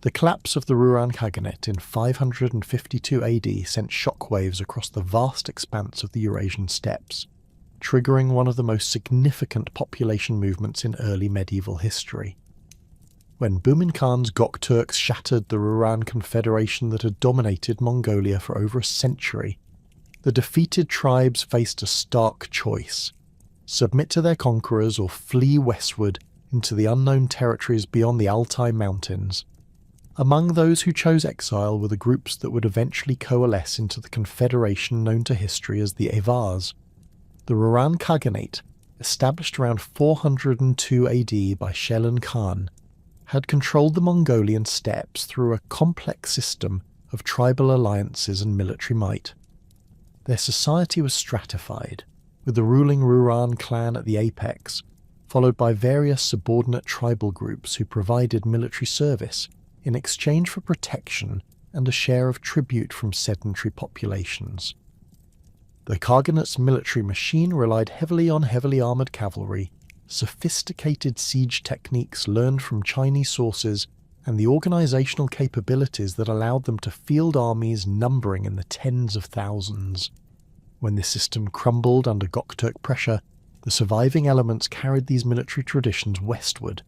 The collapse of the Ruran Khaganate in 552 AD sent shockwaves across the vast expanse of the Eurasian steppes, triggering one of the most significant population movements in early medieval history. When Bumin Khan's Gokturks shattered the Ruran confederation that had dominated Mongolia for over a century, the defeated tribes faced a stark choice: submit to their conquerors or flee westward into the unknown territories beyond the Altai Mountains. Among those who chose exile were the groups that would eventually coalesce into the confederation known to history as the Avars. The Ruran Khaganate, established around 402 AD by Shelan Khan, had controlled the Mongolian steppes through a complex system of tribal alliances and military might. Their society was stratified, with the ruling Ruran clan at the apex, followed by various subordinate tribal groups who provided military service in exchange for protection and a share of tribute from sedentary populations. The Khaganate's military machine relied heavily on heavily armoured cavalry, sophisticated siege techniques learned from Chinese sources, and the organisational capabilities that allowed them to field armies numbering in the tens of thousands. When this system crumbled under Gokturk pressure, the surviving elements carried these military traditions westward.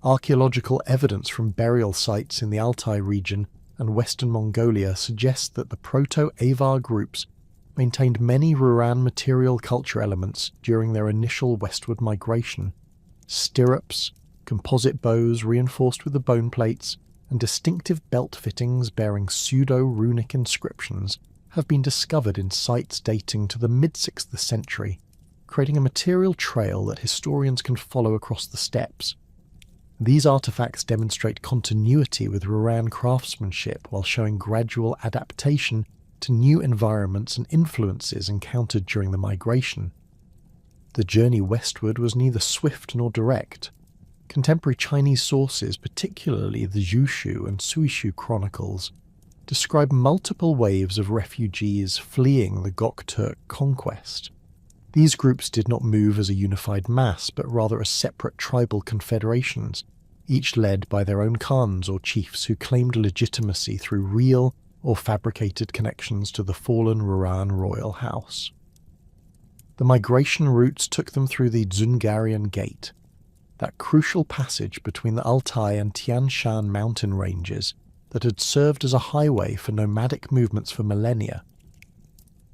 Archaeological evidence from burial sites in the Altai region and western Mongolia suggests that the Proto-Avar groups maintained many Ruran material culture elements during their initial westward migration. Stirrups, composite bows reinforced with the bone plates, and distinctive belt fittings bearing pseudo-runic inscriptions have been discovered in sites dating to the mid-6th century, creating a material trail that historians can follow across the steppes. These artefacts demonstrate continuity with Ruran craftsmanship while showing gradual adaptation to new environments and influences encountered during the migration. The journey westward was neither swift nor direct. Contemporary Chinese sources, particularly the Zhushu and Suishu chronicles, describe multiple waves of refugees fleeing the Gokturk conquest. These groups did not move as a unified mass, but rather as separate tribal confederations, each led by their own khans or chiefs who claimed legitimacy through real or fabricated connections to the fallen Ruran royal house. The migration routes took them through the Dzungarian Gate, that crucial passage between the Altai and Tian Shan mountain ranges that had served as a highway for nomadic movements for millennia.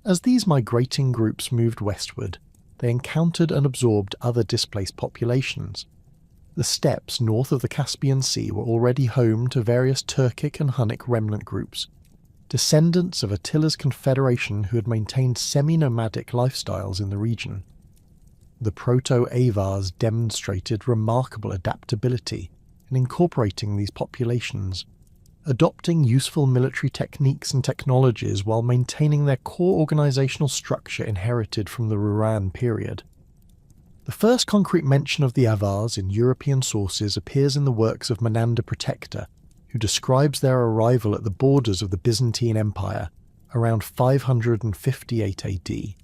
As these migrating groups moved westward, they encountered and absorbed other displaced populations. The steppes north of the Caspian Sea were already home to various Turkic and Hunnic remnant groups, descendants of Attila's confederation who had maintained semi-nomadic lifestyles in the region. The Proto-Avars demonstrated remarkable adaptability in incorporating these populations, adopting useful military techniques and technologies while maintaining their core organisational structure inherited from the Ruran period. The first concrete mention of the Avars in European sources appears in the works of Menander Protector, who describes their arrival at the borders of the Byzantine Empire around 558 AD.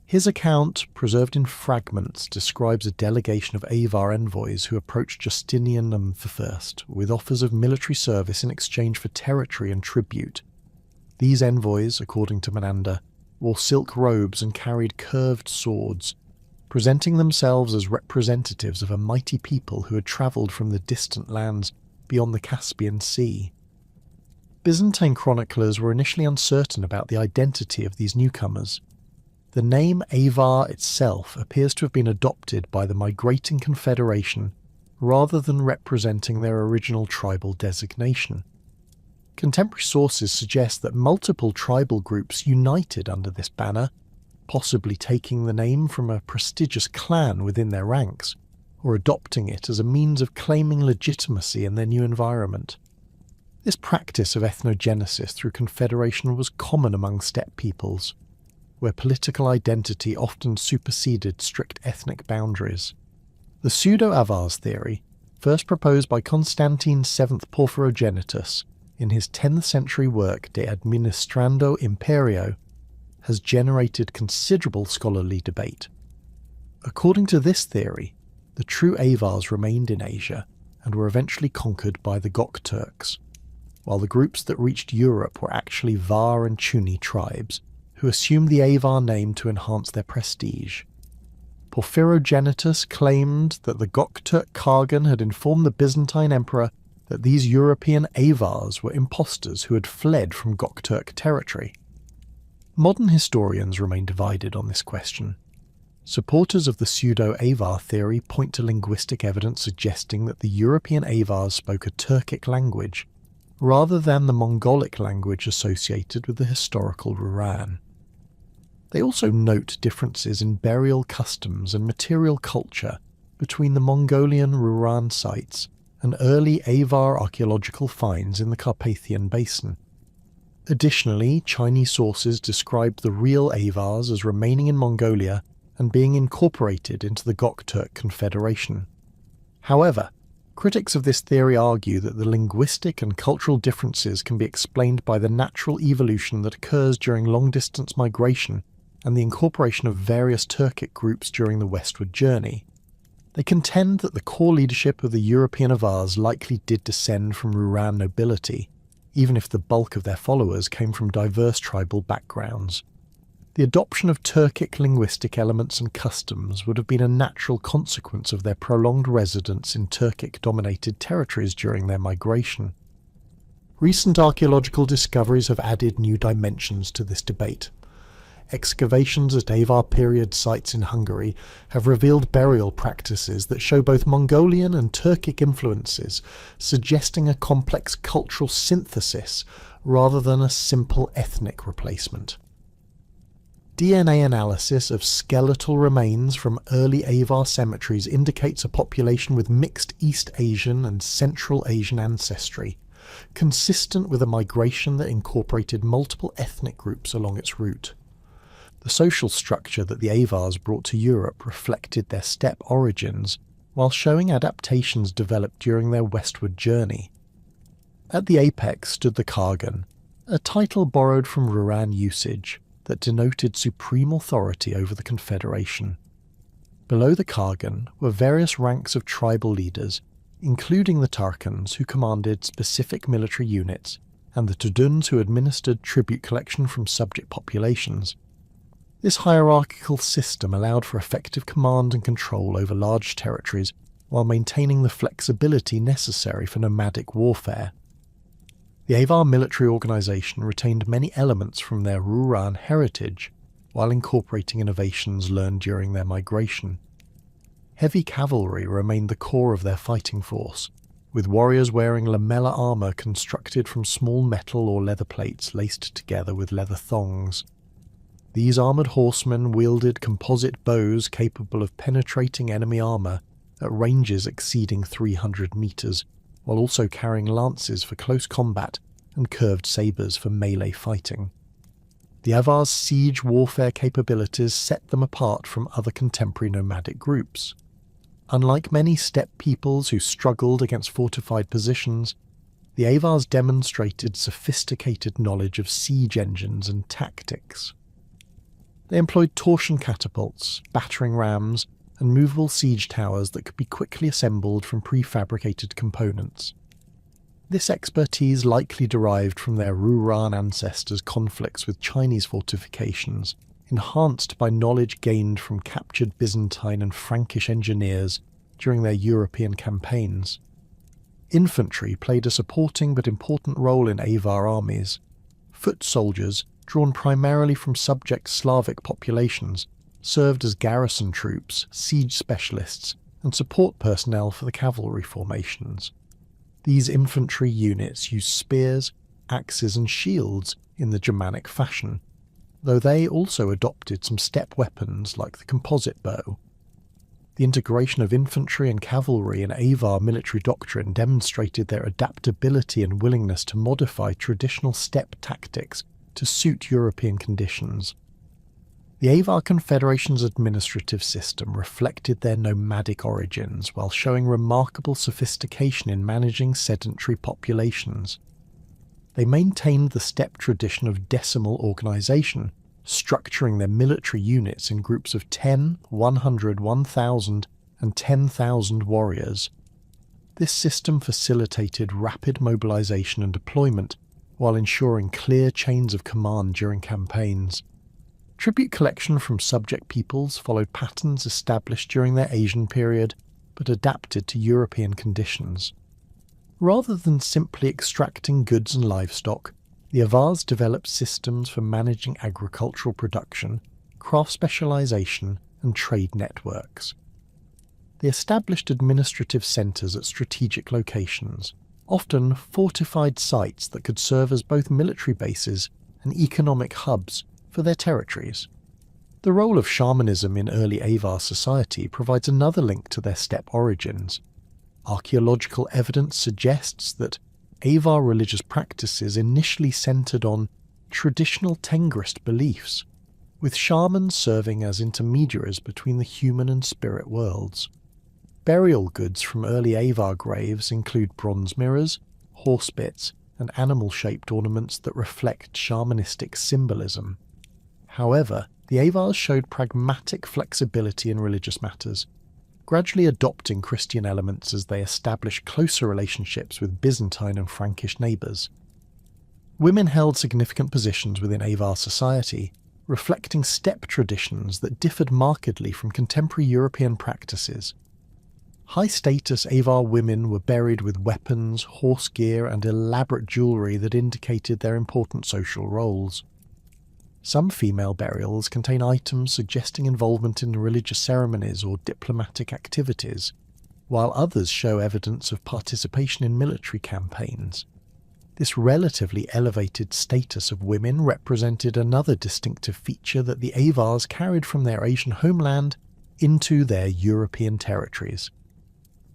His account, preserved in fragments, describes a delegation of Avar envoys who approached Justinian I with offers of military service in exchange for territory and tribute. These envoys, according to Menander, wore silk robes and carried curved swords, presenting themselves as representatives of a mighty people who had travelled from the distant lands beyond the Caspian Sea. Byzantine chroniclers were initially uncertain about the identity of these newcomers. The name Avar itself appears to have been adopted by the migrating confederation rather than representing their original tribal designation. Contemporary sources suggest that multiple tribal groups united under this banner, possibly taking the name from a prestigious clan within their ranks, or adopting it as a means of claiming legitimacy in their new environment. This practice of ethnogenesis through confederation was common among steppe peoples, where political identity often superseded strict ethnic boundaries. The pseudo-Avars theory, first proposed by Constantine's 7th Porphyrogenitus in his 10th century work De Administrando Imperio, has generated considerable scholarly debate. According to this theory, the true Avars remained in Asia, and were eventually conquered by the Gok Turks, while the groups that reached Europe were actually Var and Chuni tribes, who assumed the Avar name to enhance their prestige. Porphyrogenitus claimed that the Gok Turk Khagan had informed the Byzantine emperor that these European Avars were impostors who had fled from Gok Turk territory. Modern historians remain divided on this question. Supporters of the pseudo-Avar theory point to linguistic evidence suggesting that the European Avars spoke a Turkic language, rather than the Mongolic language associated with the historical Ruran. They also note differences in burial customs and material culture between the Mongolian Ruran sites and early Avar archaeological finds in the Carpathian Basin. Additionally, Chinese sources describe the real Avars as remaining in Mongolia and being incorporated into the Gok Turk Confederation. However, critics of this theory argue that the linguistic and cultural differences can be explained by the natural evolution that occurs during long-distance migration and the incorporation of various Turkic groups during the westward journey. They contend that the core leadership of the European Avars likely did descend from Ruran nobility, even if the bulk of their followers came from diverse tribal backgrounds. The adoption of Turkic linguistic elements and customs would have been a natural consequence of their prolonged residence in Turkic-dominated territories during their migration. Recent archaeological discoveries have added new dimensions to this debate. Excavations at Avar period sites in Hungary have revealed burial practices that show both Mongolian and Turkic influences, suggesting a complex cultural synthesis rather than a simple ethnic replacement. DNA analysis of skeletal remains from early Avar cemeteries indicates a population with mixed East Asian and Central Asian ancestry, consistent with a migration that incorporated multiple ethnic groups along its route. The social structure that the Avars brought to Europe reflected their steppe origins, while showing adaptations developed during their westward journey. At the apex stood the Khagan, a title borrowed from Ruran usage that denoted supreme authority over the Confederation. Below the Khagan were various ranks of tribal leaders, including the Tarkans, who commanded specific military units, and the Tuduns, who administered tribute collection from subject populations. This hierarchical system allowed for effective command and control over large territories while maintaining the flexibility necessary for nomadic warfare. The Avar military organisation retained many elements from their Ruran heritage while incorporating innovations learned during their migration. Heavy cavalry remained the core of their fighting force, with warriors wearing lamellar armour constructed from small metal or leather plates laced together with leather thongs. These armoured horsemen wielded composite bows capable of penetrating enemy armour at ranges exceeding 300 metres, while also carrying lances for close combat and curved sabres for melee fighting. The Avars' siege warfare capabilities set them apart from other contemporary nomadic groups. Unlike many steppe peoples who struggled against fortified positions, the Avars demonstrated sophisticated knowledge of siege engines and tactics. They employed torsion catapults, battering rams, and movable siege towers that could be quickly assembled from prefabricated components. This expertise likely derived from their Ruran ancestors' conflicts with Chinese fortifications, enhanced by knowledge gained from captured Byzantine and Frankish engineers during their European campaigns. Infantry played a supporting but important role in Avar armies. Foot soldiers, drawn primarily from subject Slavic populations, served as garrison troops, siege specialists, and support personnel for the cavalry formations. These infantry units used spears, axes, and shields in the Germanic fashion, though they also adopted some steppe weapons like the composite bow. The integration of infantry and cavalry in Avar military doctrine demonstrated their adaptability and willingness to modify traditional steppe tactics to suit European conditions. The Avar Confederation's administrative system reflected their nomadic origins while showing remarkable sophistication in managing sedentary populations. They maintained the steppe tradition of decimal organisation, structuring their military units in groups of 10, 100, 1,000, and 10,000 warriors. This system facilitated rapid mobilization and deployment while ensuring clear chains of command during campaigns. Tribute collection from subject peoples followed patterns established during their Asian period, but adapted to European conditions. Rather than simply extracting goods and livestock, the Avars developed systems for managing agricultural production, craft specialization, and trade networks. They established administrative centers at strategic locations, often fortified sites that could serve as both military bases and economic hubs for their territories. The role of shamanism in early Avar society provides another link to their steppe origins. Archaeological evidence suggests that Avar religious practices initially centered on traditional Tengrist beliefs, with shamans serving as intermediaries between the human and spirit worlds. Burial goods from early Avar graves include bronze mirrors, horse bits, and animal-shaped ornaments that reflect shamanistic symbolism. However, the Avars showed pragmatic flexibility in religious matters, gradually adopting Christian elements as they established closer relationships with Byzantine and Frankish neighbours. Women held significant positions within Avar society, reflecting steppe traditions that differed markedly from contemporary European practices. High-status Avar women were buried with weapons, horse gear, and elaborate jewellery that indicated their important social roles. Some female burials contain items suggesting involvement in religious ceremonies or diplomatic activities, while others show evidence of participation in military campaigns. This relatively elevated status of women represented another distinctive feature that the Avars carried from their Asian homeland into their European territories.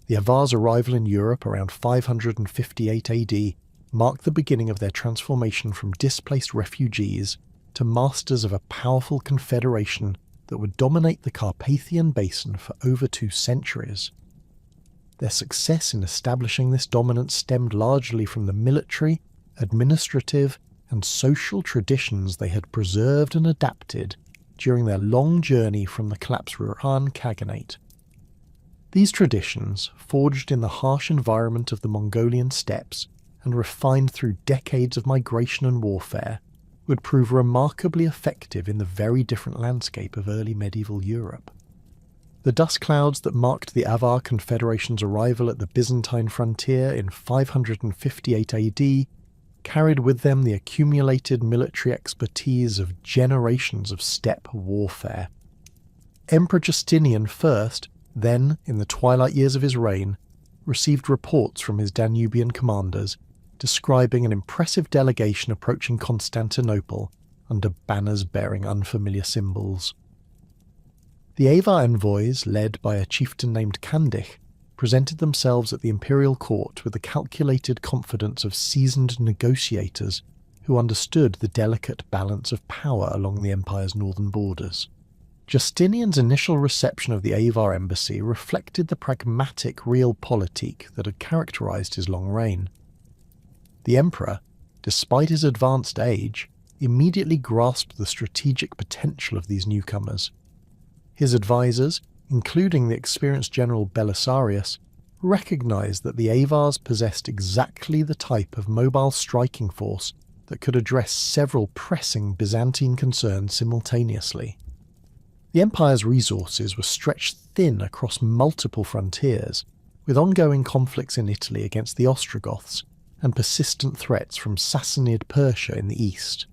The Avars' arrival in Europe around 558 AD marked the beginning of their transformation from displaced refugees to masters of a powerful confederation that would dominate the Carpathian Basin for over 2 centuries. Their success in establishing this dominance stemmed largely from the military, administrative, and social traditions they had preserved and adapted during their long journey from the collapsed Khaganate. These traditions, forged in the harsh environment of the Mongolian steppes and refined through decades of migration and warfare, would prove remarkably effective in the very different landscape of early medieval Europe. The dust clouds that marked the Avar Confederation's arrival at the Byzantine frontier in 558 AD carried with them the accumulated military expertise of generations of steppe warfare. Emperor Justinian first, then in the twilight years of his reign, received reports from his Danubian commanders describing an impressive delegation approaching Constantinople under banners bearing unfamiliar symbols. The Avar envoys, led by a chieftain named Kandich, presented themselves at the imperial court with the calculated confidence of seasoned negotiators who understood the delicate balance of power along the empire's northern borders. Justinian's initial reception of the Avar embassy reflected the pragmatic realpolitik that had characterized his long reign. The emperor, despite his advanced age, immediately grasped the strategic potential of these newcomers. His advisors, including the experienced general Belisarius, recognized that the Avars possessed exactly the type of mobile striking force that could address several pressing Byzantine concerns simultaneously. The empire's resources were stretched thin across multiple frontiers, with ongoing conflicts in Italy against the Ostrogoths and persistent threats from Sassanid Persia in the east.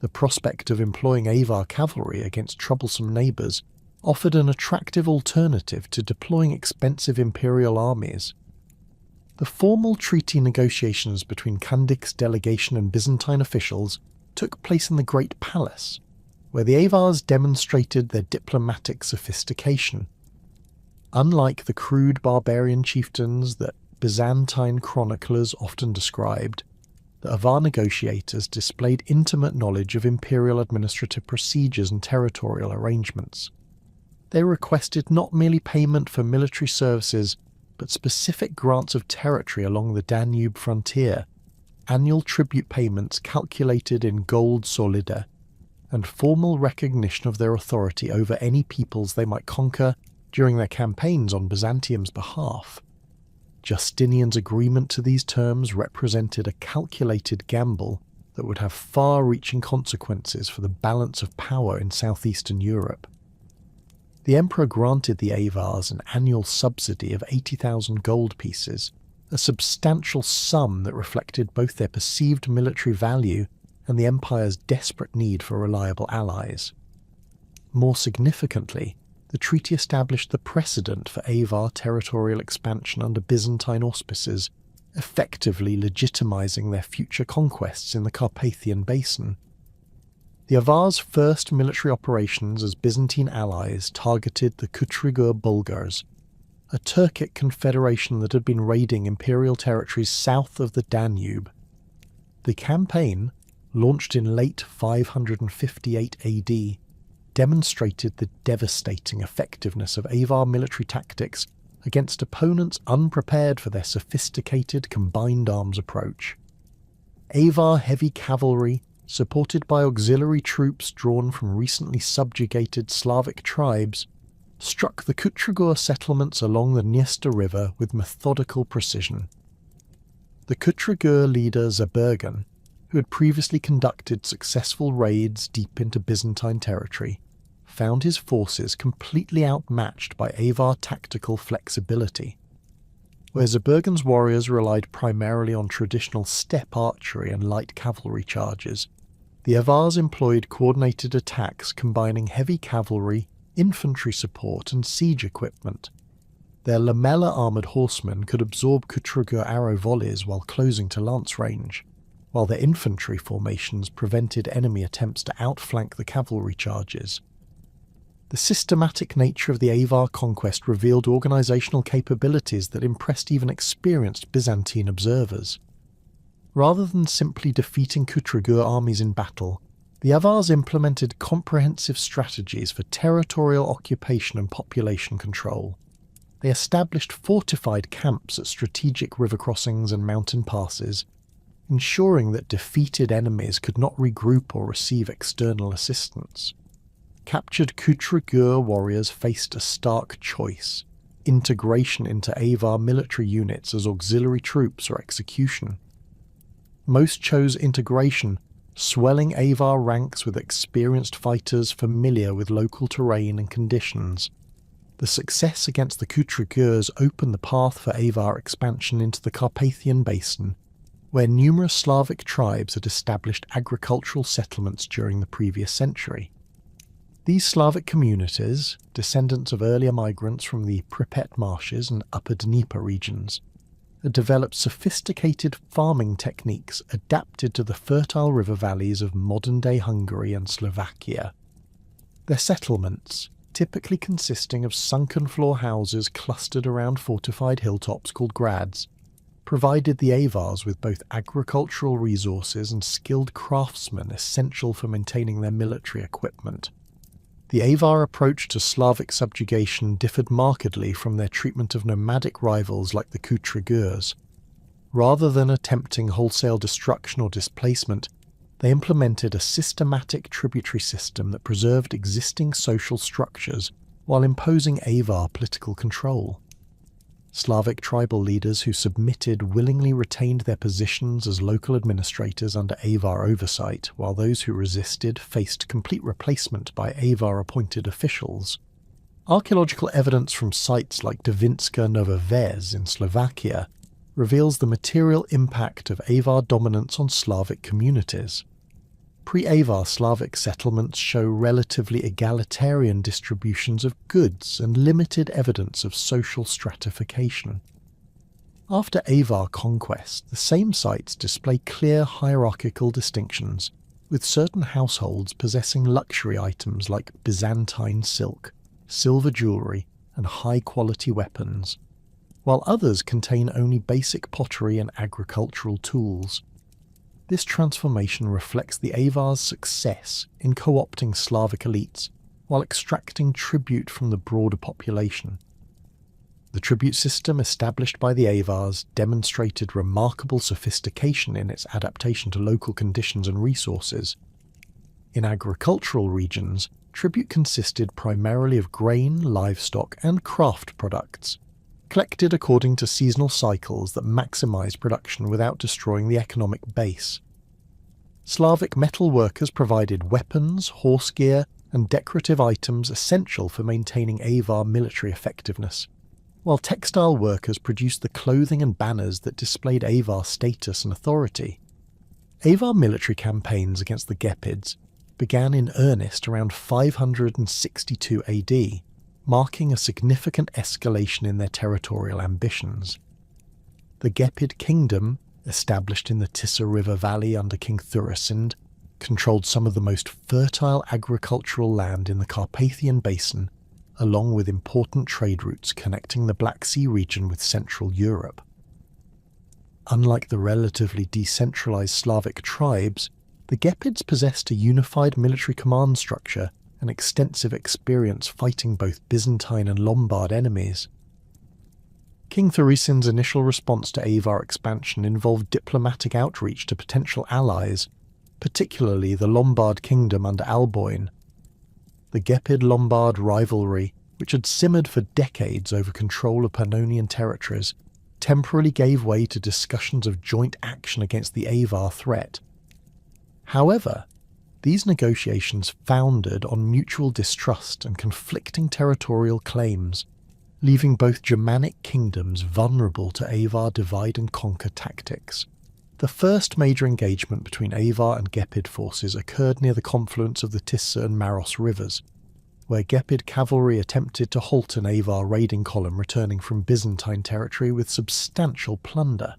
The prospect of employing Avar cavalry against troublesome neighbours offered an attractive alternative to deploying expensive imperial armies. The formal treaty negotiations between Kandich's delegation and Byzantine officials took place in the Great Palace, where the Avars demonstrated their diplomatic sophistication. Unlike the crude barbarian chieftains that Byzantine chroniclers often described, the Avar negotiators displayed intimate knowledge of imperial administrative procedures and territorial arrangements. They requested not merely payment for military services, but specific grants of territory along the Danube frontier, annual tribute payments calculated in gold solida, and formal recognition of their authority over any peoples they might conquer during their campaigns on Byzantium's behalf. Justinian's agreement to these terms represented a calculated gamble that would have far-reaching consequences for the balance of power in southeastern Europe. The emperor granted the Avars an annual subsidy of 80,000 gold pieces, a substantial sum that reflected both their perceived military value and the empire's desperate need for reliable allies. More significantly, the treaty established the precedent for Avar territorial expansion under Byzantine auspices, effectively legitimizing their future conquests in the Carpathian Basin. The Avars' first military operations as Byzantine allies targeted the Kutrigur Bulgars, a Turkic confederation that had been raiding imperial territories south of the Danube. The campaign, launched in late 558 AD, demonstrated the devastating effectiveness of Avar military tactics against opponents unprepared for their sophisticated combined arms approach. Avar heavy cavalry, supported by auxiliary troops drawn from recently subjugated Slavic tribes, struck the Kutrigur settlements along the Dniester River with methodical precision. The Kutrigur leader Zabergan, who had previously conducted successful raids deep into Byzantine territory, found his forces completely outmatched by Avar tactical flexibility. Where Zabergan's warriors relied primarily on traditional steppe archery and light cavalry charges, the Avars employed coordinated attacks combining heavy cavalry, infantry support and siege equipment. Their lamella-armoured horsemen could absorb Kutrigur arrow volleys while closing to lance range, while their infantry formations prevented enemy attempts to outflank the cavalry charges. The systematic nature of the Avar conquest revealed organisational capabilities that impressed even experienced Byzantine observers. Rather than simply defeating Kutrigur armies in battle, the Avars implemented comprehensive strategies for territorial occupation and population control. They established fortified camps at strategic river crossings and mountain passes, ensuring that defeated enemies could not regroup or receive external assistance. Captured Kutrigur warriors faced a stark choice: integration into Avar military units as auxiliary troops or execution. Most chose integration, swelling Avar ranks with experienced fighters familiar with local terrain and conditions. The success against the Kutrigurs opened the path for Avar expansion into the Carpathian Basin, where numerous Slavic tribes had established agricultural settlements during the previous century. These Slavic communities, descendants of earlier migrants from the Pripet marshes and Upper Dnieper regions, had developed sophisticated farming techniques adapted to the fertile river valleys of modern-day Hungary and Slovakia. Their settlements, typically consisting of sunken-floor houses clustered around fortified hilltops called grads, provided the Avars with both agricultural resources and skilled craftsmen essential for maintaining their military equipment. The Avar approach to Slavic subjugation differed markedly from their treatment of nomadic rivals like the Kutrigurs. Rather than attempting wholesale destruction or displacement, they implemented a systematic tributary system that preserved existing social structures while imposing Avar political control. Slavic tribal leaders who submitted willingly retained their positions as local administrators under Avar oversight, while those who resisted faced complete replacement by Avar-appointed officials. Archaeological evidence from sites like Devinska Nova Ves in Slovakia reveals the material impact of Avar dominance on Slavic communities. Pre-Avar Slavic settlements show relatively egalitarian distributions of goods and limited evidence of social stratification. After Avar conquest, the same sites display clear hierarchical distinctions, with certain households possessing luxury items like Byzantine silk, silver jewellery, and high-quality weapons, while others contain only basic pottery and agricultural tools. This transformation reflects the Avars' success in co-opting Slavic elites while extracting tribute from the broader population. The tribute system established by the Avars demonstrated remarkable sophistication in its adaptation to local conditions and resources. In agricultural regions, tribute consisted primarily of grain, livestock, and craft products. collected according to seasonal cycles that maximise production without destroying the economic base. Slavic metal workers provided weapons, horse gear, and decorative items essential for maintaining Avar military effectiveness, while textile workers produced the clothing and banners that displayed Avar status and authority. Avar military campaigns against the Gepids began in earnest around 562 AD, marking a significant escalation in their territorial ambitions. The Gepid kingdom, established in the Tisa River Valley under King Thurisind, controlled some of the most fertile agricultural land in the Carpathian Basin, along with important trade routes connecting the Black Sea region with Central Europe. Unlike the relatively decentralized Slavic tribes, the Gepids possessed a unified military command structure and extensive experience fighting both Byzantine and Lombard enemies. King Thurisind's initial response to Avar expansion involved diplomatic outreach to potential allies, particularly the Lombard kingdom under Alboin. The Gepid-Lombard rivalry, which had simmered for decades over control of Pannonian territories, temporarily gave way to discussions of joint action against the Avar threat. However, these negotiations foundered on mutual distrust and conflicting territorial claims, leaving both Germanic kingdoms vulnerable to Avar divide-and-conquer tactics. The first major engagement between Avar and Gepid forces occurred near the confluence of the Tisa and Maros rivers, where Gepid cavalry attempted to halt an Avar raiding column returning from Byzantine territory with substantial plunder.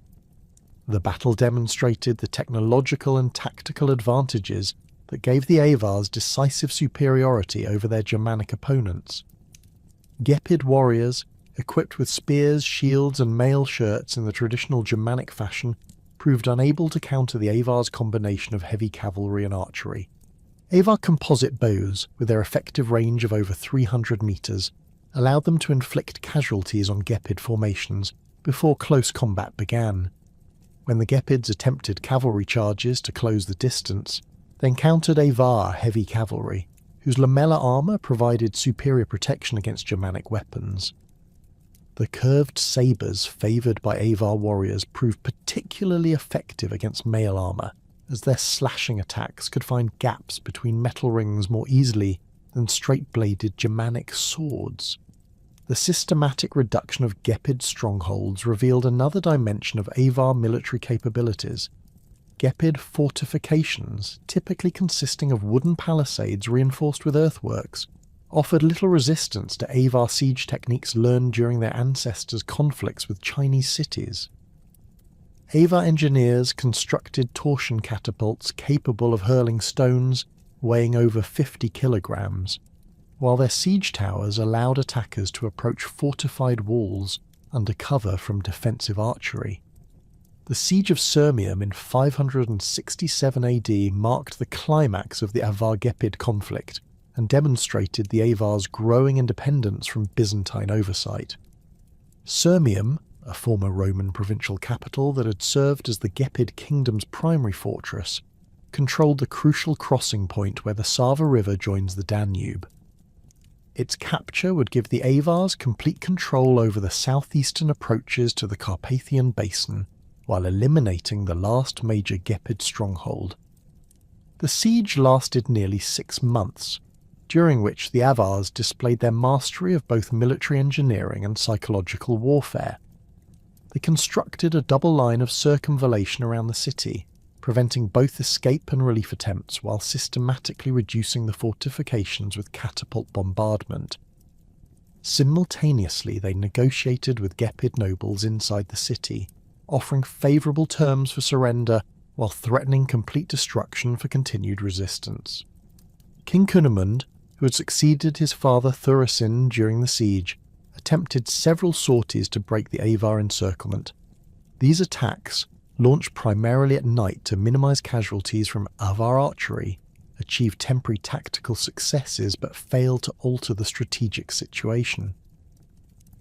The battle demonstrated the technological and tactical advantages that gave the Avars decisive superiority over their Germanic opponents. Gepid warriors, equipped with spears, shields and mail shirts in the traditional Germanic fashion, proved unable to counter the Avars' combination of heavy cavalry and archery. Avar composite bows, with their effective range of over 300 metres, allowed them to inflict casualties on Gepid formations before close combat began. When the Gepids attempted cavalry charges to close the distance, they encountered Avar heavy cavalry, whose lamellar armour provided superior protection against Germanic weapons. The curved sabres favoured by Avar warriors proved particularly effective against mail armour, as their slashing attacks could find gaps between metal rings more easily than straight-bladed Germanic swords. The systematic reduction of Gepid strongholds revealed another dimension of Avar military capabilities. Gepid fortifications, typically consisting of wooden palisades reinforced with earthworks, offered little resistance to Avar siege techniques learned during their ancestors' conflicts with Chinese cities. Avar engineers constructed torsion catapults capable of hurling stones weighing over 50 kilograms, while their siege towers allowed attackers to approach fortified walls under cover from defensive archery. The siege of Sirmium in 567 AD marked the climax of the Avar-Gepid conflict and demonstrated the Avars' growing independence from Byzantine oversight. Sirmium, a former Roman provincial capital that had served as the Gepid kingdom's primary fortress, controlled the crucial crossing point where the Sava River joins the Danube. Its capture would give the Avars complete control over the southeastern approaches to the Carpathian Basin, while eliminating the last major Gepid stronghold. The siege lasted nearly 6 months, during which the Avars displayed their mastery of both military engineering and psychological warfare. They constructed a double line of circumvallation around the city, preventing both escape and relief attempts while systematically reducing the fortifications with catapult bombardment. Simultaneously, they negotiated with Gepid nobles inside the city, offering favourable terms for surrender while threatening complete destruction for continued resistance. King Cunimund, who had succeeded his father Thurisind during the siege, attempted several sorties to break the Avar encirclement. These attacks, launched primarily at night to minimise casualties from Avar archery, achieved temporary tactical successes but failed to alter the strategic situation.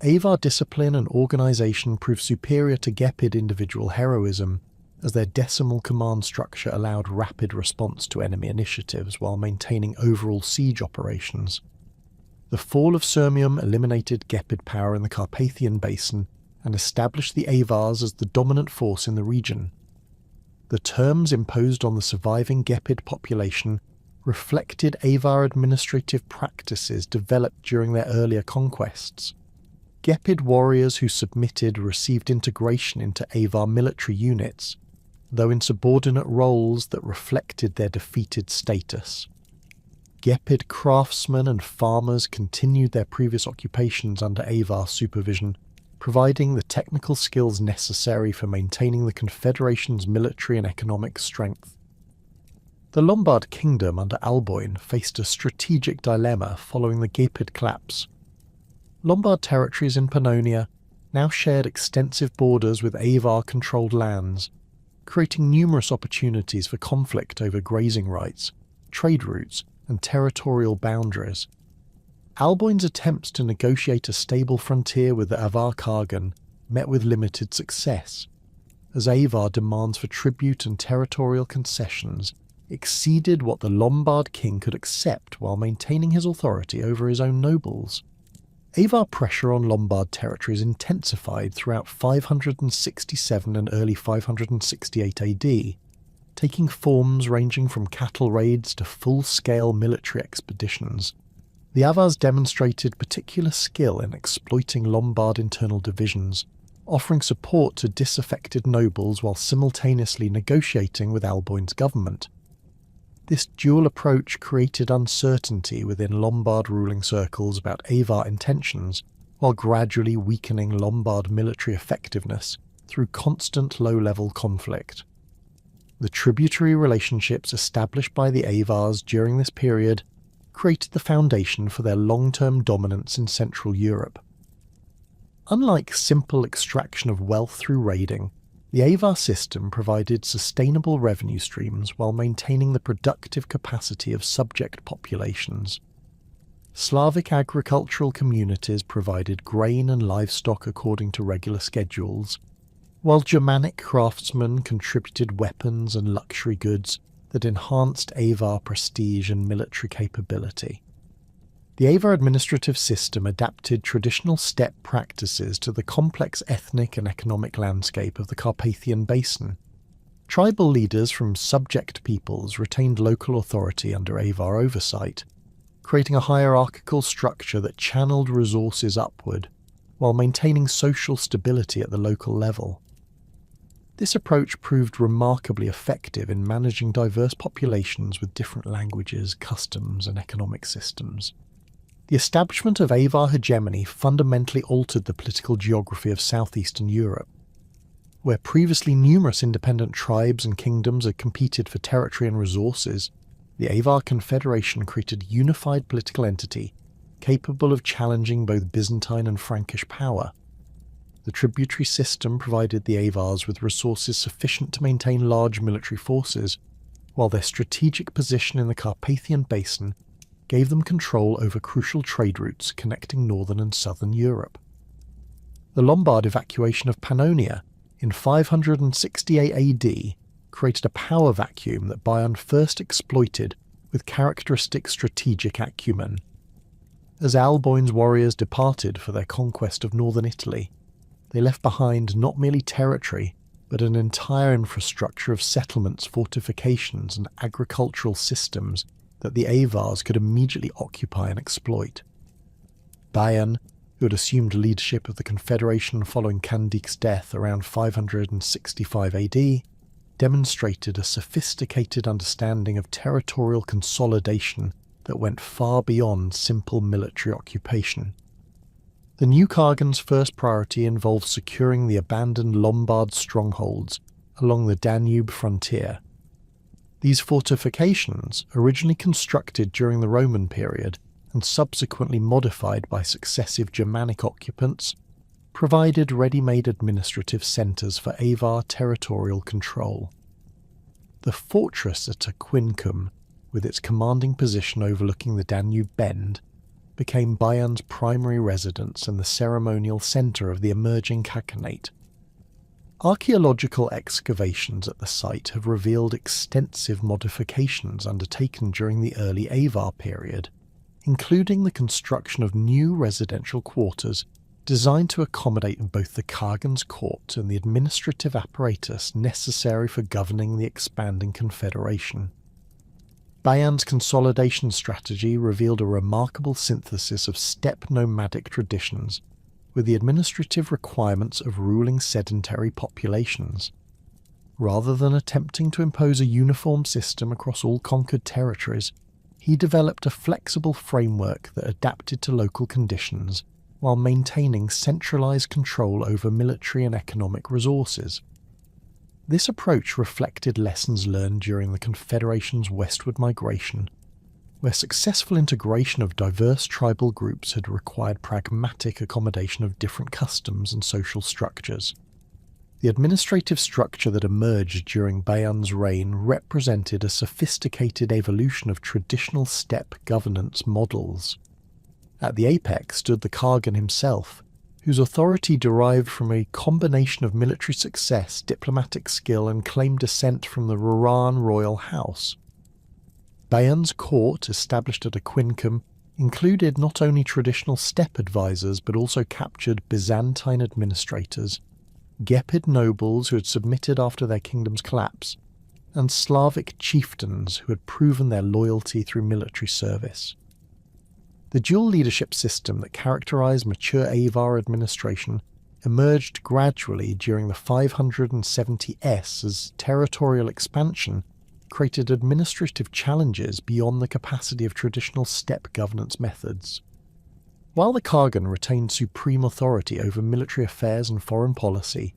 Avar discipline and organisation proved superior to Gepid individual heroism, as their decimal command structure allowed rapid response to enemy initiatives while maintaining overall siege operations. The fall of Sirmium eliminated Gepid power in the Carpathian Basin and established the Avars as the dominant force in the region. The terms imposed on the surviving Gepid population reflected Avar administrative practices developed during their earlier conquests. Gepid warriors who submitted received integration into Avar military units, though in subordinate roles that reflected their defeated status. Gepid craftsmen and farmers continued their previous occupations under Avar supervision, providing the technical skills necessary for maintaining the Confederation's military and economic strength. The Lombard kingdom under Alboin faced a strategic dilemma following the Gepid collapse. Lombard territories in Pannonia now shared extensive borders with Avar-controlled lands, creating numerous opportunities for conflict over grazing rights, trade routes, and territorial boundaries. Alboin's attempts to negotiate a stable frontier with the Avar Khagan met with limited success, as Avar demands for tribute and territorial concessions exceeded what the Lombard king could accept while maintaining his authority over his own nobles. Avar pressure on Lombard territories intensified throughout 567 and early 568 AD, taking forms ranging from cattle raids to full-scale military expeditions. The Avars demonstrated particular skill in exploiting Lombard internal divisions, offering support to disaffected nobles while simultaneously negotiating with Alboin's government. This dual approach created uncertainty within Lombard ruling circles about Avar intentions, while gradually weakening Lombard military effectiveness through constant low-level conflict. The tributary relationships established by the Avars during this period created the foundation for their long-term dominance in Central Europe. Unlike simple extraction of wealth through raiding, the Avar system provided sustainable revenue streams while maintaining the productive capacity of subject populations. Slavic agricultural communities provided grain and livestock according to regular schedules, while Germanic craftsmen contributed weapons and luxury goods that enhanced Avar prestige and military capability. The Avar administrative system adapted traditional steppe practices to the complex ethnic and economic landscape of the Carpathian Basin. Tribal leaders from subject peoples retained local authority under Avar oversight, creating a hierarchical structure that channeled resources upward, while maintaining social stability at the local level. This approach proved remarkably effective in managing diverse populations with different languages, customs, and economic systems. The establishment of Avar hegemony fundamentally altered the political geography of southeastern Europe. Where previously numerous independent tribes and kingdoms had competed for territory and resources, the Avar Confederation created a unified political entity capable of challenging both Byzantine and Frankish power. The tributary system provided the Avars with resources sufficient to maintain large military forces, while their strategic position in the Carpathian Basin gave them control over crucial trade routes connecting northern and southern Europe. The Lombard evacuation of Pannonia in 568 AD created a power vacuum that Bion first exploited with characteristic strategic acumen. As Alboin's warriors departed for their conquest of northern Italy, they left behind not merely territory, but an entire infrastructure of settlements, fortifications, and agricultural systems that the Avars could immediately occupy and exploit. Bion, who had assumed leadership of the Confederation following Candic's death around 565 AD, demonstrated a sophisticated understanding of territorial consolidation that went far beyond simple military occupation. The new Khagan's first priority involved securing the abandoned Lombard strongholds along the Danube frontier. These fortifications, originally constructed during the Roman period and subsequently modified by successive Germanic occupants, provided ready-made administrative centres for Avar territorial control. The fortress at Aquincum, with its commanding position overlooking the Danube bend, became Bion's primary residence and the ceremonial centre of the emerging Khaganate. Archaeological excavations at the site have revealed extensive modifications undertaken during the early Avar period, including the construction of new residential quarters designed to accommodate both the Khagan's court and the administrative apparatus necessary for governing the expanding confederation. Bayan's consolidation strategy revealed a remarkable synthesis of steppe nomadic traditions with the administrative requirements of ruling sedentary populations. Rather than attempting to impose a uniform system across all conquered territories, he developed a flexible framework that adapted to local conditions while maintaining centralized control over military and economic resources. This approach reflected lessons learned during the Confederation's westward migration, where successful integration of diverse tribal groups had required pragmatic accommodation of different customs and social structures. The administrative structure that emerged during Bayan's reign represented a sophisticated evolution of traditional steppe governance models. At the apex stood the Khagan himself, whose authority derived from a combination of military success, diplomatic skill, and claimed descent from the Roran royal house. Bayan's court, established at Aquincum, included not only traditional steppe advisors but also captured Byzantine administrators, Gepid nobles who had submitted after their kingdom's collapse, and Slavic chieftains who had proven their loyalty through military service. The dual leadership system that characterized mature Avar administration emerged gradually during the 570s as territorial expansion created administrative challenges beyond the capacity of traditional steppe governance methods. While the Khagan retained supreme authority over military affairs and foreign policy,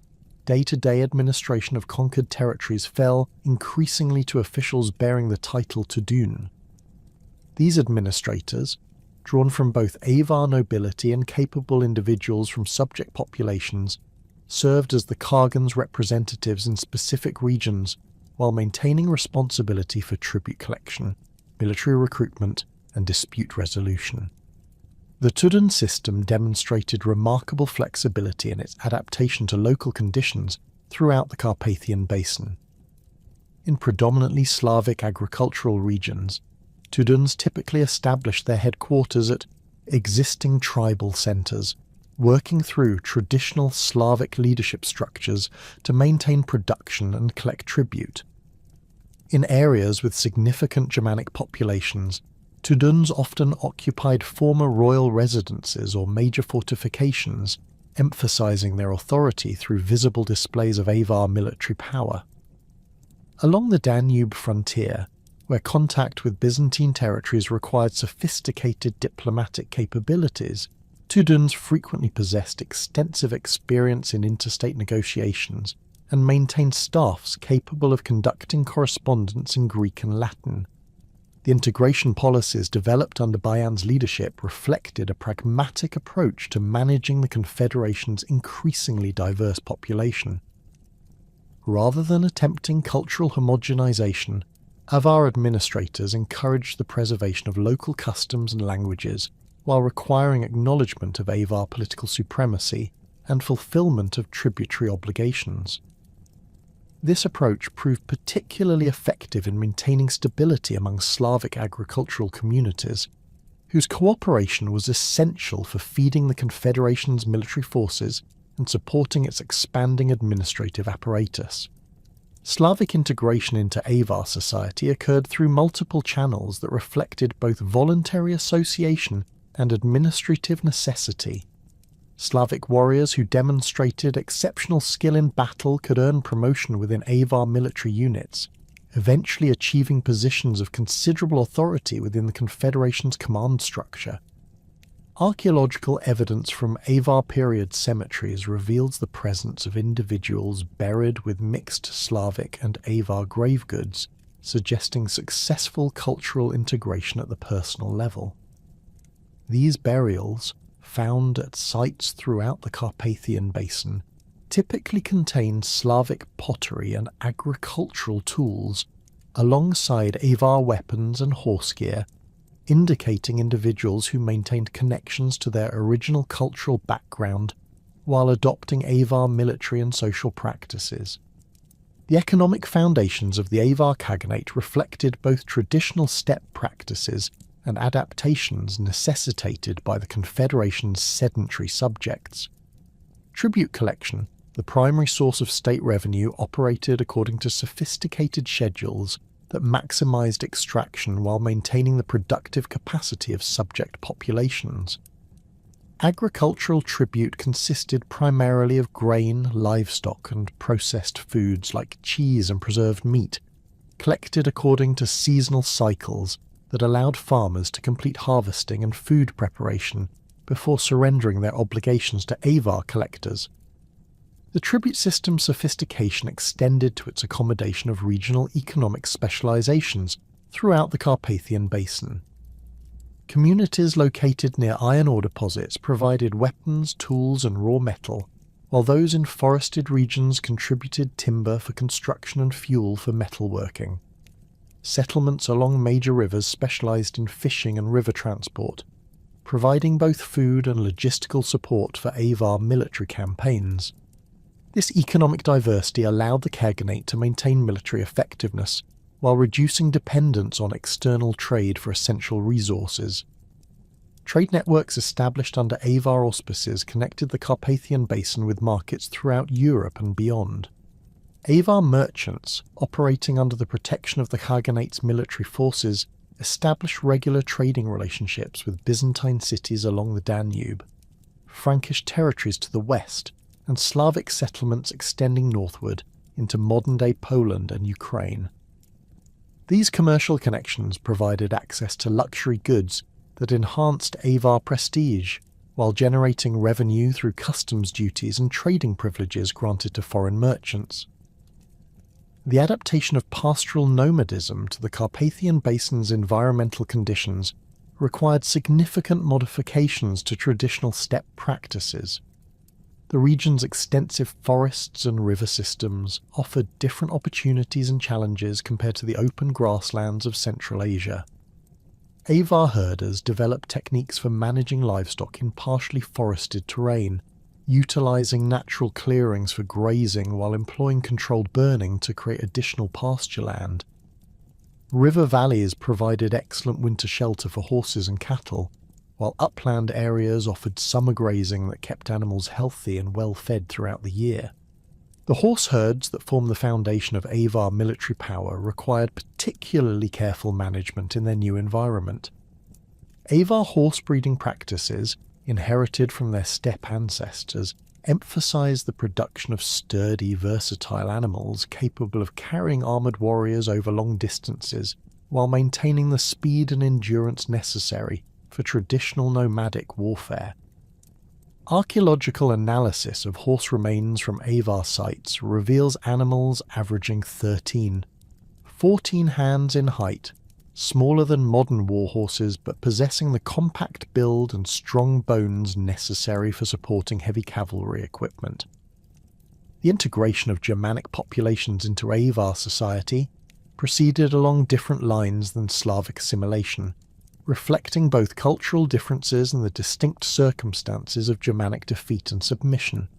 day-to-day administration of conquered territories fell increasingly to officials bearing the title Tudun. These administrators, drawn from both Avar nobility and capable individuals from subject populations, served as the Khagan's representatives in specific regions while maintaining responsibility for tribute collection, military recruitment, and dispute resolution. The Tudun system demonstrated remarkable flexibility in its adaptation to local conditions throughout the Carpathian Basin. In predominantly Slavic agricultural regions, Tuduns typically established their headquarters at existing tribal centres, working through traditional Slavic leadership structures to maintain production and collect tribute. In areas with significant Germanic populations, Tuduns often occupied former royal residences or major fortifications, emphasising their authority through visible displays of Avar military power. Along the Danube frontier, where contact with Byzantine territories required sophisticated diplomatic capabilities, Tuduns frequently possessed extensive experience in interstate negotiations and maintained staffs capable of conducting correspondence in Greek and Latin. The integration policies developed under Bayan's leadership reflected a pragmatic approach to managing the Confederation's increasingly diverse population. Rather than attempting cultural homogenization, Avar administrators encouraged the preservation of local customs and languages while requiring acknowledgement of Avar political supremacy and fulfillment of tributary obligations. This approach proved particularly effective in maintaining stability among Slavic agricultural communities, whose cooperation was essential for feeding the Confederation's military forces and supporting its expanding administrative apparatus. Slavic integration into Avar society occurred through multiple channels that reflected both voluntary association and administrative necessity. Slavic warriors who demonstrated exceptional skill in battle could earn promotion within Avar military units, eventually achieving positions of considerable authority within the Confederation's command structure. Archaeological evidence from Avar period cemeteries reveals the presence of individuals buried with mixed Slavic and Avar grave goods, suggesting successful cultural integration at the personal level. These burials, found at sites throughout the Carpathian Basin, typically contain Slavic pottery and agricultural tools, alongside Avar weapons and horse gear, indicating individuals who maintained connections to their original cultural background while adopting Avar military and social practices. The economic foundations of the Avar Khaganate reflected both traditional steppe practices and adaptations necessitated by the Confederation's sedentary subjects. Tribute collection, the primary source of state revenue, operated according to sophisticated schedules that maximised extraction while maintaining the productive capacity of subject populations. Agricultural tribute consisted primarily of grain, livestock, and processed foods like cheese and preserved meat, collected according to seasonal cycles that allowed farmers to complete harvesting and food preparation before surrendering their obligations to avar collectors. The tribute system's sophistication extended to its accommodation of regional economic specializations throughout the Carpathian Basin. Communities located near iron ore deposits provided weapons, tools, and raw metal, while those in forested regions contributed timber for construction and fuel for metalworking. Settlements along major rivers specialized in fishing and river transport, providing both food and logistical support for avar military campaigns. This economic diversity allowed the Khaganate to maintain military effectiveness while reducing dependence on external trade for essential resources. Trade networks established under avar auspices connected the Carpathian Basin with markets throughout Europe and beyond. Avar merchants, operating under the protection of the Khaganate's military forces, established regular trading relationships with Byzantine cities along the Danube, Frankish territories to the west, and Slavic settlements extending northward into modern-day Poland and Ukraine. These commercial connections provided access to luxury goods that enhanced avar prestige, while generating revenue through customs duties and trading privileges granted to foreign merchants. The adaptation of pastoral nomadism to the Carpathian Basin's environmental conditions required significant modifications to traditional steppe practices. The region's extensive forests and river systems offered different opportunities and challenges compared to the open grasslands of Central Asia. Avar herders developed techniques for managing livestock in partially forested terrain, utilizing natural clearings for grazing while employing controlled burning to create additional pasture land. River valleys provided excellent winter shelter for horses and cattle, while upland areas offered summer grazing that kept animals healthy and well fed throughout the year. The horse herds that form the foundation of avar military power required particularly careful management in their new environment. Avar horse breeding practices, inherited from their steppe ancestors, emphasized the production of sturdy, versatile animals capable of carrying armored warriors over long distances while maintaining the speed and endurance necessary for traditional nomadic warfare. Archaeological analysis of horse remains from avar sites reveals animals averaging 14 hands in height, smaller than modern war horses but possessing the compact build and strong bones necessary for supporting heavy cavalry equipment. The integration of Germanic populations into avar society proceeded along different lines than Slavic assimilation, reflecting both cultural differences and the distinct circumstances of Germanic defeat and submission.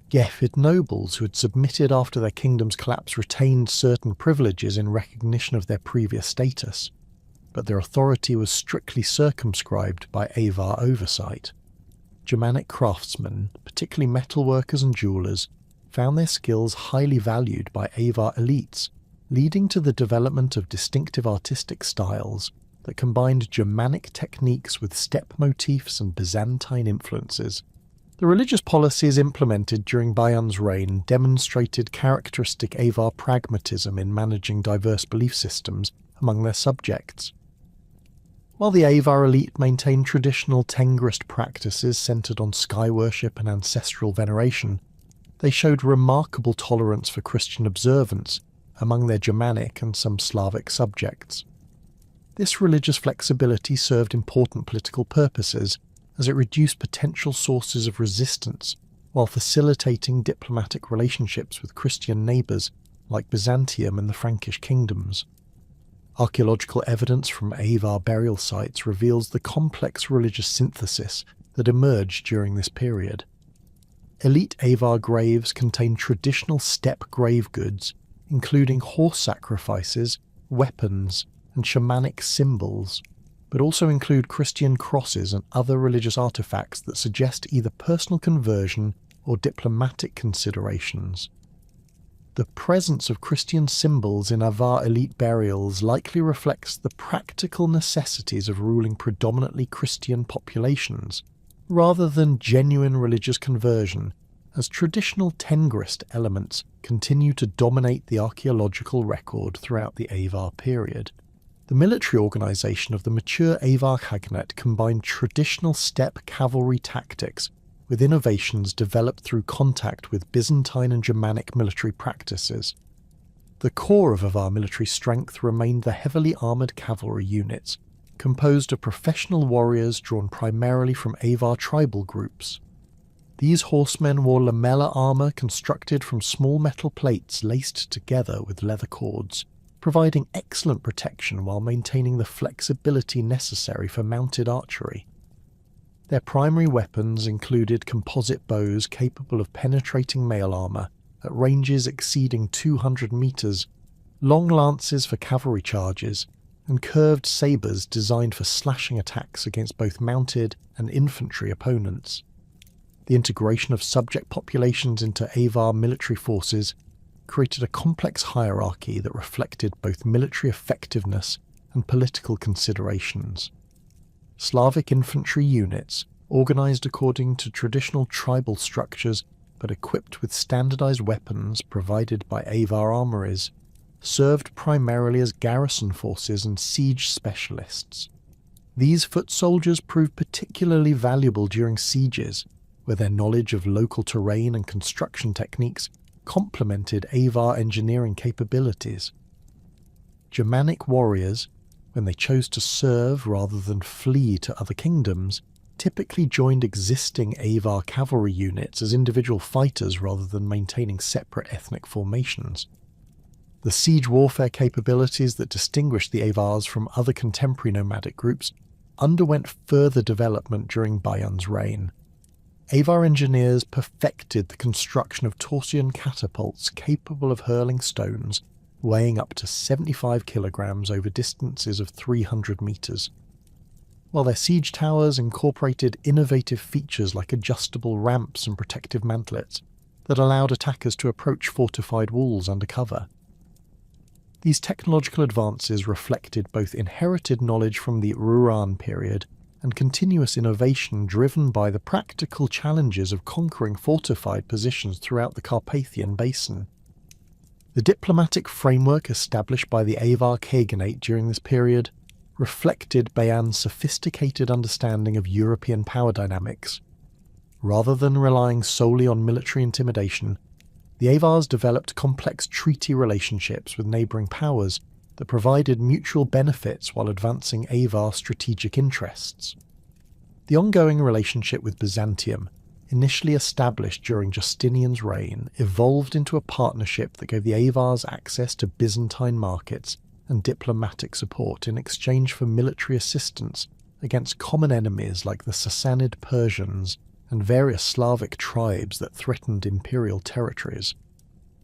Gephid nobles who had submitted after their kingdom's collapse retained certain privileges in recognition of their previous status, but their authority was strictly circumscribed by avar oversight. Germanic craftsmen, particularly metalworkers and jewelers, found their skills highly valued by avar elites, leading to the development of distinctive artistic styles that combined Germanic techniques with steppe motifs and Byzantine influences. The religious policies implemented during Bayan's reign demonstrated characteristic avar pragmatism in managing diverse belief systems among their subjects. While the avar elite maintained traditional Tengrist practices centered on sky worship and ancestral veneration, they showed remarkable tolerance for Christian observance among their Germanic and some Slavic subjects. This religious flexibility served important political purposes, as it reduced potential sources of resistance while facilitating diplomatic relationships with Christian neighbours like Byzantium and the Frankish kingdoms. Archaeological evidence from avar burial sites reveals the complex religious synthesis that emerged during this period. Elite avar graves contain traditional steppe grave goods, including horse sacrifices, weapons, and shamanic symbols. but also include Christian crosses and other religious artifacts that suggest either personal conversion or diplomatic considerations. The presence of Christian symbols in Avar elite burials likely reflects the practical necessities of ruling predominantly Christian populations, rather than genuine religious conversion, as traditional Tengrist elements continue to dominate the archaeological record throughout the Avar period. The military organisation of the mature Avar Khaganate combined traditional steppe cavalry tactics with innovations developed through contact with Byzantine and Germanic military practices. The core of Avar military strength remained the heavily armoured cavalry units, composed of professional warriors drawn primarily from Avar tribal groups. These horsemen wore lamella armour constructed from small metal plates laced together with leather cords, providing excellent protection while maintaining the flexibility necessary for mounted archery. Their primary weapons included composite bows capable of penetrating mail armour at ranges exceeding 200 metres, long lances for cavalry charges, and curved sabres designed for slashing attacks against both mounted and infantry opponents. The integration of subject populations into Avar military forces created a complex hierarchy that reflected both military effectiveness and political considerations. Slavic infantry units, organised according to traditional tribal structures but equipped with standardised weapons provided by Avar armories, served primarily as garrison forces and siege specialists. These foot soldiers proved particularly valuable during sieges, where their knowledge of local terrain and construction techniques complemented Avar engineering capabilities. Germanic warriors, when they chose to serve rather than flee to other kingdoms, typically joined existing Avar cavalry units as individual fighters rather than maintaining separate ethnic formations. The siege warfare capabilities that distinguished the Avars from other contemporary nomadic groups underwent further development during Bayan's reign. Avar engineers perfected the construction of Torsian catapults capable of hurling stones weighing up to 75 kilograms over distances of 300 metres, while their siege towers incorporated innovative features like adjustable ramps and protective mantlets that allowed attackers to approach fortified walls under cover. These technological advances reflected both inherited knowledge from the Ruran period and continuous innovation driven by the practical challenges of conquering fortified positions throughout the Carpathian Basin. The diplomatic framework established by the Avar Khaganate during this period reflected Bayan's sophisticated understanding of European power dynamics. Rather than relying solely on military intimidation, the Avars developed complex treaty relationships with neighbouring powers that provided mutual benefits while advancing Avar strategic interests. The ongoing relationship with Byzantium, initially established during Justinian's reign, evolved into a partnership that gave the Avars access to Byzantine markets and diplomatic support in exchange for military assistance against common enemies like the Sassanid Persians and various Slavic tribes that threatened imperial territories.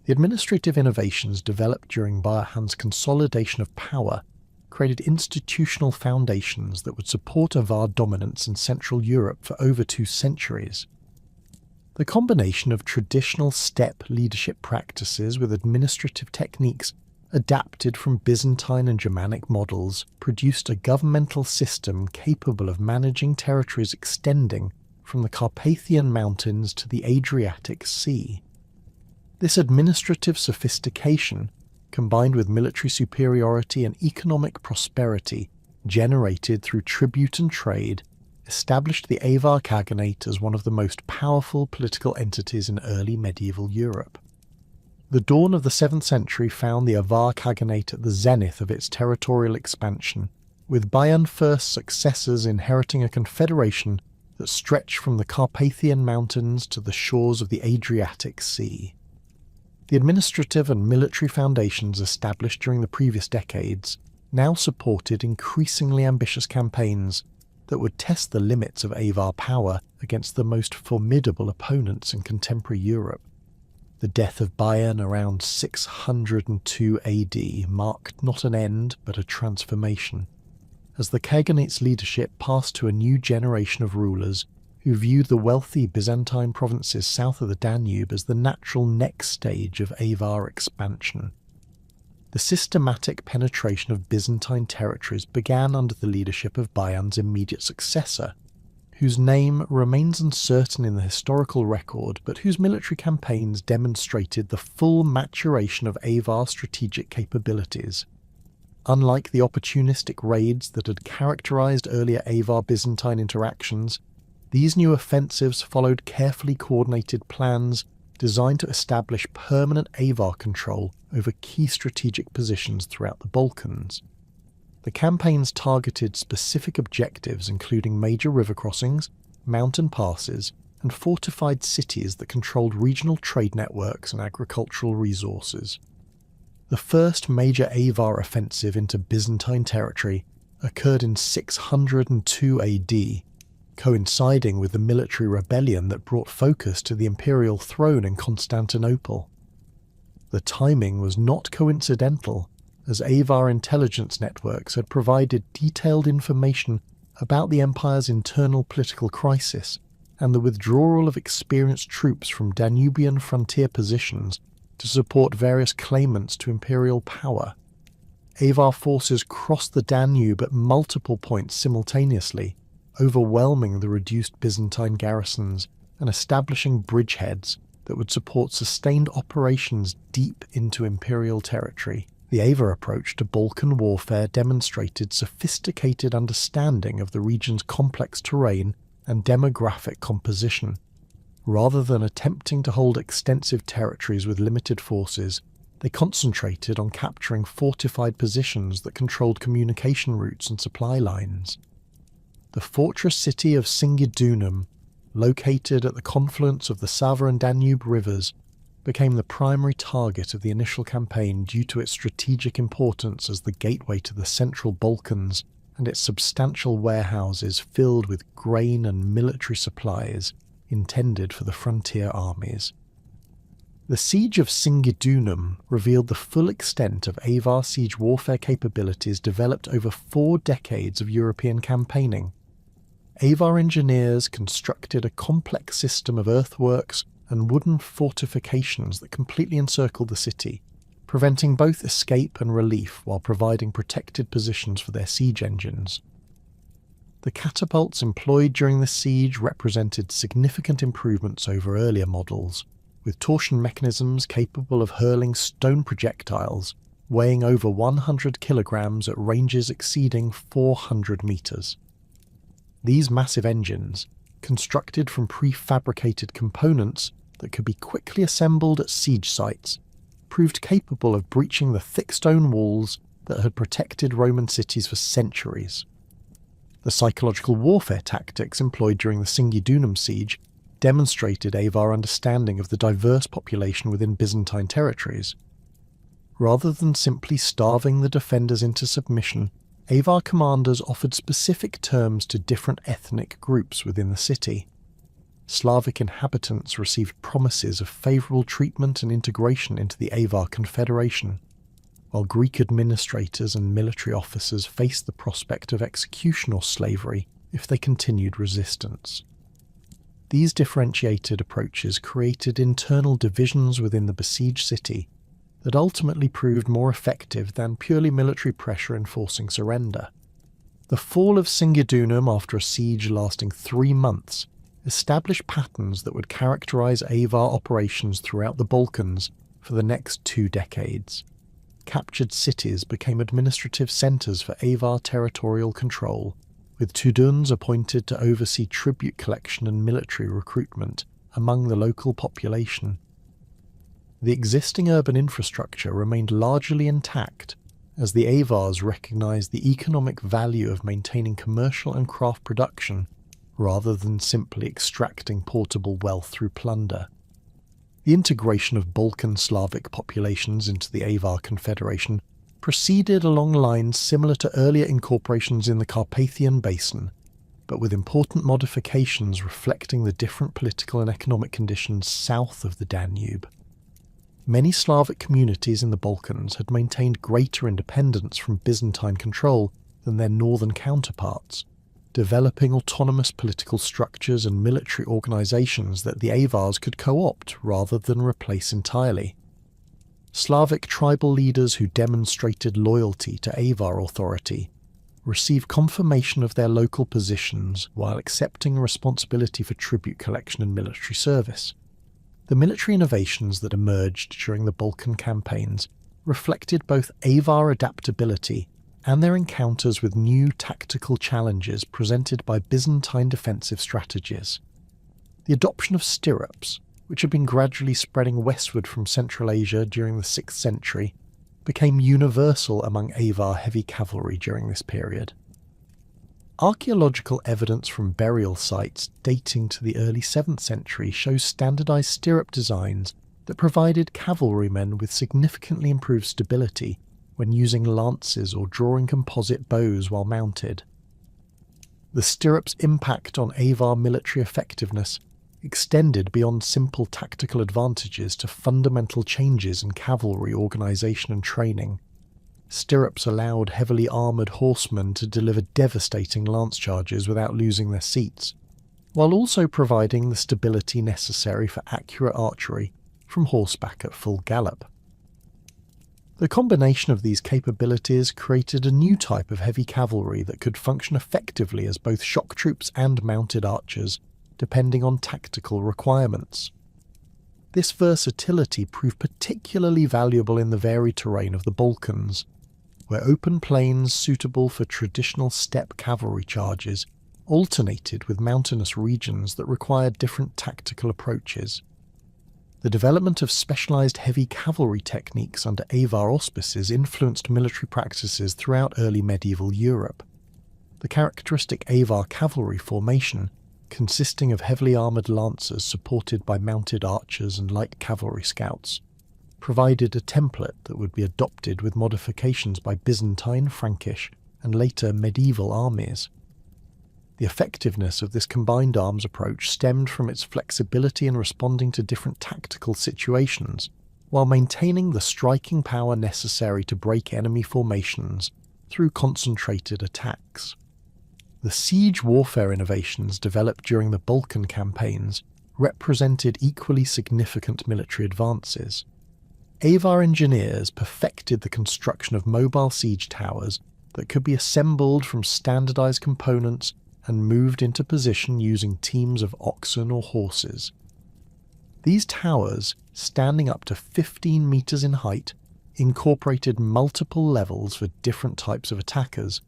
The administrative innovations developed during Bayahan's consolidation of power created institutional foundations that would support Avar dominance in Central Europe for over 2 centuries. The combination of traditional steppe leadership practices with administrative techniques adapted from Byzantine and Germanic models produced a governmental system capable of managing territories extending from the Carpathian Mountains to the Adriatic Sea. This administrative sophistication, combined with military superiority and economic prosperity generated through tribute and trade, established the Avar Khaganate as one of the most powerful political entities in early medieval Europe. The dawn of the 7th century found the Avar Khaganate at the zenith of its territorial expansion, with Bayan First's successors inheriting a confederation that stretched from the Carpathian Mountains to the shores of the Adriatic Sea. The administrative and military foundations established during the previous decades now supported increasingly ambitious campaigns that would test the limits of Avar power against the most formidable opponents in contemporary Europe. The death of Bayan around 602 AD marked not an end but a transformation. as the Khaganate's leadership passed to a new generation of rulers who viewed the wealthy Byzantine provinces south of the Danube as the natural next stage of Avar expansion. The systematic penetration of Byzantine territories began under the leadership of Bayan's immediate successor, whose name remains uncertain in the historical record but whose military campaigns demonstrated the full maturation of Avar's strategic capabilities. Unlike the opportunistic raids that had characterized earlier Avar-Byzantine interactions, these new offensives followed carefully coordinated plans designed to establish permanent Avar control over key strategic positions throughout the Balkans. The campaigns targeted specific objectives including major river crossings, mountain passes, and fortified cities that controlled regional trade networks and agricultural resources. The first major Avar offensive into Byzantine territory occurred in 602 AD, coinciding with the military rebellion that brought focus to the imperial throne in Constantinople. The timing was not coincidental, as Avar intelligence networks had provided detailed information about the empire's internal political crisis and the withdrawal of experienced troops from Danubian frontier positions to support various claimants to imperial power. Avar forces crossed the Danube at multiple points simultaneously, overwhelming the reduced Byzantine garrisons and establishing bridgeheads that would support sustained operations deep into imperial territory. The Avar approach to Balkan warfare demonstrated sophisticated understanding of the region's complex terrain and demographic composition. Rather than attempting to hold extensive territories with limited forces, they concentrated on capturing fortified positions that controlled communication routes and supply lines. The fortress city of Singidunum, located at the confluence of the Sava and Danube rivers, became the primary target of the initial campaign due to its strategic importance as the gateway to the central Balkans and its substantial warehouses filled with grain and military supplies intended for the frontier armies. The siege of Singidunum revealed the full extent of Avar siege warfare capabilities developed over 4 decades of European campaigning. Avar engineers constructed a complex system of earthworks and wooden fortifications that completely encircled the city, preventing both escape and relief while providing protected positions for their siege engines. The catapults employed during the siege represented significant improvements over earlier models, with torsion mechanisms capable of hurling stone projectiles weighing over 100 kilograms at ranges exceeding 400 meters. These massive engines, constructed from prefabricated components that could be quickly assembled at siege sites, proved capable of breaching the thick stone walls that had protected Roman cities for centuries. The psychological warfare tactics employed during the Singidunum siege demonstrated Avar understanding of the diverse population within Byzantine territories. Rather than simply starving the defenders into submission, Avar commanders offered specific terms to different ethnic groups within the city. Slavic inhabitants received promises of favourable treatment and integration into the Avar Confederation, while Greek administrators and military officers faced the prospect of execution or slavery if they continued resistance. These differentiated approaches created internal divisions within the besieged city that ultimately proved more effective than purely military pressure enforcing surrender. The fall of Singidunum after a siege lasting 3 months established patterns that would characterize Avar operations throughout the Balkans for the next 2 decades. Captured cities became administrative centres for Avar territorial control, with tuduns appointed to oversee tribute collection and military recruitment among the local population. The existing urban infrastructure remained largely intact, as the Avars recognised the economic value of maintaining commercial and craft production rather than simply extracting portable wealth through plunder. The integration of Balkan Slavic populations into the Avar Confederation proceeded along lines similar to earlier incorporations in the Carpathian Basin, but with important modifications reflecting the different political and economic conditions south of the Danube. Many Slavic communities in the Balkans had maintained greater independence from Byzantine control than their northern counterparts, developing autonomous political structures and military organizations that the Avars could co-opt rather than replace entirely. Slavic tribal leaders who demonstrated loyalty to Avar authority received confirmation of their local positions while accepting responsibility for tribute collection and military service. The military innovations that emerged during the Balkan campaigns reflected both Avar adaptability and their encounters with new tactical challenges presented by Byzantine defensive strategies. The adoption of stirrups, which had been gradually spreading westward from Central Asia during the 6th century, became universal among Avar heavy cavalry during this period. Archaeological evidence from burial sites dating to the early 7th century shows standardized stirrup designs that provided cavalrymen with significantly improved stability when using lances or drawing composite bows while mounted. The stirrup's impact on Avar military effectiveness extended beyond simple tactical advantages to fundamental changes in cavalry organisation and training. Stirrups allowed heavily armoured horsemen to deliver devastating lance charges without losing their seats, while also providing the stability necessary for accurate archery from horseback at full gallop. The combination of these capabilities created a new type of heavy cavalry that could function effectively as both shock troops and mounted archers, depending on tactical requirements. This versatility proved particularly valuable in the varied terrain of the Balkans, where open plains suitable for traditional steppe cavalry charges alternated with mountainous regions that required different tactical approaches. The development of specialized heavy cavalry techniques under Avar auspices influenced military practices throughout early medieval Europe. The characteristic Avar cavalry formation, consisting of heavily armoured lancers supported by mounted archers and light cavalry scouts, provided a template that would be adopted with modifications by Byzantine, Frankish, and later medieval armies. The effectiveness of this combined arms approach stemmed from its flexibility in responding to different tactical situations, while maintaining the striking power necessary to break enemy formations through concentrated attacks. The siege warfare innovations developed during the Balkan campaigns represented equally significant military advances. Avar engineers perfected the construction of mobile siege towers that could be assembled from standardized components and moved into position using teams of oxen or horses. These towers, standing up to 15 meters in height, incorporated multiple levels for different types of attackers,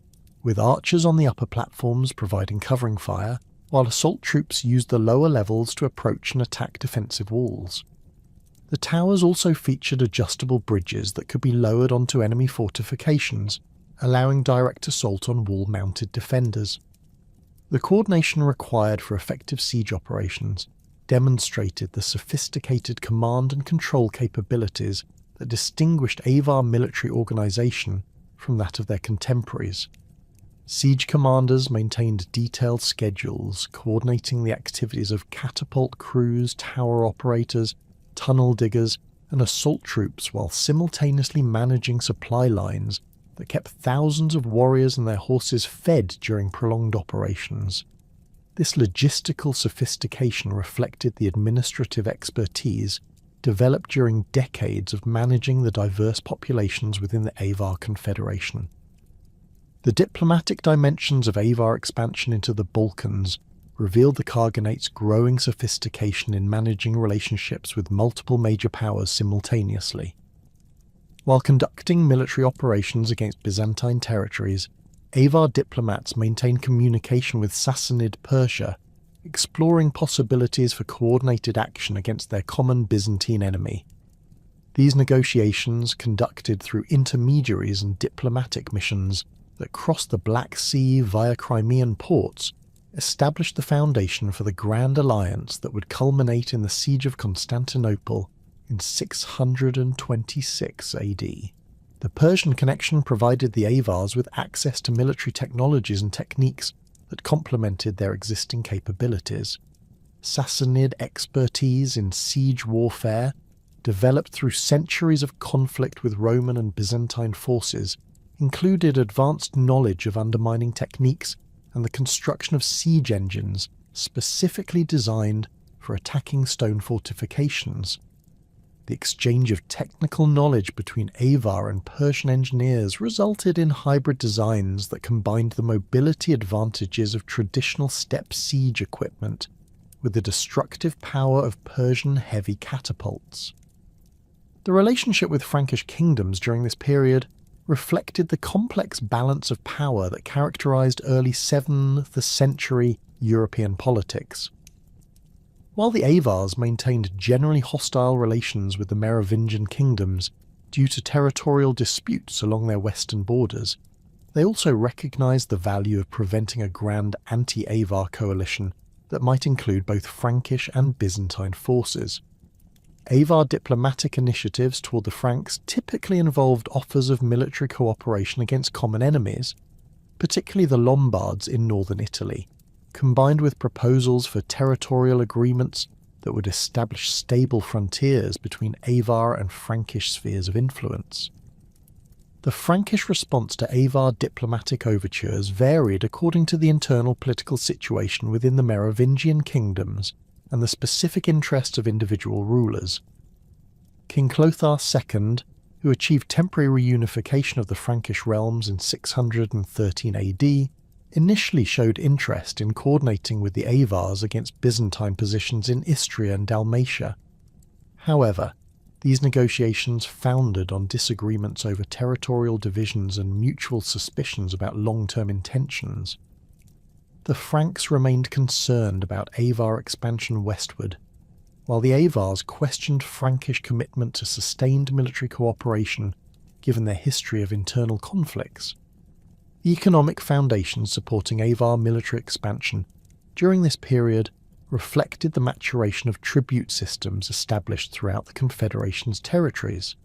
with archers on the upper platforms providing covering fire, while assault troops used the lower levels to approach and attack defensive walls. The towers also featured adjustable bridges that could be lowered onto enemy fortifications, allowing direct assault on wall-mounted defenders. The coordination required for effective siege operations demonstrated the sophisticated command and control capabilities that distinguished Avar military organisation from that of their contemporaries. Siege commanders maintained detailed schedules coordinating the activities of catapult crews, tower operators, tunnel diggers, and assault troops while simultaneously managing supply lines that kept thousands of warriors and their horses fed during prolonged operations. This logistical sophistication reflected the administrative expertise developed during decades of managing the diverse populations within the Avar Confederation. The diplomatic dimensions of Avar expansion into the Balkans revealed the Khaganate's growing sophistication in managing relationships with multiple major powers simultaneously. While conducting military operations against Byzantine territories, Avar diplomats maintained communication with Sassanid Persia, exploring possibilities for coordinated action against their common Byzantine enemy. These negotiations, conducted through intermediaries and diplomatic missions that crossed the Black Sea via Crimean ports, established the foundation for the Grand Alliance that would culminate in the Siege of Constantinople in 626 AD. The Persian connection provided the Avars with access to military technologies and techniques that complemented their existing capabilities. Sassanid expertise in siege warfare, developed through centuries of conflict with Roman and Byzantine forces, included advanced knowledge of undermining techniques and the construction of siege engines specifically designed for attacking stone fortifications. The exchange of technical knowledge between Avar and Persian engineers resulted in hybrid designs that combined the mobility advantages of traditional steppe siege equipment with the destructive power of Persian heavy catapults. The relationship with Frankish kingdoms during this period reflected the complex balance of power that characterized early 7th century European politics. While the Avars maintained generally hostile relations with the Merovingian kingdoms due to territorial disputes along their western borders, they also recognized the value of preventing a grand anti-Avar coalition that might include both Frankish and Byzantine forces. Avar diplomatic initiatives toward the Franks typically involved offers of military cooperation against common enemies, particularly the Lombards in northern Italy, combined with proposals for territorial agreements that would establish stable frontiers between Avar and Frankish spheres of influence. The Frankish response to Avar diplomatic overtures varied according to the internal political situation within the Merovingian kingdoms and the specific interests of individual rulers. King Clothar II, who achieved temporary reunification of the Frankish realms in 613 AD, initially showed interest in coordinating with the Avars against Byzantine positions in Istria and Dalmatia. However, these negotiations foundered on disagreements over territorial divisions and mutual suspicions about long-term intentions. The Franks remained concerned about Avar expansion westward, while the Avars questioned Frankish commitment to sustained military cooperation given their history of internal conflicts. The economic foundations supporting Avar military expansion during this period reflected the maturation of tribute systems established throughout the Confederation's territories.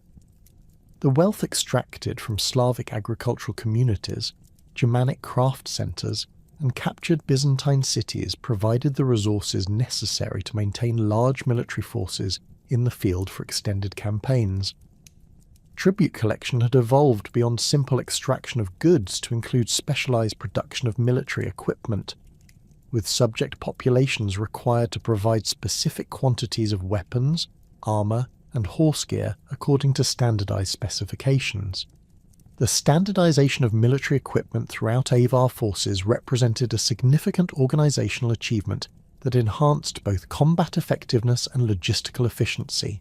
The wealth extracted from Slavic agricultural communities, Germanic craft centres, and captured Byzantine cities provided the resources necessary to maintain large military forces in the field for extended campaigns. Tribute collection had evolved beyond simple extraction of goods to include specialized production of military equipment, with subject populations required to provide specific quantities of weapons, armor, and horse gear according to standardized specifications. The standardization of military equipment throughout Avar forces represented a significant organizational achievement that enhanced both combat effectiveness and logistical efficiency.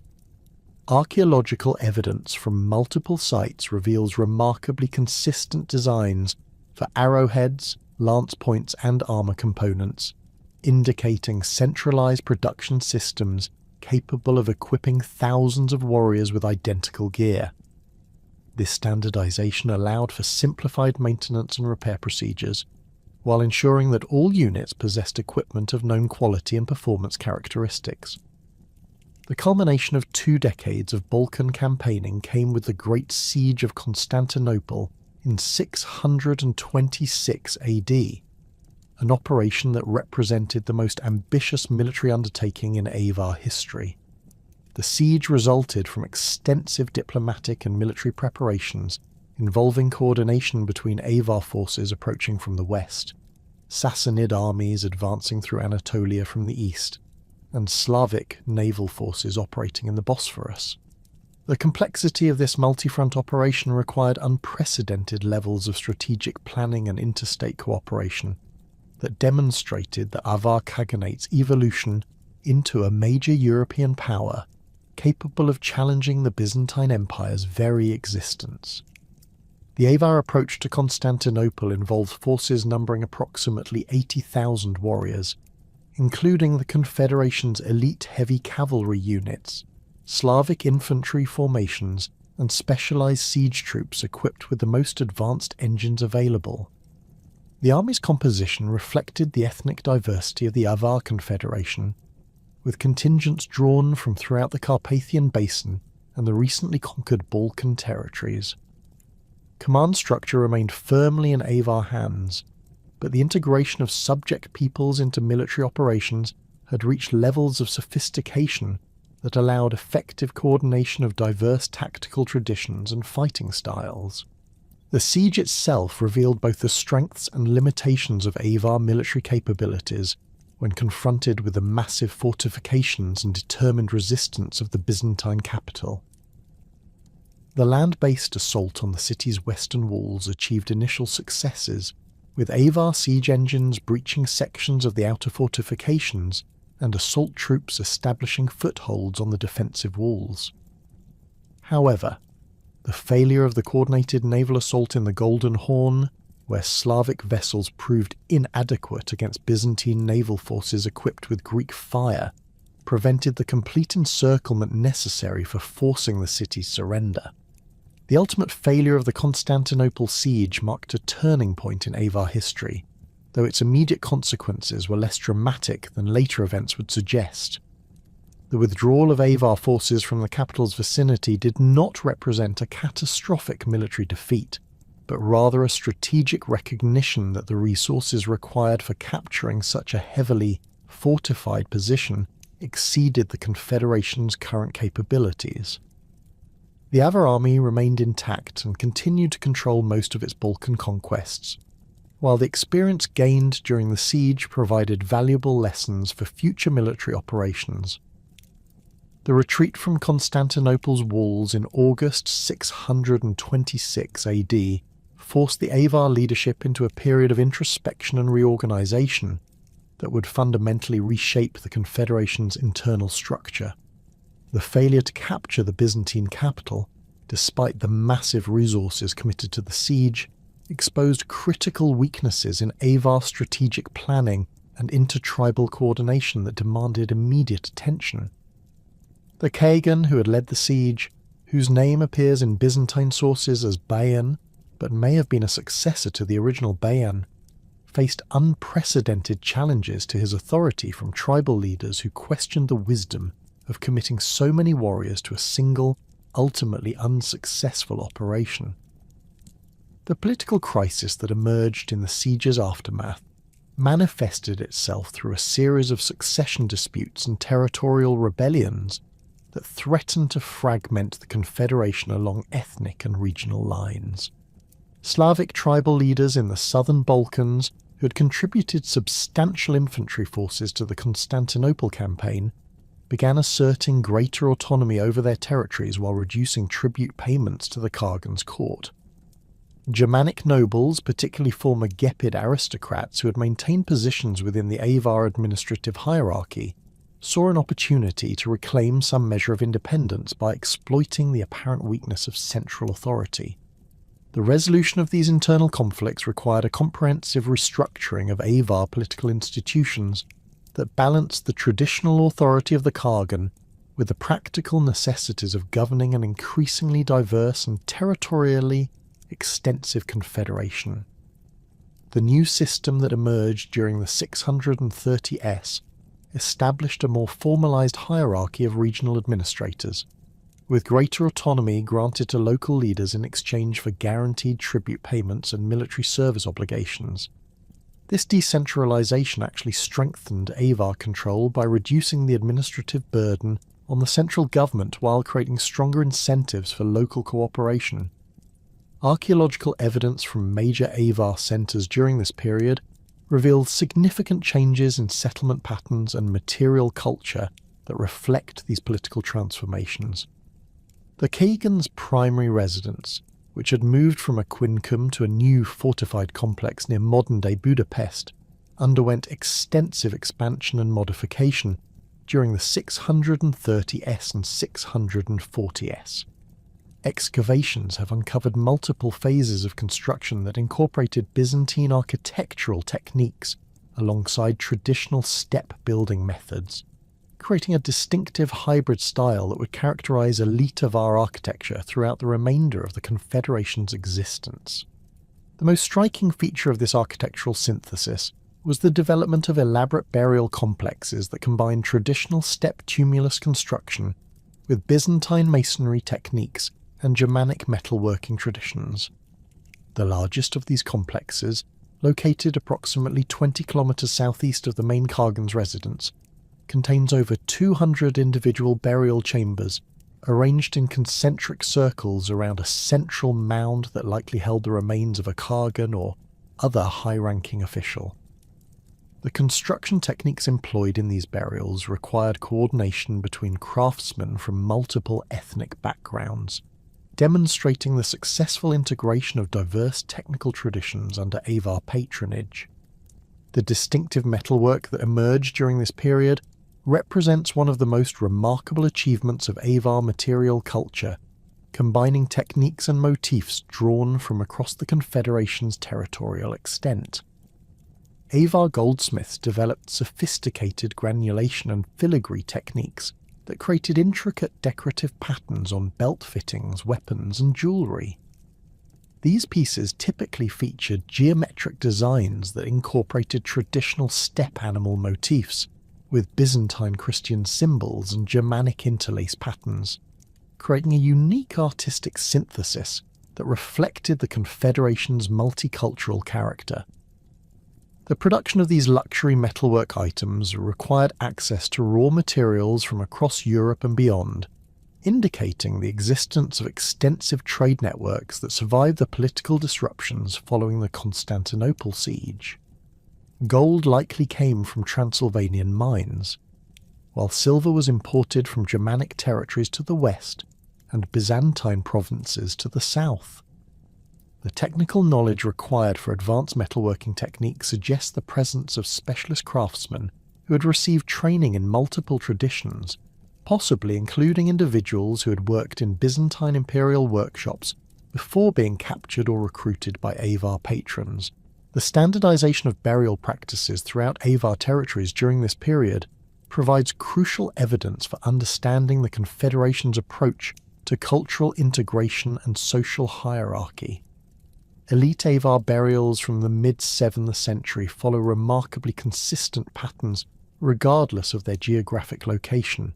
Archaeological evidence from multiple sites reveals remarkably consistent designs for arrowheads, lance points, and armor components, indicating centralized production systems capable of equipping thousands of warriors with identical gear. This standardization allowed for simplified maintenance and repair procedures, while ensuring that all units possessed equipment of known quality and performance characteristics. The culmination of 2 decades of Balkan campaigning came with the Great Siege of Constantinople in 626 AD, an operation that represented the most ambitious military undertaking in Avar history. The siege resulted from extensive diplomatic and military preparations involving coordination between Avar forces approaching from the west, Sassanid armies advancing through Anatolia from the east, and Slavic naval forces operating in the Bosphorus. The complexity of this multi-front operation required unprecedented levels of strategic planning and interstate cooperation that demonstrated the Avar Khaganate's evolution into a major European power capable of challenging the Byzantine Empire's very existence. The Avar approach to Constantinople involved forces numbering approximately 80,000 warriors, including the Confederation's elite heavy cavalry units, Slavic infantry formations, and specialized siege troops equipped with the most advanced engines available. The army's composition reflected the ethnic diversity of the Avar Confederation, with contingents drawn from throughout the Carpathian Basin and the recently conquered Balkan territories. Command structure remained firmly in Avar hands, but the integration of subject peoples into military operations had reached levels of sophistication that allowed effective coordination of diverse tactical traditions and fighting styles. The siege itself revealed both the strengths and limitations of Avar military capabilities when confronted with the massive fortifications and determined resistance of the Byzantine capital. The land-based assault on the city's western walls achieved initial successes, with Avar siege engines breaching sections of the outer fortifications and assault troops establishing footholds on the defensive walls. However, the failure of the coordinated naval assault in the Golden Horn, where Slavic vessels proved inadequate against Byzantine naval forces equipped with Greek fire, prevented the complete encirclement necessary for forcing the city's surrender. The ultimate failure of the Constantinople siege marked a turning point in Avar history, though its immediate consequences were less dramatic than later events would suggest. The withdrawal of Avar forces from the capital's vicinity did not represent a catastrophic military defeat, but rather a strategic recognition that the resources required for capturing such a heavily fortified position exceeded the Confederation's current capabilities. The Avar army remained intact and continued to control most of its Balkan conquests, while the experience gained during the siege provided valuable lessons for future military operations. The retreat from Constantinople's walls in August 626 AD forced the Avar leadership into a period of introspection and reorganization that would fundamentally reshape the Confederation's internal structure. The failure to capture the Byzantine capital, despite the massive resources committed to the siege, exposed critical weaknesses in Avar strategic planning and intertribal coordination that demanded immediate attention. The Khagan who had led the siege, whose name appears in Byzantine sources as Bayan, but may have been a successor to the original Bayan, faced unprecedented challenges to his authority from tribal leaders who questioned the wisdom of committing so many warriors to a single, ultimately unsuccessful operation. The political crisis that emerged in the siege's aftermath manifested itself through a series of succession disputes and territorial rebellions that threatened to fragment the Confederation along ethnic and regional lines. Slavic tribal leaders in the southern Balkans, who had contributed substantial infantry forces to the Constantinople campaign, began asserting greater autonomy over their territories while reducing tribute payments to the Khagan's court. Germanic nobles, particularly former Gepid aristocrats who had maintained positions within the Avar administrative hierarchy, saw an opportunity to reclaim some measure of independence by exploiting the apparent weakness of central authority. The resolution of these internal conflicts required a comprehensive restructuring of Avar political institutions that balanced the traditional authority of the Khagan with the practical necessities of governing an increasingly diverse and territorially extensive confederation. The new system that emerged during the 630s established a more formalized hierarchy of regional administrators, with greater autonomy granted to local leaders in exchange for guaranteed tribute payments and military service obligations. This decentralization actually strengthened Avar control by reducing the administrative burden on the central government while creating stronger incentives for local cooperation. Archaeological evidence from major Avar centers during this period revealed significant changes in settlement patterns and material culture that reflect these political transformations. The Khagan's primary residence, which had moved from a quincum to a new fortified complex near modern-day Budapest, underwent extensive expansion and modification during the 630s and 640s. Excavations have uncovered multiple phases of construction that incorporated Byzantine architectural techniques alongside traditional steppe building methods, creating a distinctive hybrid style that would characterize elite Avar architecture throughout the remainder of the Confederation's existence. The most striking feature of this architectural synthesis was the development of elaborate burial complexes that combined traditional steppe tumulus construction with Byzantine masonry techniques and Germanic metalworking traditions. The largest of these complexes, located approximately 20 kilometers southeast of the main Khagan's residence, contains over 200 individual burial chambers arranged in concentric circles around a central mound that likely held the remains of a Khagan or other high-ranking official. The construction techniques employed in these burials required coordination between craftsmen from multiple ethnic backgrounds, demonstrating the successful integration of diverse technical traditions under Avar patronage. The distinctive metalwork that emerged during this period represents one of the most remarkable achievements of Avar material culture, combining techniques and motifs drawn from across the Confederation's territorial extent. Avar goldsmiths developed sophisticated granulation and filigree techniques that created intricate decorative patterns on belt fittings, weapons, and jewellery. These pieces typically featured geometric designs that incorporated traditional steppe animal motifs, with Byzantine Christian symbols and Germanic interlace patterns, creating a unique artistic synthesis that reflected the Confederation's multicultural character. The production of these luxury metalwork items required access to raw materials from across Europe and beyond, indicating the existence of extensive trade networks that survived the political disruptions following the Constantinople siege. Gold likely came from Transylvanian mines, while silver was imported from Germanic territories to the west and Byzantine provinces to the south. The technical knowledge required for advanced metalworking techniques suggests the presence of specialist craftsmen who had received training in multiple traditions, possibly including individuals who had worked in Byzantine imperial workshops before being captured or recruited by Avar patrons. The standardization of burial practices throughout Avar territories during this period provides crucial evidence for understanding the Confederation's approach to cultural integration and social hierarchy. Elite Avar burials from the mid-7th century follow remarkably consistent patterns regardless of their geographic location,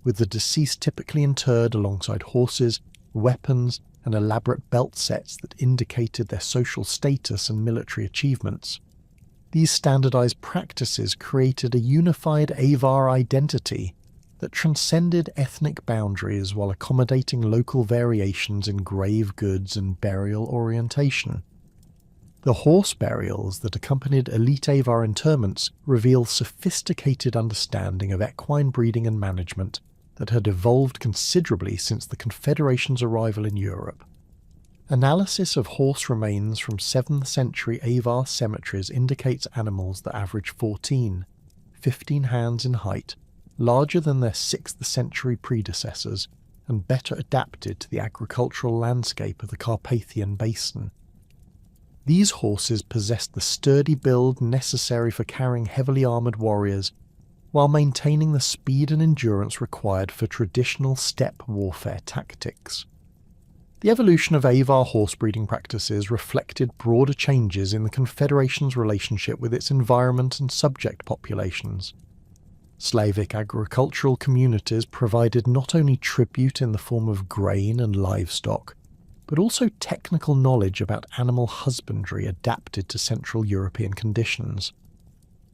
with the deceased typically interred alongside horses, weapons, and elaborate belt sets that indicated their social status and military achievements. These standardized practices created a unified Avar identity that transcended ethnic boundaries while accommodating local variations in grave goods and burial orientation. The horse burials that accompanied elite Avar interments reveal sophisticated understanding of equine breeding and management that had evolved considerably since the Confederation's arrival in Europe. Analysis of horse remains from 7th century Avar cemeteries indicates animals that average 15 hands in height, larger than their 6th century predecessors, and better adapted to the agricultural landscape of the Carpathian Basin. These horses possessed the sturdy build necessary for carrying heavily armoured warriors, while maintaining the speed and endurance required for traditional steppe warfare tactics. The evolution of Avar horse breeding practices reflected broader changes in the Confederation's relationship with its environment and subject populations. Slavic agricultural communities provided not only tribute in the form of grain and livestock, but also technical knowledge about animal husbandry adapted to Central European conditions.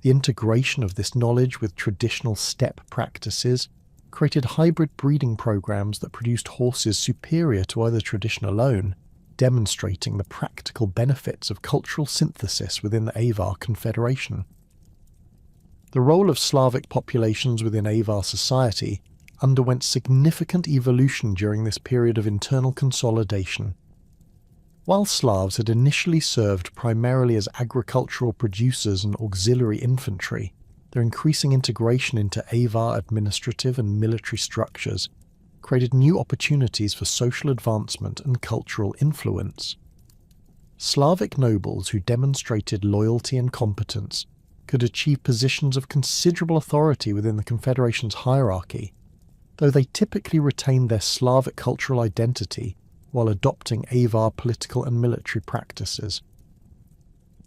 The integration of this knowledge with traditional steppe practices created hybrid breeding programs that produced horses superior to either tradition alone, demonstrating the practical benefits of cultural synthesis within the Avar Confederation. The role of Slavic populations within Avar society underwent significant evolution during this period of internal consolidation. While Slavs had initially served primarily as agricultural producers and auxiliary infantry, their increasing integration into Avar administrative and military structures created new opportunities for social advancement and cultural influence. Slavic nobles who demonstrated loyalty and competence could achieve positions of considerable authority within the Confederation's hierarchy, though they typically retained their Slavic cultural identity while adopting Avar political and military practices.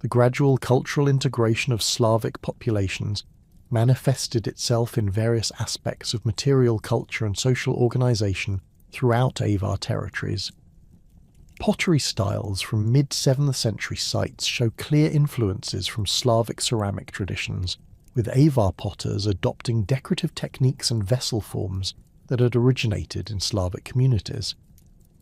The gradual cultural integration of Slavic populations manifested itself in various aspects of material culture and social organization throughout Avar territories. Pottery styles from mid-7th century sites show clear influences from Slavic ceramic traditions, with Avar potters adopting decorative techniques and vessel forms that had originated in Slavic communities.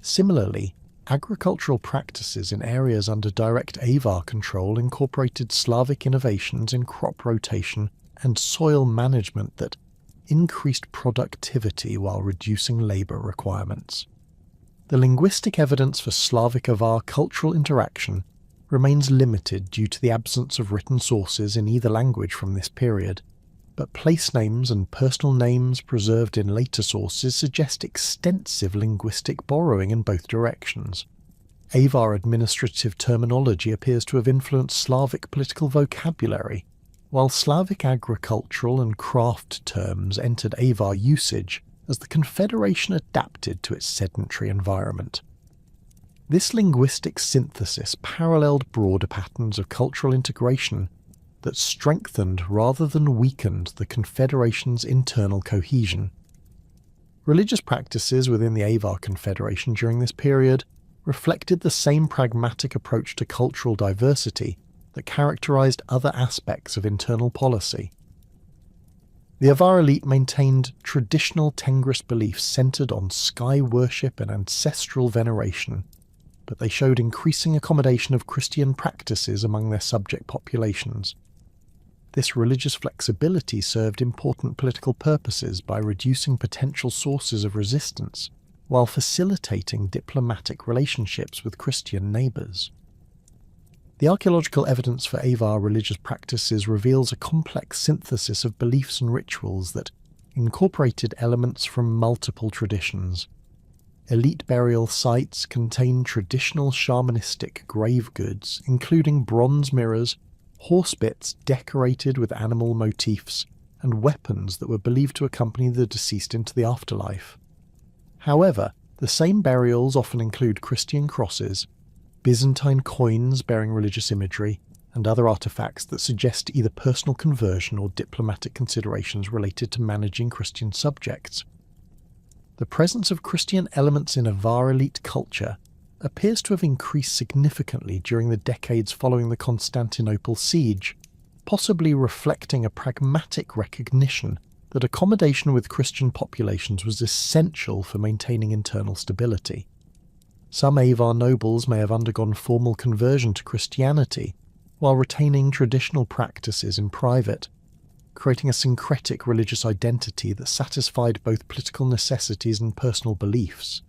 Similarly, agricultural practices in areas under direct Avar control incorporated Slavic innovations in crop rotation and soil management that increased productivity while reducing labour requirements. The linguistic evidence for Slavic-Avar cultural interaction remains limited due to the absence of written sources in either language from this period, but place names and personal names preserved in later sources suggest extensive linguistic borrowing in both directions. Avar administrative terminology appears to have influenced Slavic political vocabulary, while Slavic agricultural and craft terms entered Avar usage as the Confederation adapted to its sedentary environment. This linguistic synthesis paralleled broader patterns of cultural integration that strengthened rather than weakened the Confederation's internal cohesion. Religious practices within the Avar Confederation during this period reflected the same pragmatic approach to cultural diversity that characterized other aspects of internal policy. The Avar elite maintained traditional Tengris beliefs centered on sky worship and ancestral veneration, but they showed increasing accommodation of Christian practices among their subject populations. This religious flexibility served important political purposes by reducing potential sources of resistance, while facilitating diplomatic relationships with Christian neighbours. The archaeological evidence for Avar religious practices reveals a complex synthesis of beliefs and rituals that incorporated elements from multiple traditions. Elite burial sites contain traditional shamanistic grave goods, including bronze mirrors, horse bits decorated with animal motifs, and weapons that were believed to accompany the deceased into the afterlife. However, the same burials often include Christian crosses, Byzantine coins bearing religious imagery, and other artifacts that suggest either personal conversion or diplomatic considerations related to managing Christian subjects. The presence of Christian elements in Avar elite culture appears to have increased significantly during the decades following the Constantinople siege, possibly reflecting a pragmatic recognition that accommodation with Christian populations was essential for maintaining internal stability. Some Avar nobles may have undergone formal conversion to Christianity, while retaining traditional practices in private, creating a syncretic religious identity that satisfied both political necessities and personal beliefs.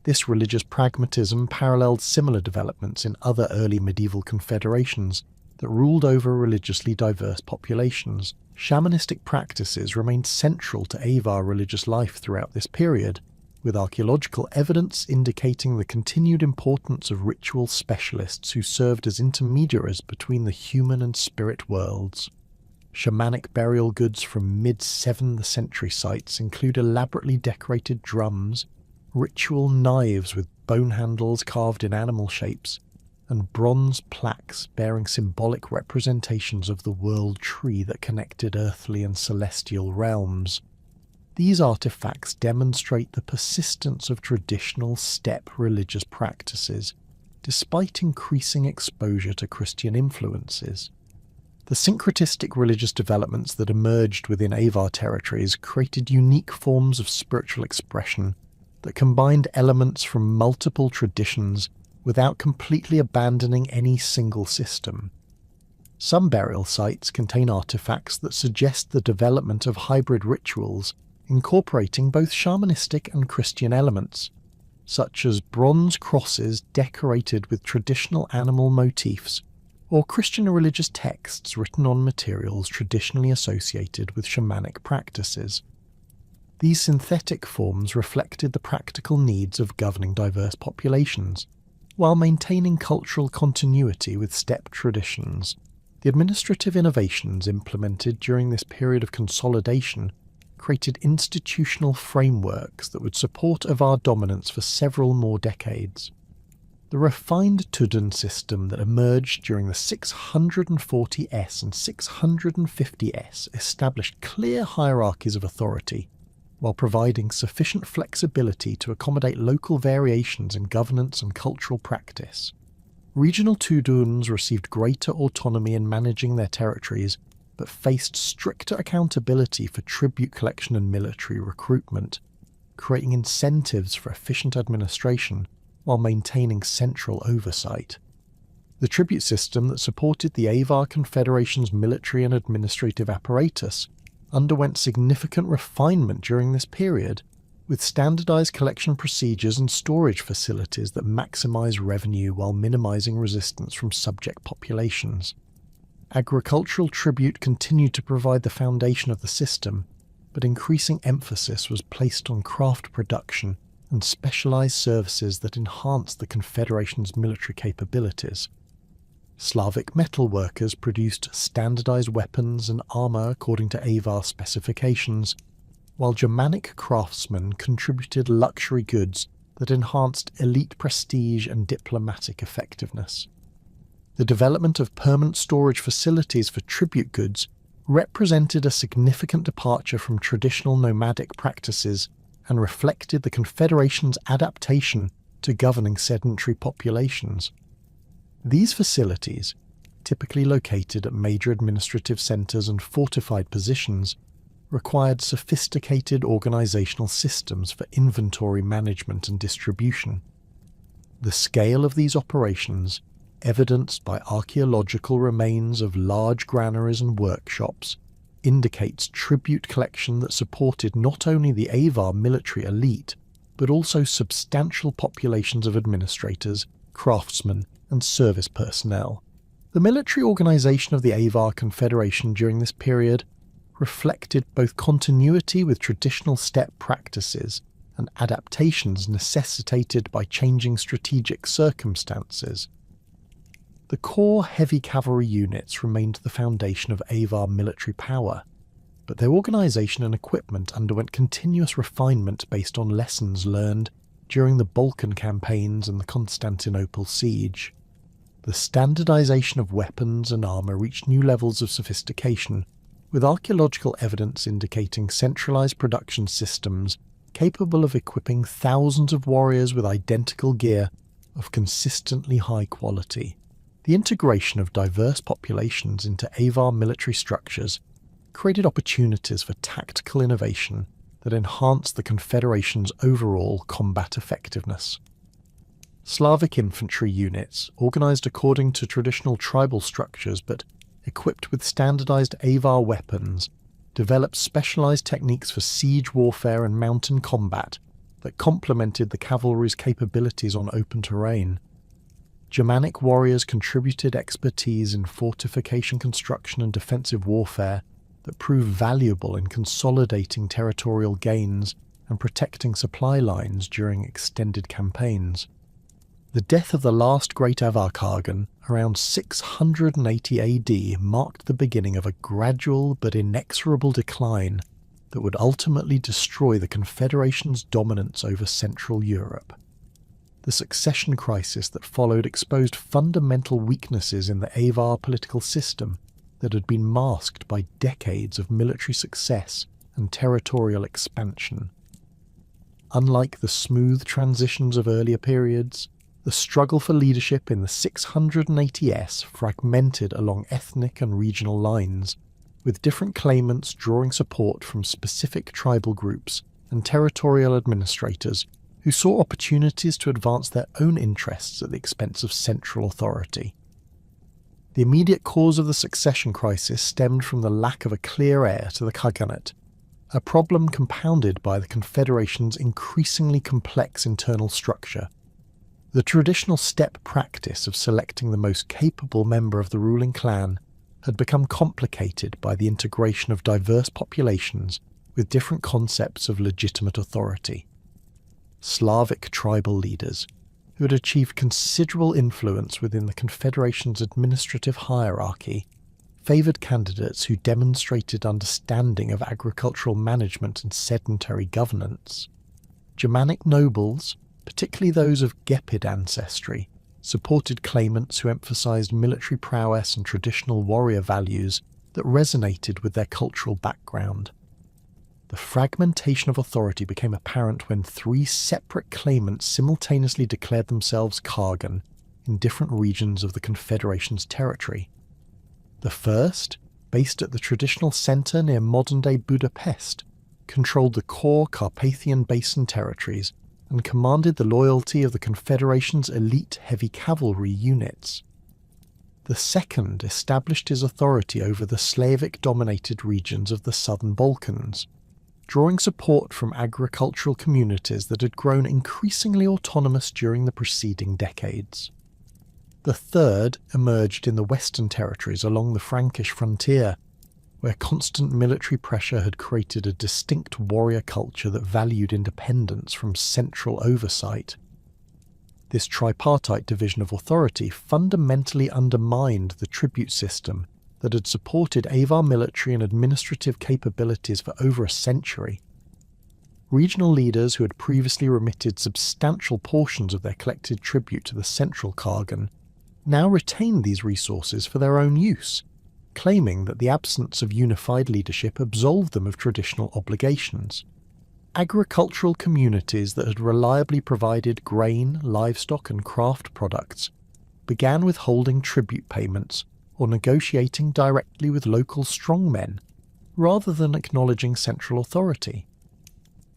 This religious pragmatism paralleled similar developments in other early medieval confederations that ruled over religiously diverse populations. Shamanistic practices remained central to Avar religious life throughout this period, with archaeological evidence indicating the continued importance of ritual specialists who served as intermediaries between the human and spirit worlds. Shamanic burial goods from mid-7th century sites include elaborately decorated drums, ritual knives with bone handles carved in animal shapes, and bronze plaques bearing symbolic representations of the world tree that connected earthly and celestial realms. These artifacts demonstrate the persistence of traditional steppe religious practices, despite increasing exposure to Christian influences. The syncretistic religious developments that emerged within Avar territories created unique forms of spiritual expression that combined elements from multiple traditions without completely abandoning any single system. Some burial sites contain artifacts that suggest the development of hybrid rituals incorporating both shamanistic and Christian elements, such as bronze crosses decorated with traditional animal motifs, or Christian religious texts written on materials traditionally associated with shamanic practices. These synthetic forms reflected the practical needs of governing diverse populations, while maintaining cultural continuity with steppe traditions. The administrative innovations implemented during this period of consolidation created institutional frameworks that would support Avar dominance for several more decades. The refined Tudun system that emerged during the 640s and 650s established clear hierarchies of authority, while providing sufficient flexibility to accommodate local variations in governance and cultural practice. Regional Tuduns received greater autonomy in managing their territories, but faced stricter accountability for tribute collection and military recruitment. creating incentives for efficient administration while maintaining central oversight. The tribute system that supported the Avar Confederation's military and administrative apparatus underwent significant refinement during this period, with standardized collection procedures and storage facilities that maximize revenue while minimizing resistance from subject populations. Agricultural tribute continued to provide the foundation of the system, but increasing emphasis was placed on craft production and specialized services that enhanced the Confederation's military capabilities. Slavic metalworkers produced standardized weapons and armor according to Avar specifications, while Germanic craftsmen contributed luxury goods that enhanced elite prestige and diplomatic effectiveness. The development of permanent storage facilities for tribute goods represented a significant departure from traditional nomadic practices and reflected the Confederation's adaptation to governing sedentary populations. These facilities, typically located at major administrative centres and fortified positions, required sophisticated organisational systems for inventory management and distribution. The scale of these operations, evidenced by archaeological remains of large granaries and workshops, indicates tribute collection that supported not only the Avar military elite, but also substantial populations of administrators, craftsmen, and service personnel. The military organisation of the Avar Confederation during this period reflected both continuity with traditional steppe practices and adaptations necessitated by changing strategic circumstances. The core heavy cavalry units remained the foundation of Avar military power, but their organisation and equipment underwent continuous refinement based on lessons learned during the Balkan campaigns and the Constantinople siege. The standardisation of weapons and armour reached new levels of sophistication, with archaeological evidence indicating centralised production systems capable of equipping thousands of warriors with identical gear of consistently high quality. The integration of diverse populations into Avar military structures created opportunities for tactical innovation that enhanced the Confederation's overall combat effectiveness. Slavic infantry units, organised according to traditional tribal structures but equipped with standardized Avar weapons, developed specialized techniques for siege warfare and mountain combat that complemented the cavalry's capabilities on open terrain. Germanic warriors contributed expertise in fortification construction and defensive warfare that proved valuable in consolidating territorial gains and protecting supply lines during extended campaigns. The death of the last great Avar Khagan, around 680 AD, marked the beginning of a gradual but inexorable decline that would ultimately destroy the Confederation's dominance over Central Europe. The succession crisis that followed exposed fundamental weaknesses in the Avar political system that had been masked by decades of military success and territorial expansion. Unlike the smooth transitions of earlier periods, the struggle for leadership in the 680s fragmented along ethnic and regional lines, with different claimants drawing support from specific tribal groups and territorial administrators who saw opportunities to advance their own interests at the expense of central authority. The immediate cause of the succession crisis stemmed from the lack of a clear heir to the Khaganate, a problem compounded by the Confederation's increasingly complex internal structure. The traditional steppe practice of selecting the most capable member of the ruling clan had become complicated by the integration of diverse populations with different concepts of legitimate authority. Slavic tribal leaders, who had achieved considerable influence within the Confederation's administrative hierarchy, favoured candidates who demonstrated understanding of agricultural management and sedentary governance. Germanic nobles, particularly those of Gepid ancestry, supported claimants who emphasised military prowess and traditional warrior values that resonated with their cultural background. The fragmentation of authority became apparent when 3 separate claimants simultaneously declared themselves Khagan in different regions of the Confederation's territory. The first, based at the traditional centre near modern-day Budapest, controlled the core Carpathian Basin territories and commanded the loyalty of the Confederation's elite heavy cavalry units. The second established his authority over the Slavic-dominated regions of the southern Balkans, drawing support from agricultural communities that had grown increasingly autonomous during the preceding decades. The third emerged in the western territories along the Frankish frontier, where constant military pressure had created a distinct warrior culture that valued independence from central oversight. This tripartite division of authority fundamentally undermined the tribute system that had supported Avar military and administrative capabilities for over a century. Regional leaders who had previously remitted substantial portions of their collected tribute to the central Khagan now retained these resources for their own use, claiming that the absence of unified leadership absolved them of traditional obligations. Agricultural communities that had reliably provided grain, livestock and craft products began withholding tribute payments or negotiating directly with local strongmen, rather than acknowledging central authority.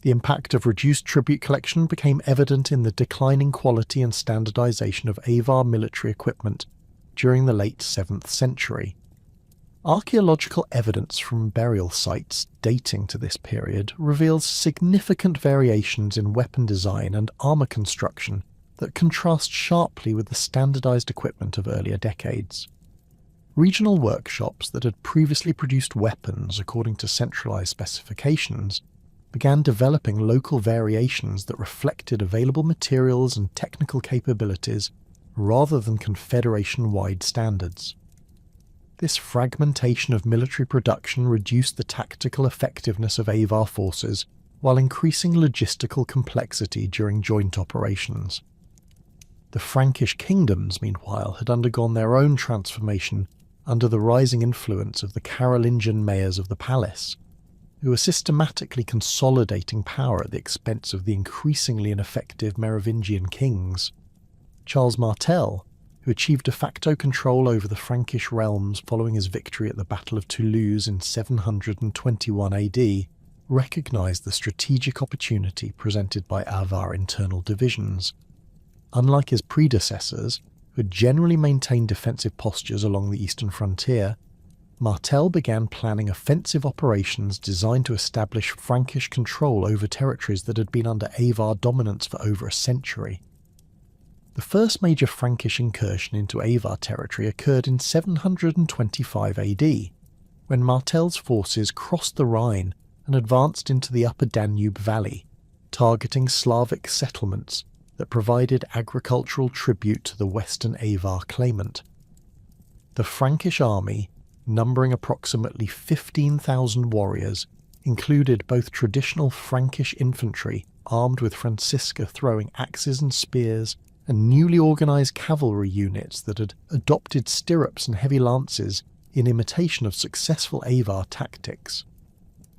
The impact of reduced tribute collection became evident in the declining quality and standardization of Avar military equipment during the late 7th century. Archaeological evidence from burial sites dating to this period reveals significant variations in weapon design and armour construction that contrast sharply with the standardized equipment of earlier decades. Regional workshops that had previously produced weapons according to centralized specifications began developing local variations that reflected available materials and technical capabilities rather than Confederation-wide standards. This fragmentation of military production reduced the tactical effectiveness of Avar forces while increasing logistical complexity during joint operations. The Frankish kingdoms, meanwhile, had undergone their own transformation under the rising influence of the Carolingian mayors of the palace, who were systematically consolidating power at the expense of the increasingly ineffective Merovingian kings. Charles Martel, who achieved de facto control over the Frankish realms following his victory at the Battle of Toulouse in 721 AD, recognised the strategic opportunity presented by Avar internal divisions. Unlike his predecessors, who had generally maintained defensive postures along the eastern frontier, Martel began planning offensive operations designed to establish Frankish control over territories that had been under Avar dominance for over a century. The first major Frankish incursion into Avar territory occurred in 725 AD, when Martel's forces crossed the Rhine and advanced into the upper Danube valley, targeting Slavic settlements that provided agricultural tribute to the western Avar claimant. The Frankish army, numbering approximately 15,000 warriors, included both traditional Frankish infantry armed with Francisca-throwing axes and spears, and newly organised cavalry units that had adopted stirrups and heavy lances in imitation of successful Avar tactics.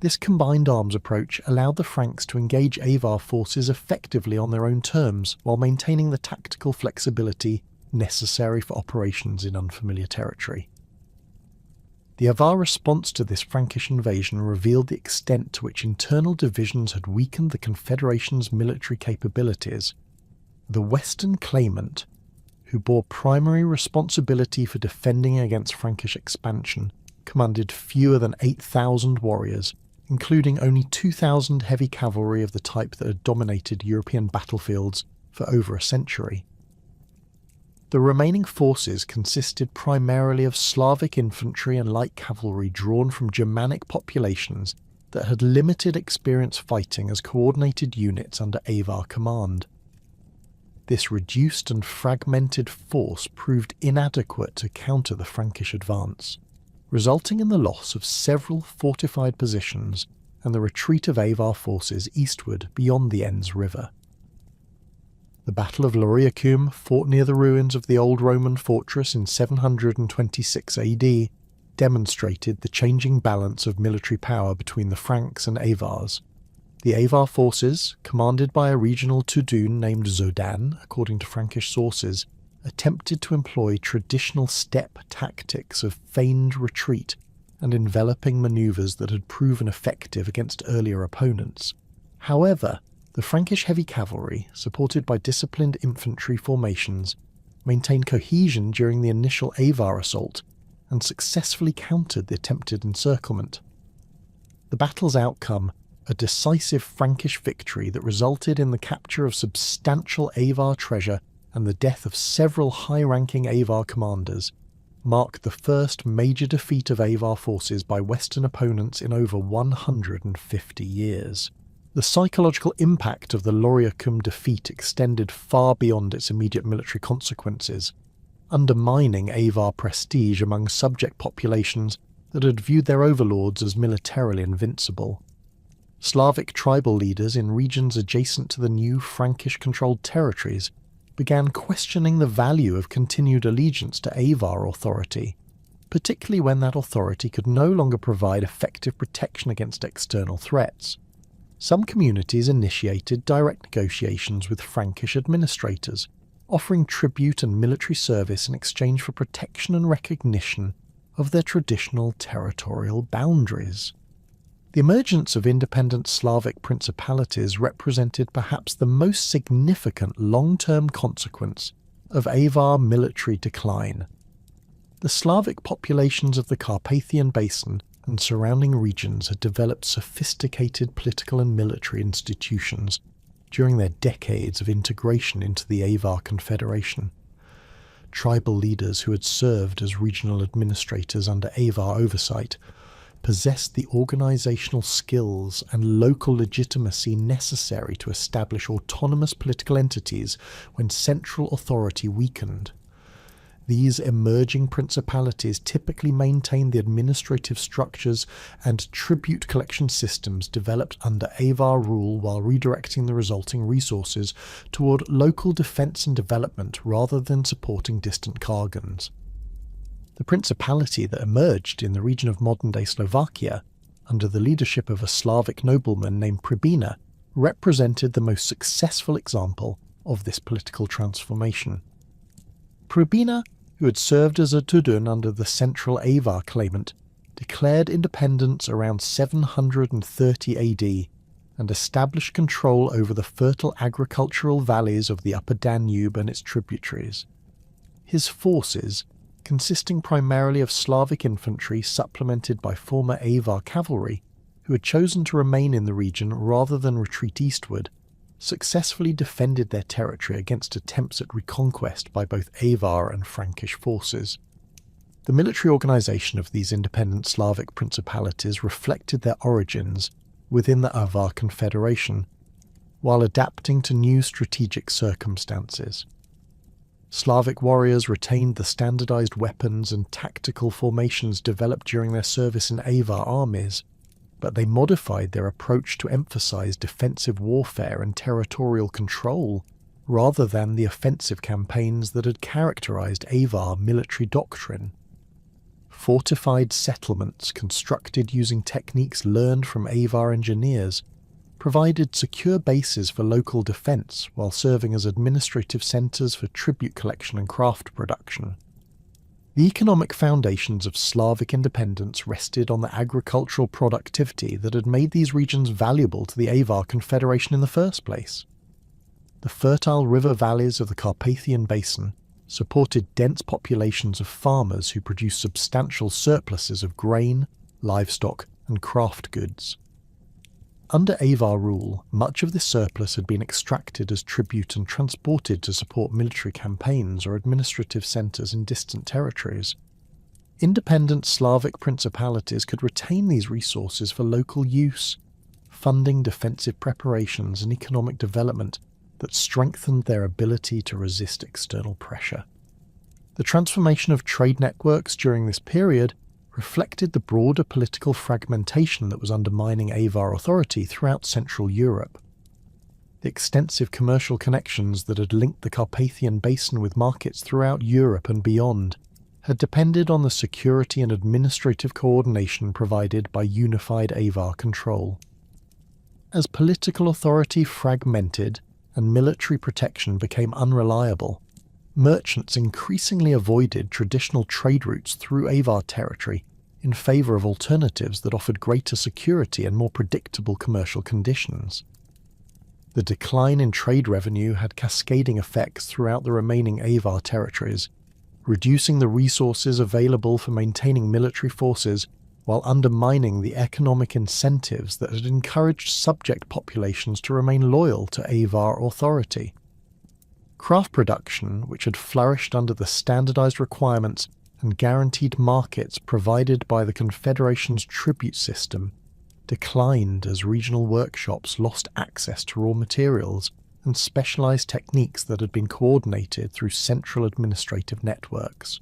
This combined arms approach allowed the Franks to engage Avar forces effectively on their own terms while maintaining the tactical flexibility necessary for operations in unfamiliar territory. The Avar response to this Frankish invasion revealed the extent to which internal divisions had weakened the Confederation's military capabilities. The Western claimant, who bore primary responsibility for defending against Frankish expansion, commanded fewer than 8,000 warriors, including only 2,000 heavy cavalry of the type that had dominated European battlefields for over a century. The remaining forces consisted primarily of Slavic infantry and light cavalry drawn from Germanic populations that had limited experience fighting as coordinated units under Avar command. This reduced and fragmented force proved inadequate to counter the Frankish advance, resulting in the loss of several fortified positions and the retreat of Avar forces eastward beyond the Enns River. The Battle of Lauriacum, fought near the ruins of the old Roman fortress in 726 AD, demonstrated the changing balance of military power between the Franks and Avars. The Avar forces, commanded by a regional Tudun named Zodan, according to Frankish sources, attempted to employ traditional steppe tactics of feigned retreat and enveloping manoeuvres that had proven effective against earlier opponents. However, the Frankish heavy cavalry, supported by disciplined infantry formations, maintained cohesion during the initial Avar assault and successfully countered the attempted encirclement. The battle's outcome, a decisive Frankish victory that resulted in the capture of substantial Avar treasure and the death of several high-ranking Avar commanders, marked the first major defeat of Avar forces by Western opponents in over 150 years. The psychological impact of the Lauriacum defeat extended far beyond its immediate military consequences, undermining Avar prestige among subject populations that had viewed their overlords as militarily invincible. Slavic tribal leaders in regions adjacent to the new Frankish-controlled territories began questioning the value of continued allegiance to Avar authority, particularly when that authority could no longer provide effective protection against external threats. Some communities initiated direct negotiations with Frankish administrators, offering tribute and military service in exchange for protection and recognition of their traditional territorial boundaries. The emergence of independent Slavic principalities represented perhaps the most significant long-term consequence of Avar military decline. The Slavic populations of the Carpathian Basin and surrounding regions had developed sophisticated political and military institutions during their decades of integration into the Avar Confederation. Tribal leaders who had served as regional administrators under Avar oversight possessed the organizational skills and local legitimacy necessary to establish autonomous political entities when central authority weakened. These emerging principalities typically maintained the administrative structures and tribute collection systems developed under Avar rule while redirecting the resulting resources toward local defense and development rather than supporting distant Khagans. The principality that emerged in the region of modern-day Slovakia, under the leadership of a Slavic nobleman named Pribina, represented the most successful example of this political transformation. Pribina, who had served as a Tudun under the central Avar claimant, declared independence around 730 AD and established control over the fertile agricultural valleys of the upper Danube and its tributaries. His forces, consisting primarily of Slavic infantry supplemented by former Avar cavalry, who had chosen to remain in the region rather than retreat eastward, successfully defended their territory against attempts at reconquest by both Avar and Frankish forces. The military organization of these independent Slavic principalities reflected their origins within the Avar Confederation, while adapting to new strategic circumstances. Slavic warriors retained the standardized weapons and tactical formations developed during their service in Avar armies, but they modified their approach to emphasize defensive warfare and territorial control, rather than the offensive campaigns that had characterized Avar military doctrine. Fortified settlements constructed using techniques learned from Avar engineers provided secure bases for local defense while serving as administrative centers for tribute collection and craft production. The economic foundations of Slavic independence rested on the agricultural productivity that had made these regions valuable to the Avar Confederation in the first place. The fertile river valleys of the Carpathian Basin supported dense populations of farmers who produced substantial surpluses of grain, livestock, and craft goods. Under Avar rule, much of this surplus had been extracted as tribute and transported to support military campaigns or administrative centers in distant territories. Independent Slavic principalities could retain these resources for local use, funding defensive preparations and economic development that strengthened their ability to resist external pressure. The transformation of trade networks during this period reflected the broader political fragmentation that was undermining Avar authority throughout Central Europe. The extensive commercial connections that had linked the Carpathian Basin with markets throughout Europe and beyond had depended on the security and administrative coordination provided by unified Avar control. As political authority fragmented and military protection became unreliable, merchants increasingly avoided traditional trade routes through Avar territory in favour of alternatives that offered greater security and more predictable commercial conditions. The decline in trade revenue had cascading effects throughout the remaining Avar territories, reducing the resources available for maintaining military forces while undermining the economic incentives that had encouraged subject populations to remain loyal to Avar authority. Craft production, which had flourished under the standardized requirements and guaranteed markets provided by the Confederation's tribute system, declined as regional workshops lost access to raw materials and specialized techniques that had been coordinated through central administrative networks.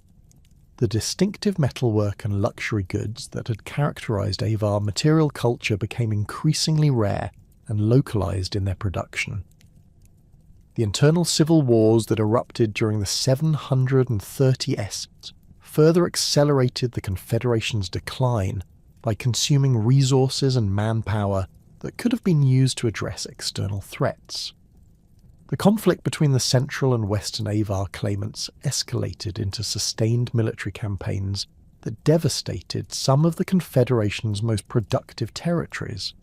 The distinctive metalwork and luxury goods that had characterized Avar material culture became increasingly rare and localized in their production. The internal civil wars that erupted during the 730s further accelerated the Confederation's decline by consuming resources and manpower that could have been used to address external threats. The conflict between the central and western Avar claimants escalated into sustained military campaigns that devastated some of the Confederation's most productive territories.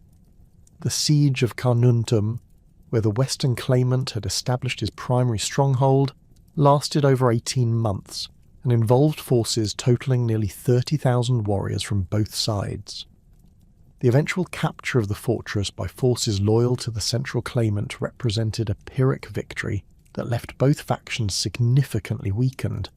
The siege of Carnuntum, where the western claimant had established his primary stronghold, lasted over 18 months and involved forces totaling nearly 30,000 warriors from both sides. The eventual capture of the fortress by forces loyal to the central claimant represented a Pyrrhic victory that left both factions significantly weakened.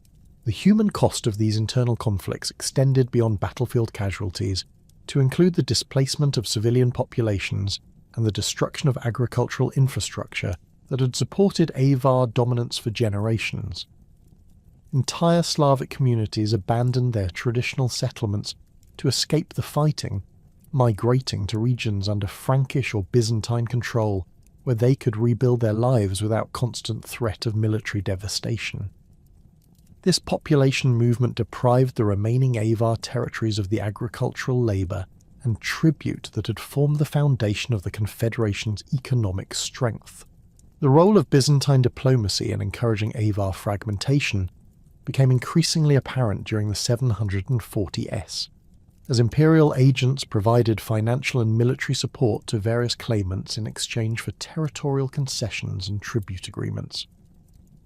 The human cost of these internal conflicts extended beyond battlefield casualties to include the displacement of civilian populations and the destruction of agricultural infrastructure that had supported Avar dominance for generations. Entire Slavic communities abandoned their traditional settlements to escape the fighting, migrating to regions under Frankish or Byzantine control, where they could rebuild their lives without constant threat of military devastation. This population movement deprived the remaining Avar territories of the agricultural labour and tribute that had formed the foundation of the Confederation's economic strength. The role of Byzantine diplomacy in encouraging Avar fragmentation became increasingly apparent during the 740s, as imperial agents provided financial and military support to various claimants in exchange for territorial concessions and tribute agreements.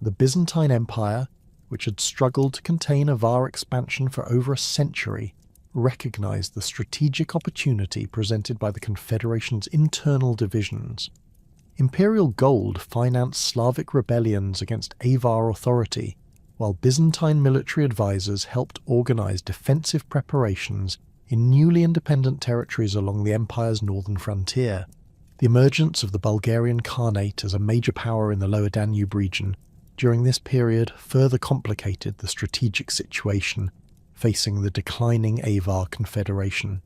The Byzantine Empire, which had struggled to contain Avar expansion for over a century, recognized the strategic opportunity presented by the Confederation's internal divisions. Imperial gold financed Slavic rebellions against Avar authority, while Byzantine military advisors helped organize defensive preparations in newly independent territories along the empire's northern frontier. The emergence of the Bulgarian Khaganate as a major power in the lower Danube region during this period further complicated the strategic situation facing the declining Avar Confederation.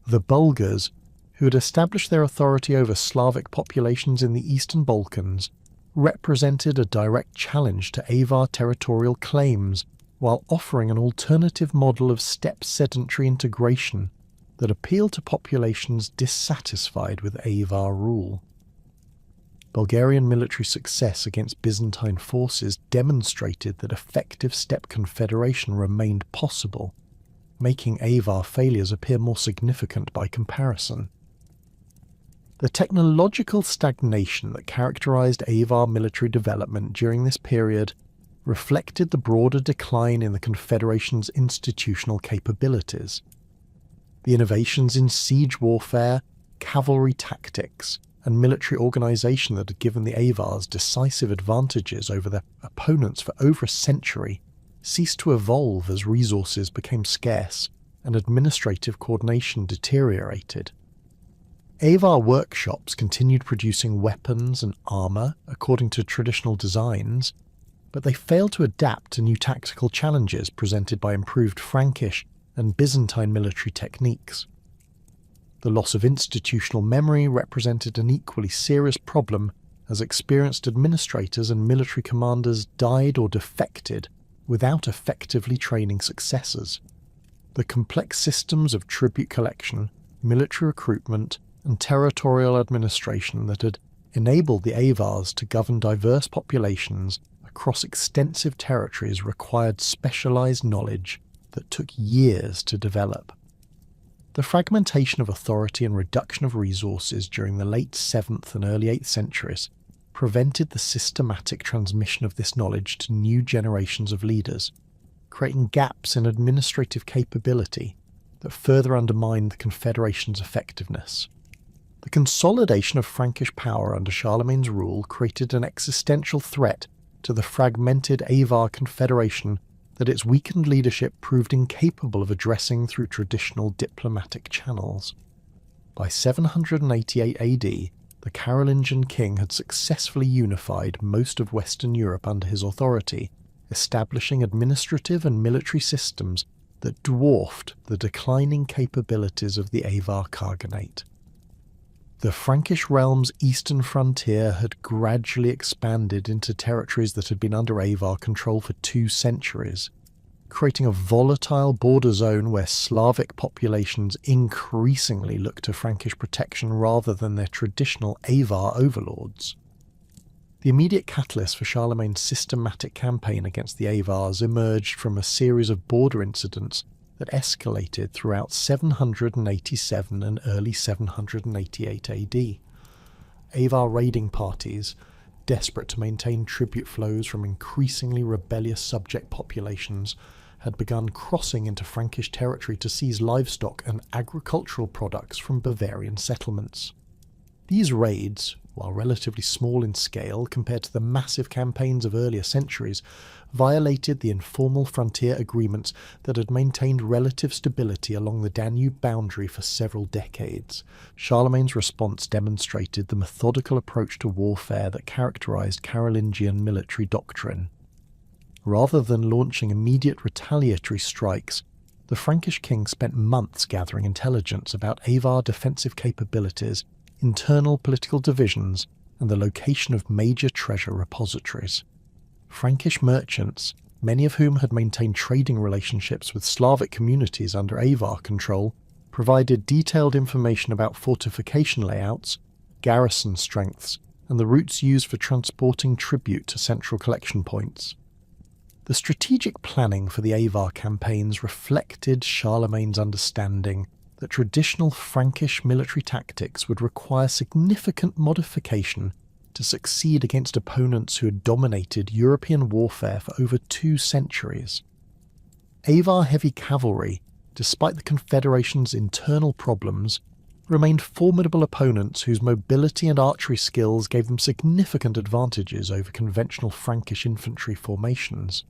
The Bulgars, who had established their authority over Slavic populations in the Eastern Balkans, represented a direct challenge to Avar territorial claims while offering an alternative model of steppe sedentary integration that appealed to populations dissatisfied with Avar rule. Bulgarian military success against Byzantine forces demonstrated that effective steppe confederation remained possible, making Avar failures appear more significant by comparison. The technological stagnation that characterized Avar military development during this period reflected the broader decline in the Confederation's institutional capabilities. The innovations in siege warfare, cavalry tactics, and military organization that had given the Avars decisive advantages over their opponents for over a century ceased to evolve as resources became scarce and administrative coordination deteriorated. Avar workshops continued producing weapons and armour according to traditional designs, but they failed to adapt to new tactical challenges presented by improved Frankish and Byzantine military techniques. The loss of institutional memory represented an equally serious problem, as experienced administrators and military commanders died or defected without effectively training successors. The complex systems of tribute collection, military recruitment, and territorial administration that had enabled the Avars to govern diverse populations across extensive territories required specialized knowledge that took years to develop. The fragmentation of authority and reduction of resources during the late 7th and early 8th centuries prevented the systematic transmission of this knowledge to new generations of leaders, creating gaps in administrative capability that further undermined the Confederation's effectiveness. The consolidation of Frankish power under Charlemagne's rule created an existential threat to the fragmented Avar Confederation that its weakened leadership proved incapable of addressing through traditional diplomatic channels. By 788 AD, the Carolingian king had successfully unified most of Western Europe under his authority, establishing administrative and military systems that dwarfed the declining capabilities of the Avar Khaganate. The Frankish realm's eastern frontier had gradually expanded into territories that had been under Avar control for 2 centuries, creating a volatile border zone where Slavic populations increasingly looked to Frankish protection rather than their traditional Avar overlords. The immediate catalyst for Charlemagne's systematic campaign against the Avars emerged from a series of border incidents that escalated throughout 787 and early 788 AD. Avar raiding parties, desperate to maintain tribute flows from increasingly rebellious subject populations, had begun crossing into Frankish territory to seize livestock and agricultural products from Bavarian settlements. These raids, while relatively small in scale compared to the massive campaigns of earlier centuries, violated the informal frontier agreements that had maintained relative stability along the Danube boundary for several decades. Charlemagne's response demonstrated the methodical approach to warfare that characterized Carolingian military doctrine. Rather than launching immediate retaliatory strikes, the Frankish king spent months gathering intelligence about Avar defensive capabilities, internal political divisions, and the location of major treasure repositories. Frankish merchants, many of whom had maintained trading relationships with Slavic communities under Avar control, provided detailed information about fortification layouts, garrison strengths, and the routes used for transporting tribute to central collection points. The strategic planning for the Avar campaigns reflected Charlemagne's understanding that traditional Frankish military tactics would require significant modification to succeed against opponents who had dominated European warfare for over 2 centuries. Avar heavy cavalry, despite the Confederation's internal problems, remained formidable opponents whose mobility and archery skills gave them significant advantages over conventional Frankish infantry formations.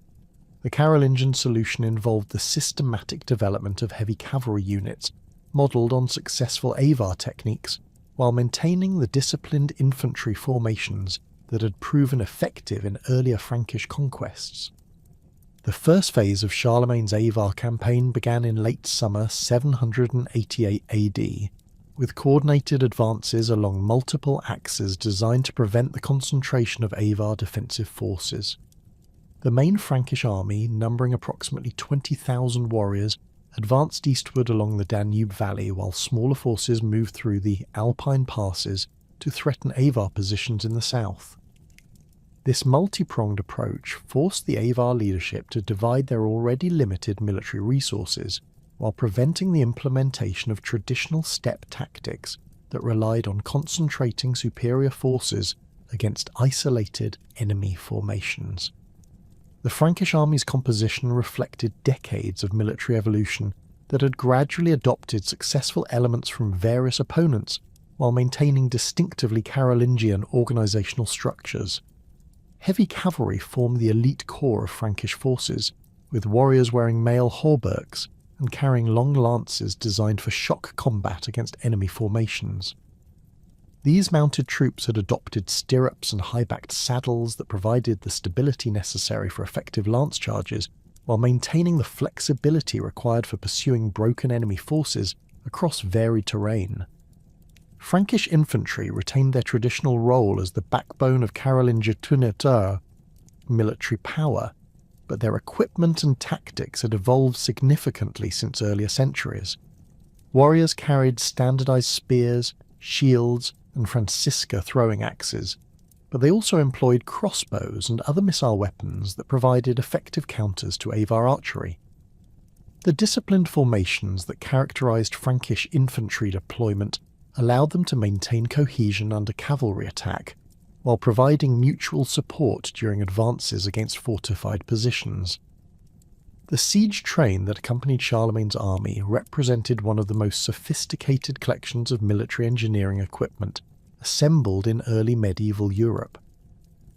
The Carolingian solution involved the systematic development of heavy cavalry units, modelled on successful Avar techniques, while maintaining the disciplined infantry formations that had proven effective in earlier Frankish conquests. The first phase of Charlemagne's Avar campaign began in late summer 788 AD, with coordinated advances along multiple axes designed to prevent the concentration of Avar defensive forces. The main Frankish army, numbering approximately 20,000 warriors, advanced eastward along the Danube Valley while smaller forces moved through the Alpine passes to threaten Avar positions in the south. This multi-pronged approach forced the Avar leadership to divide their already limited military resources while preventing the implementation of traditional steppe tactics that relied on concentrating superior forces against isolated enemy formations. The Frankish army's composition reflected decades of military evolution that had gradually adopted successful elements from various opponents while maintaining distinctively Carolingian organisational structures. Heavy cavalry formed the elite core of Frankish forces, with warriors wearing mail hauberks and carrying long lances designed for shock combat against enemy formations. These mounted troops had adopted stirrups and high-backed saddles that provided the stability necessary for effective lance charges, while maintaining the flexibility required for pursuing broken enemy forces across varied terrain. Frankish infantry retained their traditional role as the backbone of Carolingia military power, but their equipment and tactics had evolved significantly since earlier centuries. Warriors carried standardized spears, shields, and Francisca throwing axes, but they also employed crossbows and other missile weapons that provided effective counters to Avar archery. The disciplined formations that characterised Frankish infantry deployment allowed them to maintain cohesion under cavalry attack, while providing mutual support during advances against fortified positions. The siege train that accompanied Charlemagne's army represented one of the most sophisticated collections of military engineering equipment assembled in early medieval Europe.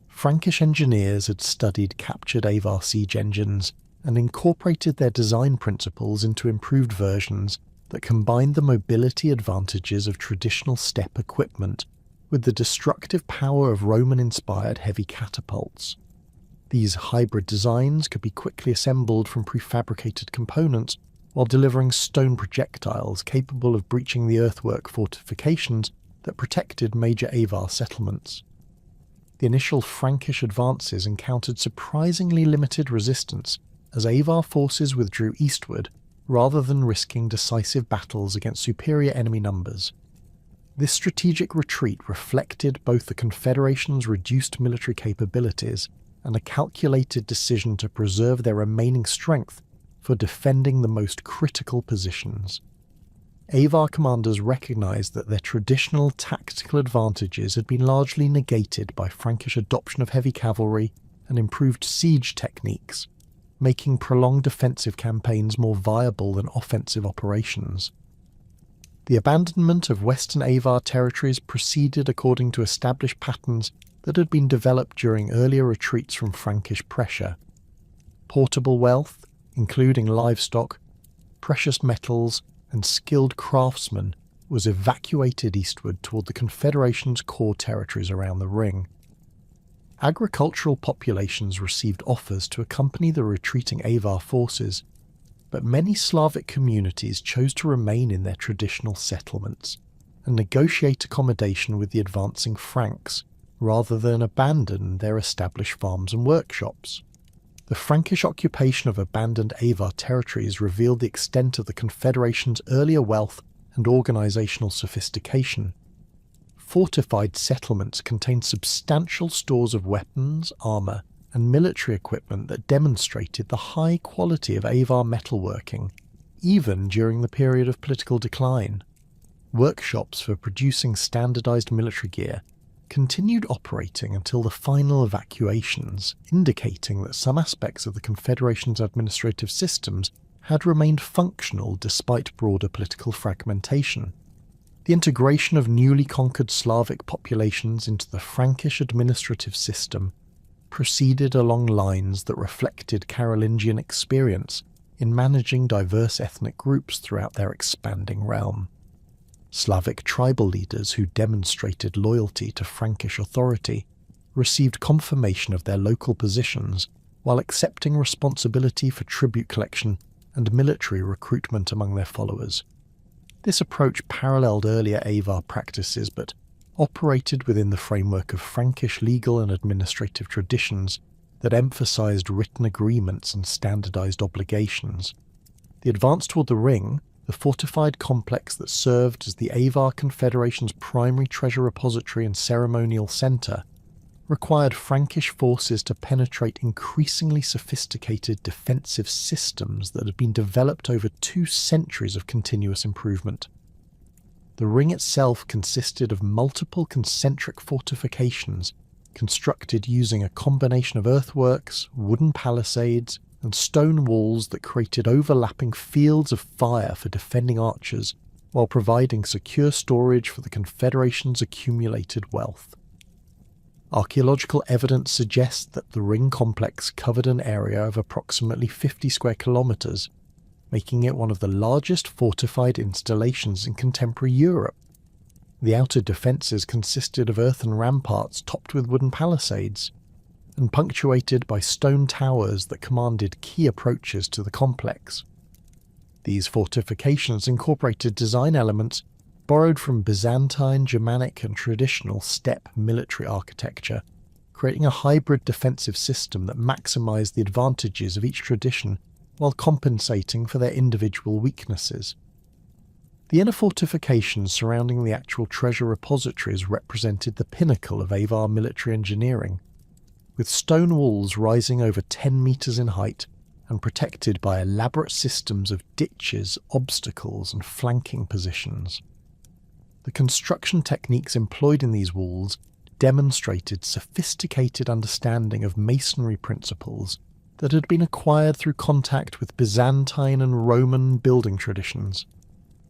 Frankish engineers had studied captured Avar siege engines and incorporated their design principles into improved versions that combined the mobility advantages of traditional steppe equipment with the destructive power of Roman-inspired heavy catapults. These hybrid designs could be quickly assembled from prefabricated components while delivering stone projectiles capable of breaching the earthwork fortifications that protected major Avar settlements. The initial Frankish advances encountered surprisingly limited resistance as Avar forces withdrew eastward rather than risking decisive battles against superior enemy numbers. This strategic retreat reflected both the Confederation's reduced military capabilities and a calculated decision to preserve their remaining strength for defending the most critical positions. Avar commanders recognised that their traditional tactical advantages had been largely negated by Frankish adoption of heavy cavalry and improved siege techniques, making prolonged defensive campaigns more viable than offensive operations. The abandonment of Western Avar territories proceeded according to established patterns that had been developed during earlier retreats from Frankish pressure. Portable wealth, including livestock, precious metals, and skilled craftsmen, was evacuated eastward toward the Confederation's core territories around the Ring. Agricultural populations received offers to accompany the retreating Avar forces, but many Slavic communities chose to remain in their traditional settlements and negotiate accommodation with the advancing Franks, rather than abandon their established farms and workshops. The Frankish occupation of abandoned Avar territories revealed the extent of the Confederation's earlier wealth and organisational sophistication. Fortified settlements contained substantial stores of weapons, armour, and military equipment that demonstrated the high quality of Avar metalworking, even during the period of political decline. Workshops for producing standardised military gear continued operating until the final evacuations, indicating that some aspects of the Confederation's administrative systems had remained functional despite broader political fragmentation. The integration of newly conquered Slavic populations into the Frankish administrative system proceeded along lines that reflected Carolingian experience in managing diverse ethnic groups throughout their expanding realm. Slavic tribal leaders who demonstrated loyalty to Frankish authority received confirmation of their local positions while accepting responsibility for tribute collection and military recruitment among their followers. This approach paralleled earlier Avar practices but operated within the framework of Frankish legal and administrative traditions that emphasised written agreements and standardised obligations. The advance toward the Ring, the fortified complex that served as the Avar Confederation's primary treasure repository and ceremonial centre, required Frankish forces to penetrate increasingly sophisticated defensive systems that had been developed over 2 centuries of continuous improvement. The Ring itself consisted of multiple concentric fortifications constructed using a combination of earthworks, wooden palisades, and stone walls that created overlapping fields of fire for defending archers while providing secure storage for the Confederation's accumulated wealth. Archaeological evidence suggests that the Ring complex covered an area of approximately 50 square kilometres, making it one of the largest fortified installations in contemporary Europe. The outer defences consisted of earthen ramparts topped with wooden palisades, and punctuated by stone towers that commanded key approaches to the complex. These fortifications incorporated design elements borrowed from Byzantine, Germanic and traditional steppe military architecture, creating a hybrid defensive system that maximised the advantages of each tradition while compensating for their individual weaknesses. The inner fortifications surrounding the actual treasure repositories represented the pinnacle of Avar military engineering, with stone walls rising over 10 metres in height and protected by elaborate systems of ditches, obstacles, and flanking positions. The construction techniques employed in these walls demonstrated sophisticated understanding of masonry principles that had been acquired through contact with Byzantine and Roman building traditions.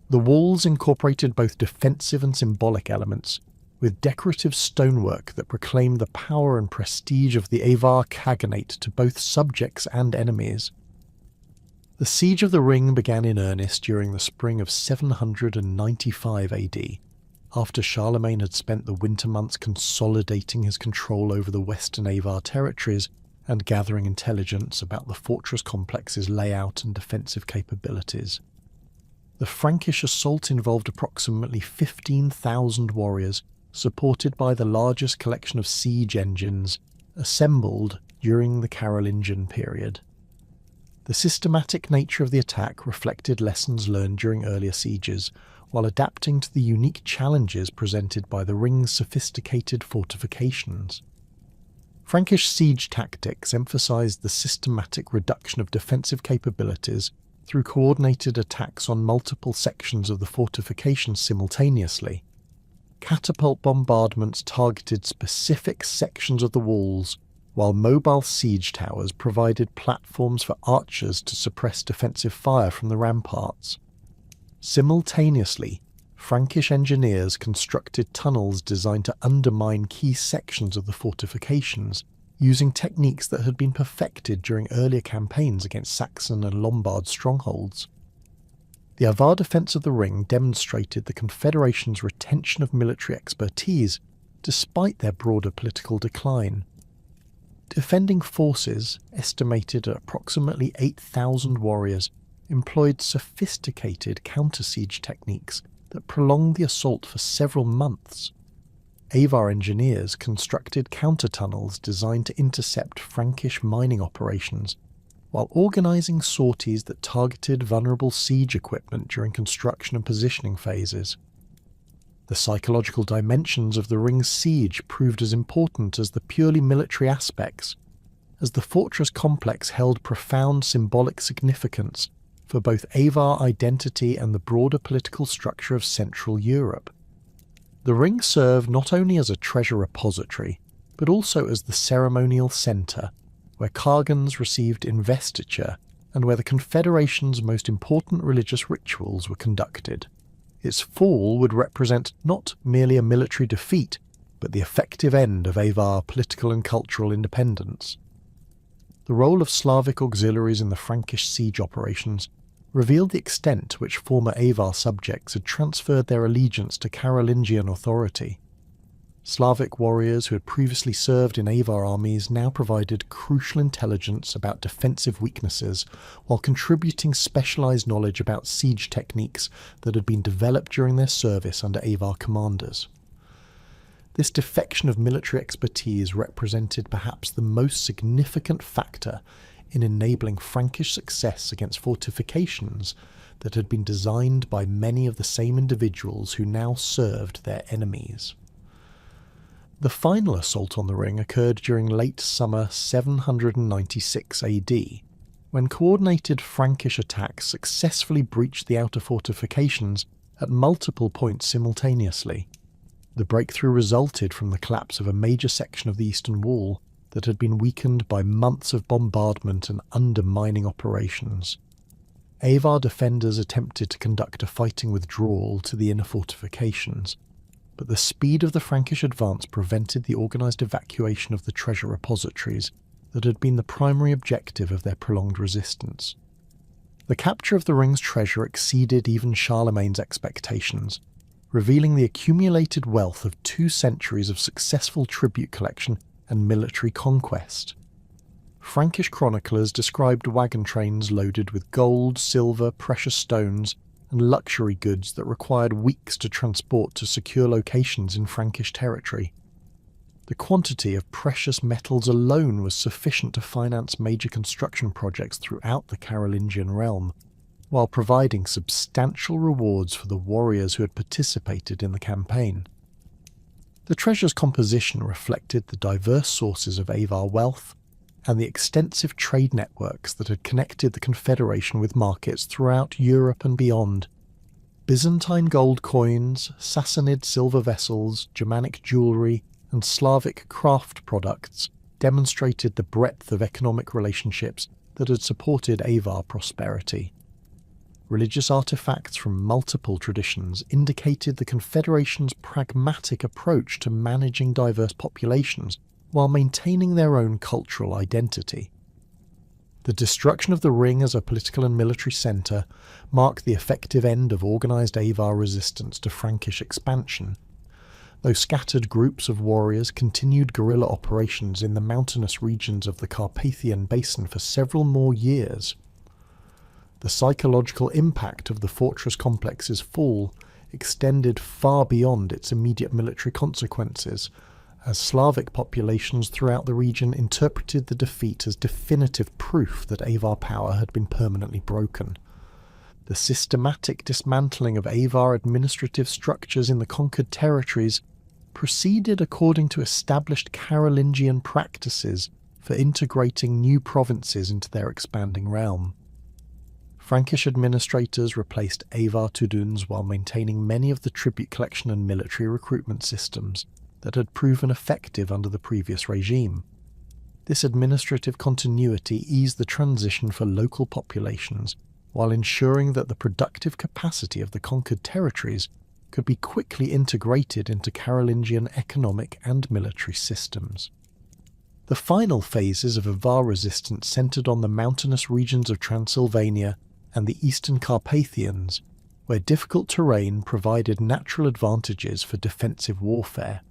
The walls incorporated both defensive and symbolic elements, with decorative stonework that proclaimed the power and prestige of the Avar Khaganate to both subjects and enemies. The siege of the ring began in earnest during the spring of 795 AD, after Charlemagne had spent the winter months consolidating his control over the western Avar territories and gathering intelligence about the fortress complex's layout and defensive capabilities. The Frankish assault involved approximately 15,000 warriors, supported by the largest collection of siege engines assembled during the Carolingian period. The systematic nature of the attack reflected lessons learned during earlier sieges, while adapting to the unique challenges presented by the ring's sophisticated fortifications. Frankish siege tactics emphasized the systematic reduction of defensive capabilities through coordinated attacks on multiple sections of the fortifications simultaneously. Catapult bombardments targeted specific sections of the walls, while mobile siege towers provided platforms for archers to suppress defensive fire from the ramparts. Simultaneously, Frankish engineers constructed tunnels designed to undermine key sections of the fortifications, using techniques that had been perfected during earlier campaigns against Saxon and Lombard strongholds. The Avar defence of the ring demonstrated the Confederation's retention of military expertise despite their broader political decline. Defending forces, estimated at approximately 8,000 warriors, employed sophisticated counter-siege techniques that prolonged the assault for several months. Avar engineers constructed counter-tunnels designed to intercept Frankish mining operations, while organising sorties that targeted vulnerable siege equipment during construction and positioning phases. The psychological dimensions of the ring's siege proved as important as the purely military aspects, as the fortress complex held profound symbolic significance for both Avar identity and the broader political structure of Central Europe. The ring served not only as a treasure repository, but also as the ceremonial centre, where Khagans received investiture and where the Confederation's most important religious rituals were conducted. Its fall would represent not merely a military defeat, but the effective end of Avar political and cultural independence. The role of Slavic auxiliaries in the Frankish siege operations revealed the extent to which former Avar subjects had transferred their allegiance to Carolingian authority. Slavic warriors who had previously served in Avar armies now provided crucial intelligence about defensive weaknesses, while contributing specialised knowledge about siege techniques that had been developed during their service under Avar commanders. This defection of military expertise represented perhaps the most significant factor in enabling Frankish success against fortifications that had been designed by many of the same individuals who now served their enemies. The final assault on the ring occurred during late summer 796 AD, when coordinated Frankish attacks successfully breached the outer fortifications at multiple points simultaneously. The breakthrough resulted from the collapse of a major section of the eastern wall that had been weakened by months of bombardment and undermining operations. Avar defenders attempted to conduct a fighting withdrawal to the inner fortifications, but the speed of the Frankish advance prevented the organised evacuation of the treasure repositories that had been the primary objective of their prolonged resistance. The capture of the ring's treasure exceeded even Charlemagne's expectations, revealing the accumulated wealth of 2 centuries of successful tribute collection and military conquest. Frankish chroniclers described wagon trains loaded with gold, silver, precious stones, and luxury goods that required weeks to transport to secure locations in Frankish territory. The quantity of precious metals alone was sufficient to finance major construction projects throughout the Carolingian realm, while providing substantial rewards for the warriors who had participated in the campaign. The treasure's composition reflected the diverse sources of Avar wealth, and the extensive trade networks that had connected the Confederation with markets throughout Europe and beyond. Byzantine gold coins, Sassanid silver vessels, Germanic jewellery, and Slavic craft products demonstrated the breadth of economic relationships that had supported Avar prosperity. Religious artefacts from multiple traditions indicated the Confederation's pragmatic approach to managing diverse populations while maintaining their own cultural identity. The destruction of the ring as a political and military centre marked the effective end of organised Avar resistance to Frankish expansion, though scattered groups of warriors continued guerrilla operations in the mountainous regions of the Carpathian Basin for several more years. The psychological impact of the fortress complex's fall extended far beyond its immediate military consequences, as Slavic populations throughout the region interpreted the defeat as definitive proof that Avar power had been permanently broken. The systematic dismantling of Avar administrative structures in the conquered territories proceeded according to established Carolingian practices for integrating new provinces into their expanding realm. Frankish administrators replaced Avar tuduns while maintaining many of the tribute collection and military recruitment systems that had proven effective under the previous regime. This administrative continuity eased the transition for local populations while ensuring that the productive capacity of the conquered territories could be quickly integrated into Carolingian economic and military systems. The final phases of Avar resistance centred on the mountainous regions of Transylvania and the eastern Carpathians, where difficult terrain provided natural advantages for defensive warfare.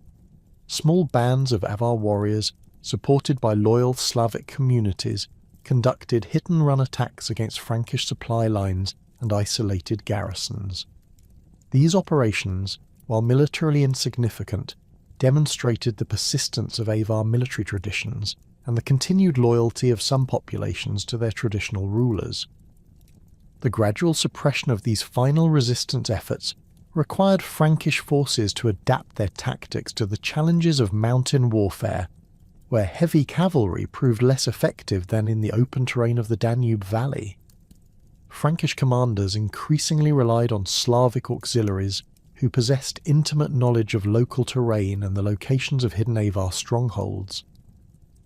Small bands of Avar warriors, supported by loyal Slavic communities, conducted hit-and-run attacks against Frankish supply lines and isolated garrisons. These operations, while militarily insignificant, demonstrated the persistence of Avar military traditions and the continued loyalty of some populations to their traditional rulers. The gradual suppression of these final resistance efforts required Frankish forces to adapt their tactics to the challenges of mountain warfare, where heavy cavalry proved less effective than in the open terrain of the Danube Valley. Frankish commanders increasingly relied on Slavic auxiliaries who possessed intimate knowledge of local terrain and the locations of hidden Avar strongholds.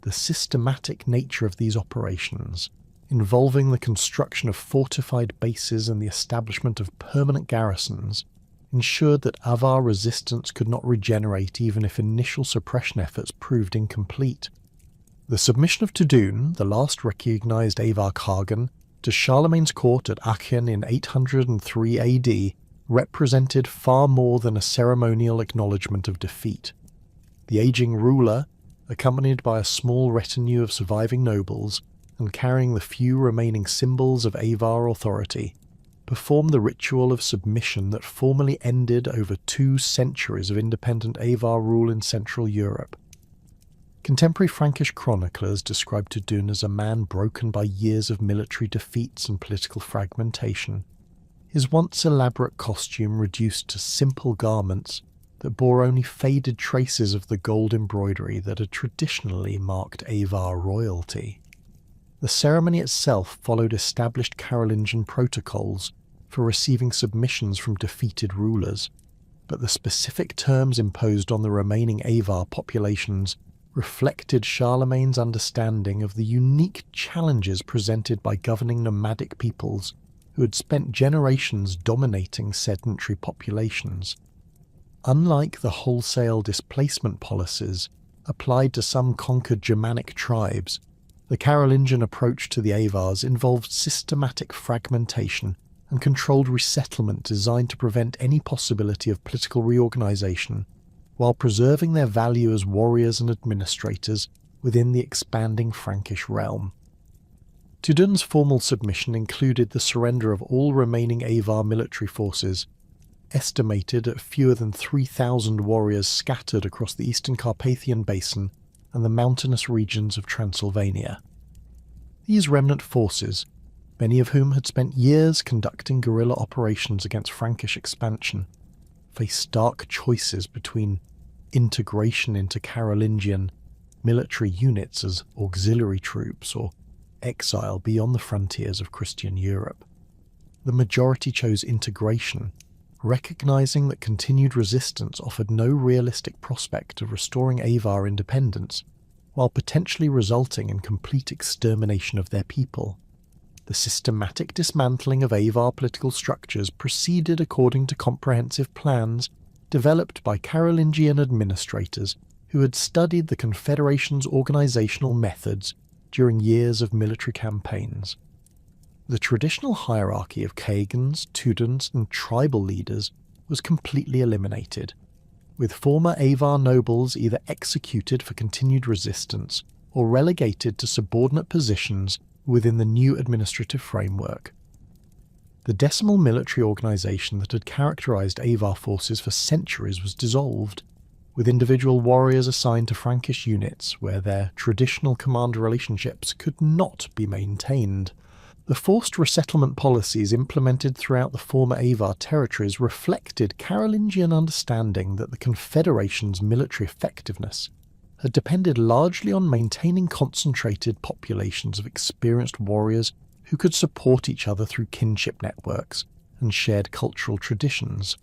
The systematic nature of these operations, involving the construction of fortified bases and the establishment of permanent garrisons, ensured that Avar resistance could not regenerate even if initial suppression efforts proved incomplete. The submission of Tudun, the last recognised Avar Khagan, to Charlemagne's court at Aachen in 803 AD represented far more than a ceremonial acknowledgement of defeat. The aging ruler, accompanied by a small retinue of surviving nobles and carrying the few remaining symbols of Avar authority, performed the ritual of submission that formally ended over 2 centuries of independent Avar rule in Central Europe. Contemporary Frankish chroniclers described Tudun as a man broken by years of military defeats and political fragmentation, his once elaborate costume reduced to simple garments that bore only faded traces of the gold embroidery that had traditionally marked Avar royalty. The ceremony itself followed established Carolingian protocols for receiving submissions from defeated rulers, but the specific terms imposed on the remaining Avar populations reflected Charlemagne's understanding of the unique challenges presented by governing nomadic peoples who had spent generations dominating sedentary populations. Unlike the wholesale displacement policies applied to some conquered Germanic tribes, the Carolingian approach to the Avars involved systematic fragmentation and controlled resettlement designed to prevent any possibility of political reorganisation, while preserving their value as warriors and administrators within the expanding Frankish realm. Tudun's formal submission included the surrender of all remaining Avar military forces, estimated at fewer than 3,000 warriors scattered across the eastern Carpathian Basin and the mountainous regions of Transylvania. These remnant forces, many of whom had spent years conducting guerrilla operations against Frankish expansion, faced stark choices between integration into Carolingian, military units as auxiliary troops or exile beyond the frontiers of Christian Europe. The majority chose integration, recognizing that continued resistance offered no realistic prospect of restoring Avar independence, while potentially resulting in complete extermination of their people. The systematic dismantling of Avar political structures proceeded according to comprehensive plans developed by Carolingian administrators who had studied the Confederation's organizational methods during years of military campaigns. The traditional hierarchy of Khagans, Tudans, and tribal leaders was completely eliminated, with former Avar nobles either executed for continued resistance or relegated to subordinate positions within the new administrative framework. The decimal military organization that had characterized Avar forces for centuries was dissolved, with individual warriors assigned to Frankish units where their traditional command relationships could not be maintained. The forced resettlement policies implemented throughout the former Avar territories reflected Carolingian understanding that the Confederation's military effectiveness had depended largely on maintaining concentrated populations of experienced warriors who could support each other through kinship networks and shared cultural traditions.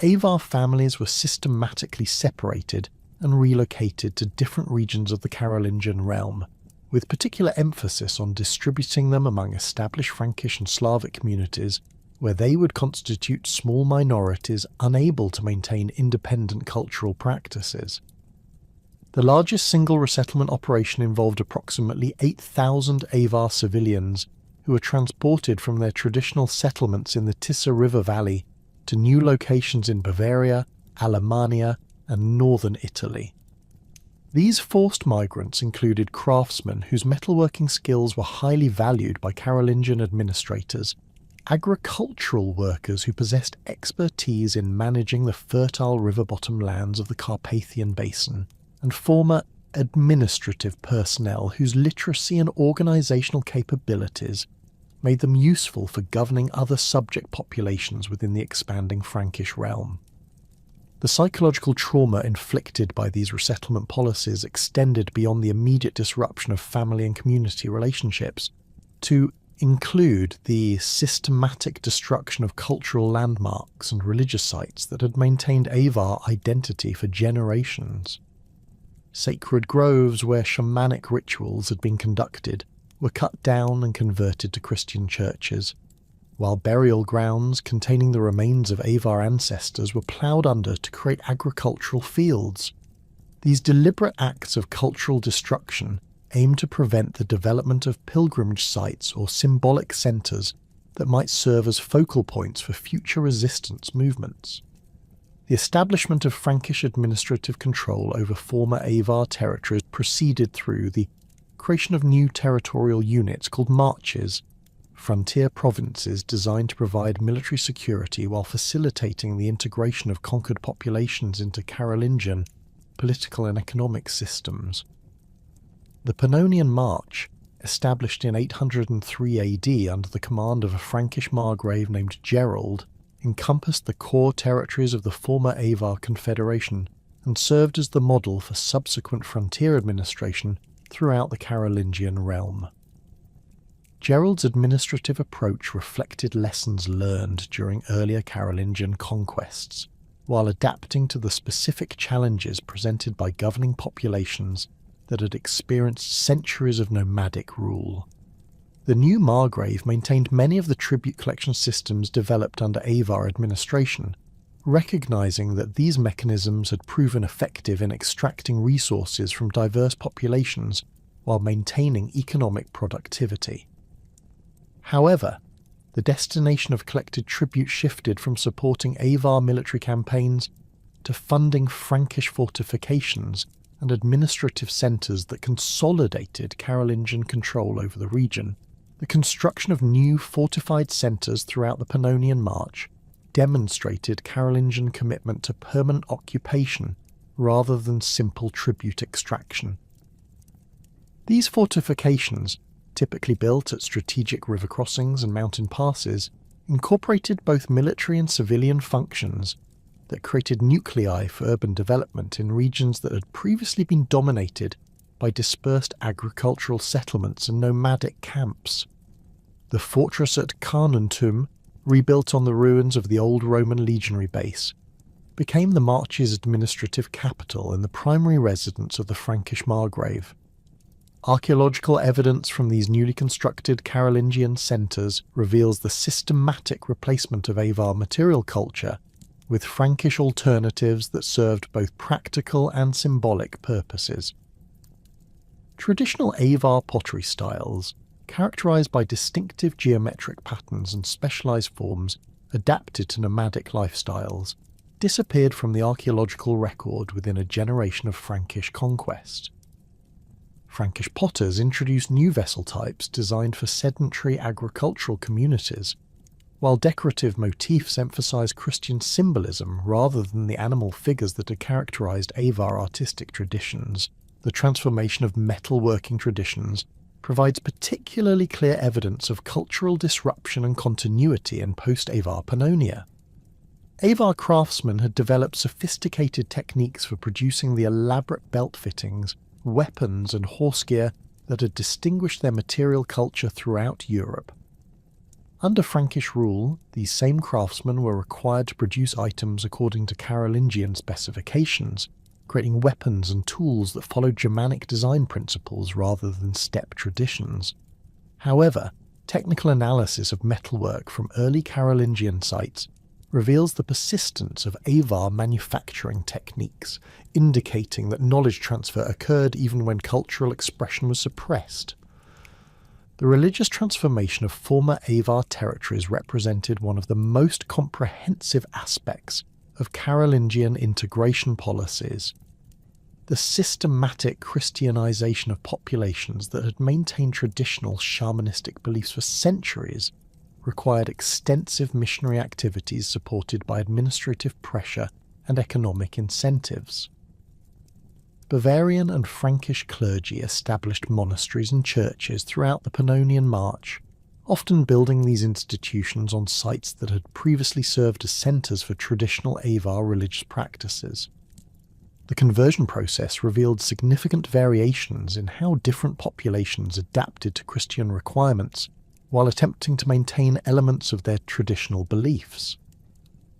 Avar families were systematically separated and relocated to different regions of the Carolingian realm, with particular emphasis on distributing them among established Frankish and Slavic communities where they would constitute small minorities unable to maintain independent cultural practices. The largest single resettlement operation involved approximately 8,000 Avar civilians who were transported from their traditional settlements in the Tisa River Valley to new locations in Bavaria, Alemannia, and northern Italy. These forced migrants included craftsmen whose metalworking skills were highly valued by Carolingian administrators, agricultural workers who possessed expertise in managing the fertile river-bottom lands of the Carpathian Basin, and former administrative personnel whose literacy and organizational capabilities made them useful for governing other subject populations within the expanding Frankish realm. The psychological trauma inflicted by these resettlement policies extended beyond the immediate disruption of family and community relationships to include the systematic destruction of cultural landmarks and religious sites that had maintained Avar identity for generations. Sacred groves where shamanic rituals had been conducted were cut down and converted to Christian churches, while burial grounds containing the remains of Avar ancestors were ploughed under to create agricultural fields. These deliberate acts of cultural destruction aimed to prevent the development of pilgrimage sites or symbolic centres that might serve as focal points for future resistance movements. The establishment of Frankish administrative control over former Avar territories proceeded through the creation of new territorial units called marches, frontier provinces designed to provide military security while facilitating the integration of conquered populations into Carolingian political and economic systems. The Pannonian March, established in 803 AD under the command of a Frankish margrave named Gerald, encompassed the core territories of the former Avar Confederation and served as the model for subsequent frontier administration throughout the Carolingian realm. Gerald's administrative approach reflected lessons learned during earlier Carolingian conquests, while adapting to the specific challenges presented by governing populations that had experienced centuries of nomadic rule. The new margrave maintained many of the tribute collection systems developed under Avar administration, recognizing that these mechanisms had proven effective in extracting resources from diverse populations while maintaining economic productivity. However, the destination of collected tribute shifted from supporting Avar military campaigns to funding Frankish fortifications and administrative centres that consolidated Carolingian control over the region. The construction of new fortified centres throughout the Pannonian March demonstrated Carolingian commitment to permanent occupation rather than simple tribute extraction. These fortifications, typically built at strategic river crossings and mountain passes, incorporated both military and civilian functions that created nuclei for urban development in regions that had previously been dominated by dispersed agricultural settlements and nomadic camps. The fortress at Carnuntum, rebuilt on the ruins of the old Roman legionary base, became the March's administrative capital and the primary residence of the Frankish Margrave. Archaeological evidence from these newly constructed Carolingian centres reveals the systematic replacement of Avar material culture with Frankish alternatives that served both practical and symbolic purposes. Traditional Avar pottery styles, characterised by distinctive geometric patterns and specialised forms adapted to nomadic lifestyles, disappeared from the archaeological record within a generation of Frankish conquest. Frankish potters introduced new vessel types designed for sedentary agricultural communities, while decorative motifs emphasise Christian symbolism rather than the animal figures that had characterised Avar artistic traditions. The transformation of metalworking traditions provides particularly clear evidence of cultural disruption and continuity in post-Avar Pannonia. Avar craftsmen had developed sophisticated techniques for producing the elaborate belt fittings, weapons and horse gear that had distinguished their material culture throughout Europe. Under Frankish rule, these same craftsmen were required to produce items according to Carolingian specifications, creating weapons and tools that followed Germanic design principles rather than steppe traditions. However, technical analysis of metalwork from early Carolingian sites reveals the persistence of Avar manufacturing techniques, indicating that knowledge transfer occurred even when cultural expression was suppressed. The religious transformation of former Avar territories represented one of the most comprehensive aspects of Carolingian integration policies. The systematic Christianization of populations that had maintained traditional shamanistic beliefs for centuries required extensive missionary activities supported by administrative pressure and economic incentives. Bavarian and Frankish clergy established monasteries and churches throughout the Pannonian March, often building these institutions on sites that had previously served as centres for traditional Avar religious practices. The conversion process revealed significant variations in how different populations adapted to Christian requirements while attempting to maintain elements of their traditional beliefs.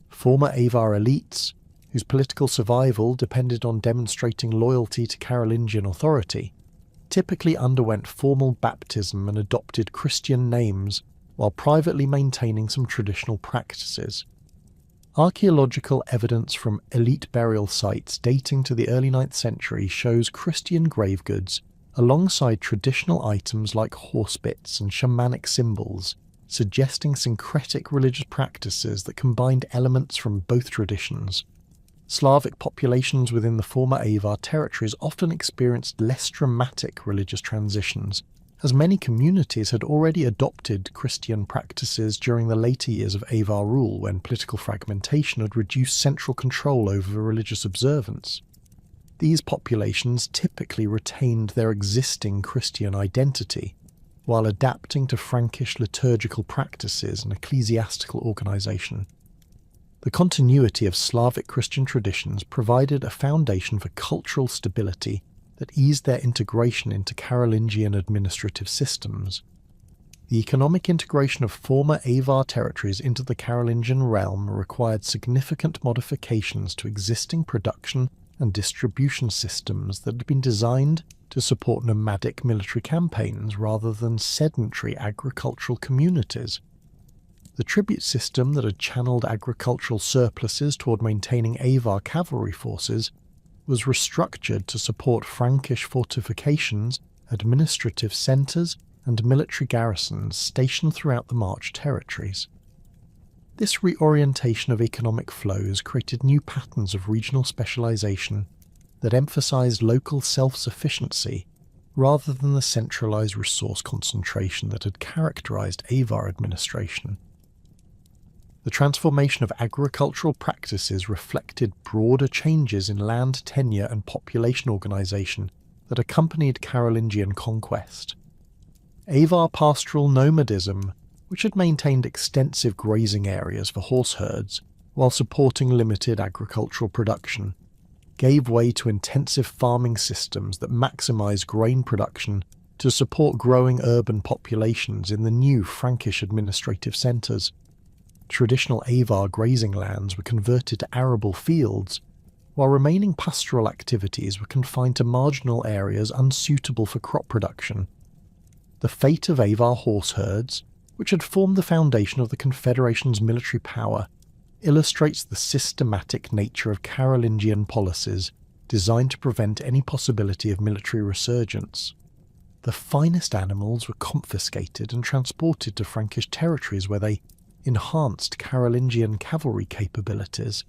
Former Avar elites, whose political survival depended on demonstrating loyalty to Carolingian authority, typically underwent formal baptism and adopted Christian names while privately maintaining some traditional practices. Archaeological evidence from elite burial sites dating to the early 9th century shows Christian grave goods alongside traditional items like horse bits and shamanic symbols, suggesting syncretic religious practices that combined elements from both traditions. Slavic populations within the former Avar territories often experienced less dramatic religious transitions, as many communities had already adopted Christian practices during the later years of Avar rule when political fragmentation had reduced central control over religious observance. These populations typically retained their existing Christian identity, while adapting to Frankish liturgical practices and ecclesiastical organisation. The continuity of Slavic Christian traditions provided a foundation for cultural stability that eased their integration into Carolingian administrative systems. The economic integration of former Avar territories into the Carolingian realm required significant modifications to existing production and distribution systems that had been designed to support nomadic military campaigns rather than sedentary agricultural communities. The tribute system that had channeled agricultural surpluses toward maintaining Avar cavalry forces was restructured to support Frankish fortifications, administrative centres, and military garrisons stationed throughout the March territories. This reorientation of economic flows created new patterns of regional specialisation that emphasised local self-sufficiency rather than the centralised resource concentration that had characterised Avar administration. The transformation of agricultural practices reflected broader changes in land tenure and population organisation that accompanied Carolingian conquest. Avar pastoral nomadism, which had maintained extensive grazing areas for horse herds while supporting limited agricultural production, gave way to intensive farming systems that maximised grain production to support growing urban populations in the new Frankish administrative centres. Traditional Avar grazing lands were converted to arable fields, while remaining pastoral activities were confined to marginal areas unsuitable for crop production. The fate of Avar horse herds, which had formed the foundation of the Confederation's military power, illustrates the systematic nature of Carolingian policies designed to prevent any possibility of military resurgence. The finest animals were confiscated and transported to Frankish territories where they enhanced Carolingian cavalry capabilities,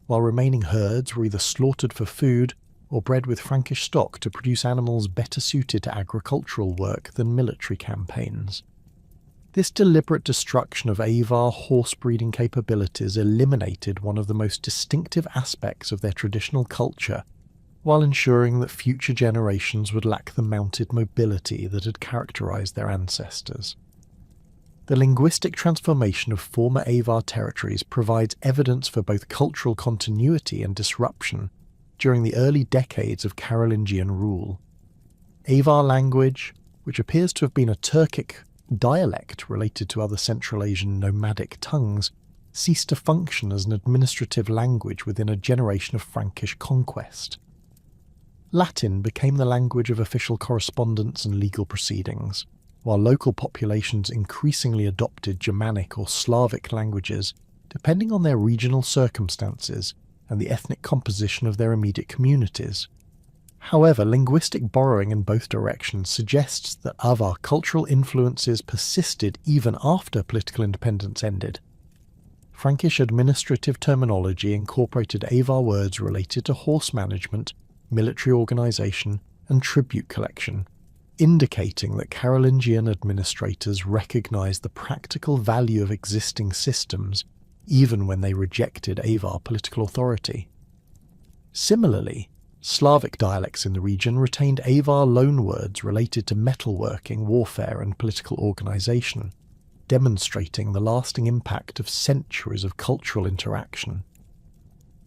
while remaining herds were either slaughtered for food or bred with Frankish stock to produce animals better suited to agricultural work than military campaigns. This deliberate destruction of Avar horse breeding capabilities eliminated one of the most distinctive aspects of their traditional culture, while ensuring that future generations would lack the mounted mobility that had characterized their ancestors. The linguistic transformation of former Avar territories provides evidence for both cultural continuity and disruption during the early decades of Carolingian rule. Avar language, which appears to have been a Turkic dialect related to other Central Asian nomadic tongues, ceased to function as an administrative language within a generation of Frankish conquest. Latin became the language of official correspondence and legal proceedings, while local populations increasingly adopted Germanic or Slavic languages depending on their regional circumstances and the ethnic composition of their immediate communities. However, linguistic borrowing in both directions suggests that Avar cultural influences persisted even after political independence ended. Frankish administrative terminology incorporated Avar words related to horse management, military organisation, and tribute collection, indicating that Carolingian administrators recognised the practical value of existing systems even when they rejected Avar political authority. Similarly, Slavic dialects in the region retained Avar loanwords related to metalworking, warfare, and political organisation, demonstrating the lasting impact of centuries of cultural interaction.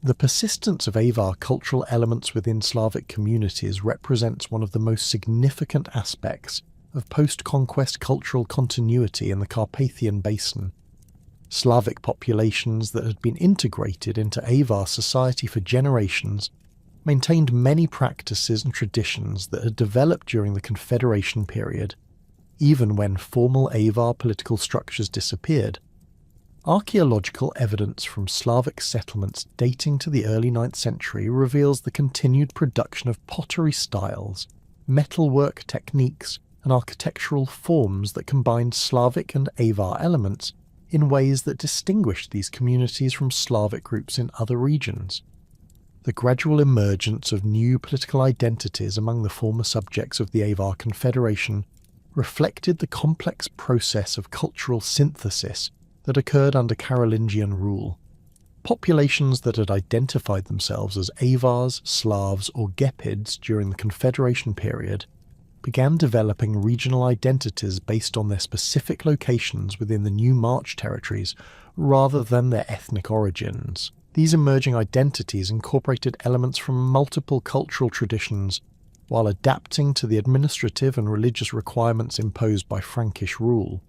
The persistence of Avar cultural elements within Slavic communities represents one of the most significant aspects of post-conquest cultural continuity in the Carpathian Basin. Slavic populations that had been integrated into Avar society for generations maintained many practices and traditions that had developed during the Confederation period, even when formal Avar political structures disappeared. Archaeological evidence from Slavic settlements dating to the early 9th century reveals the continued production of pottery styles, metalwork techniques, and architectural forms that combined Slavic and Avar elements in ways that distinguished these communities from Slavic groups in other regions. The gradual emergence of new political identities among the former subjects of the Avar Confederation reflected the complex process of cultural synthesis that occurred under Carolingian rule. Populations that had identified themselves as Avars, Slavs, or Gepids during the Confederation period began developing regional identities based on their specific locations within the new March territories rather than their ethnic origins. These emerging identities incorporated elements from multiple cultural traditions while adapting to the administrative and religious requirements imposed by Frankish rule.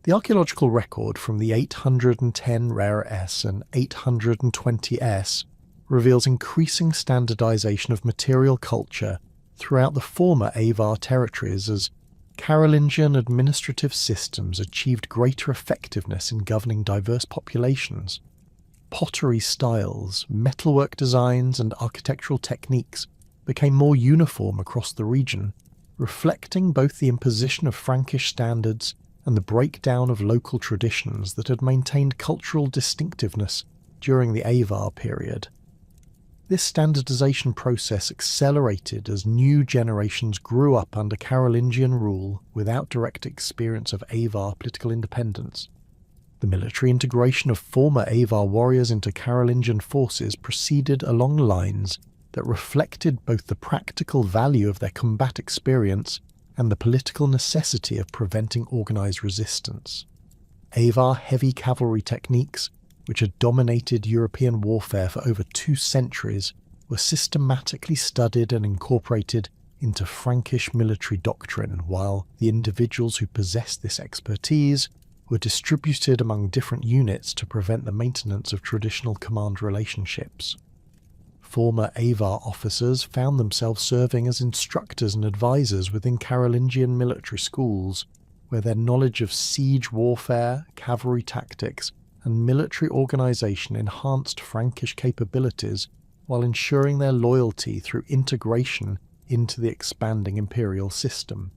The archaeological record from the 810 Rare S and 820 S reveals increasing standardization of material culture throughout the former Avar territories as Carolingian administrative systems achieved greater effectiveness in governing diverse populations. Pottery styles, metalwork designs, and architectural techniques became more uniform across the region, reflecting both the imposition of Frankish standards and the breakdown of local traditions that had maintained cultural distinctiveness during the Avar period. This standardization process accelerated as new generations grew up under Carolingian rule without direct experience of Avar political independence. The military integration of former Avar warriors into Carolingian forces proceeded along lines that reflected both the practical value of their combat experience and the political necessity of preventing organised resistance. Avar heavy cavalry techniques, which had dominated European warfare for over 2 centuries, were systematically studied and incorporated into Frankish military doctrine, while the individuals who possessed this expertise were distributed among different units to prevent the maintenance of traditional command relationships. Former Avar officers found themselves serving as instructors and advisors within Carolingian military schools, where their knowledge of siege warfare, cavalry tactics, and military organisation enhanced Frankish capabilities while ensuring their loyalty through integration into the expanding imperial system.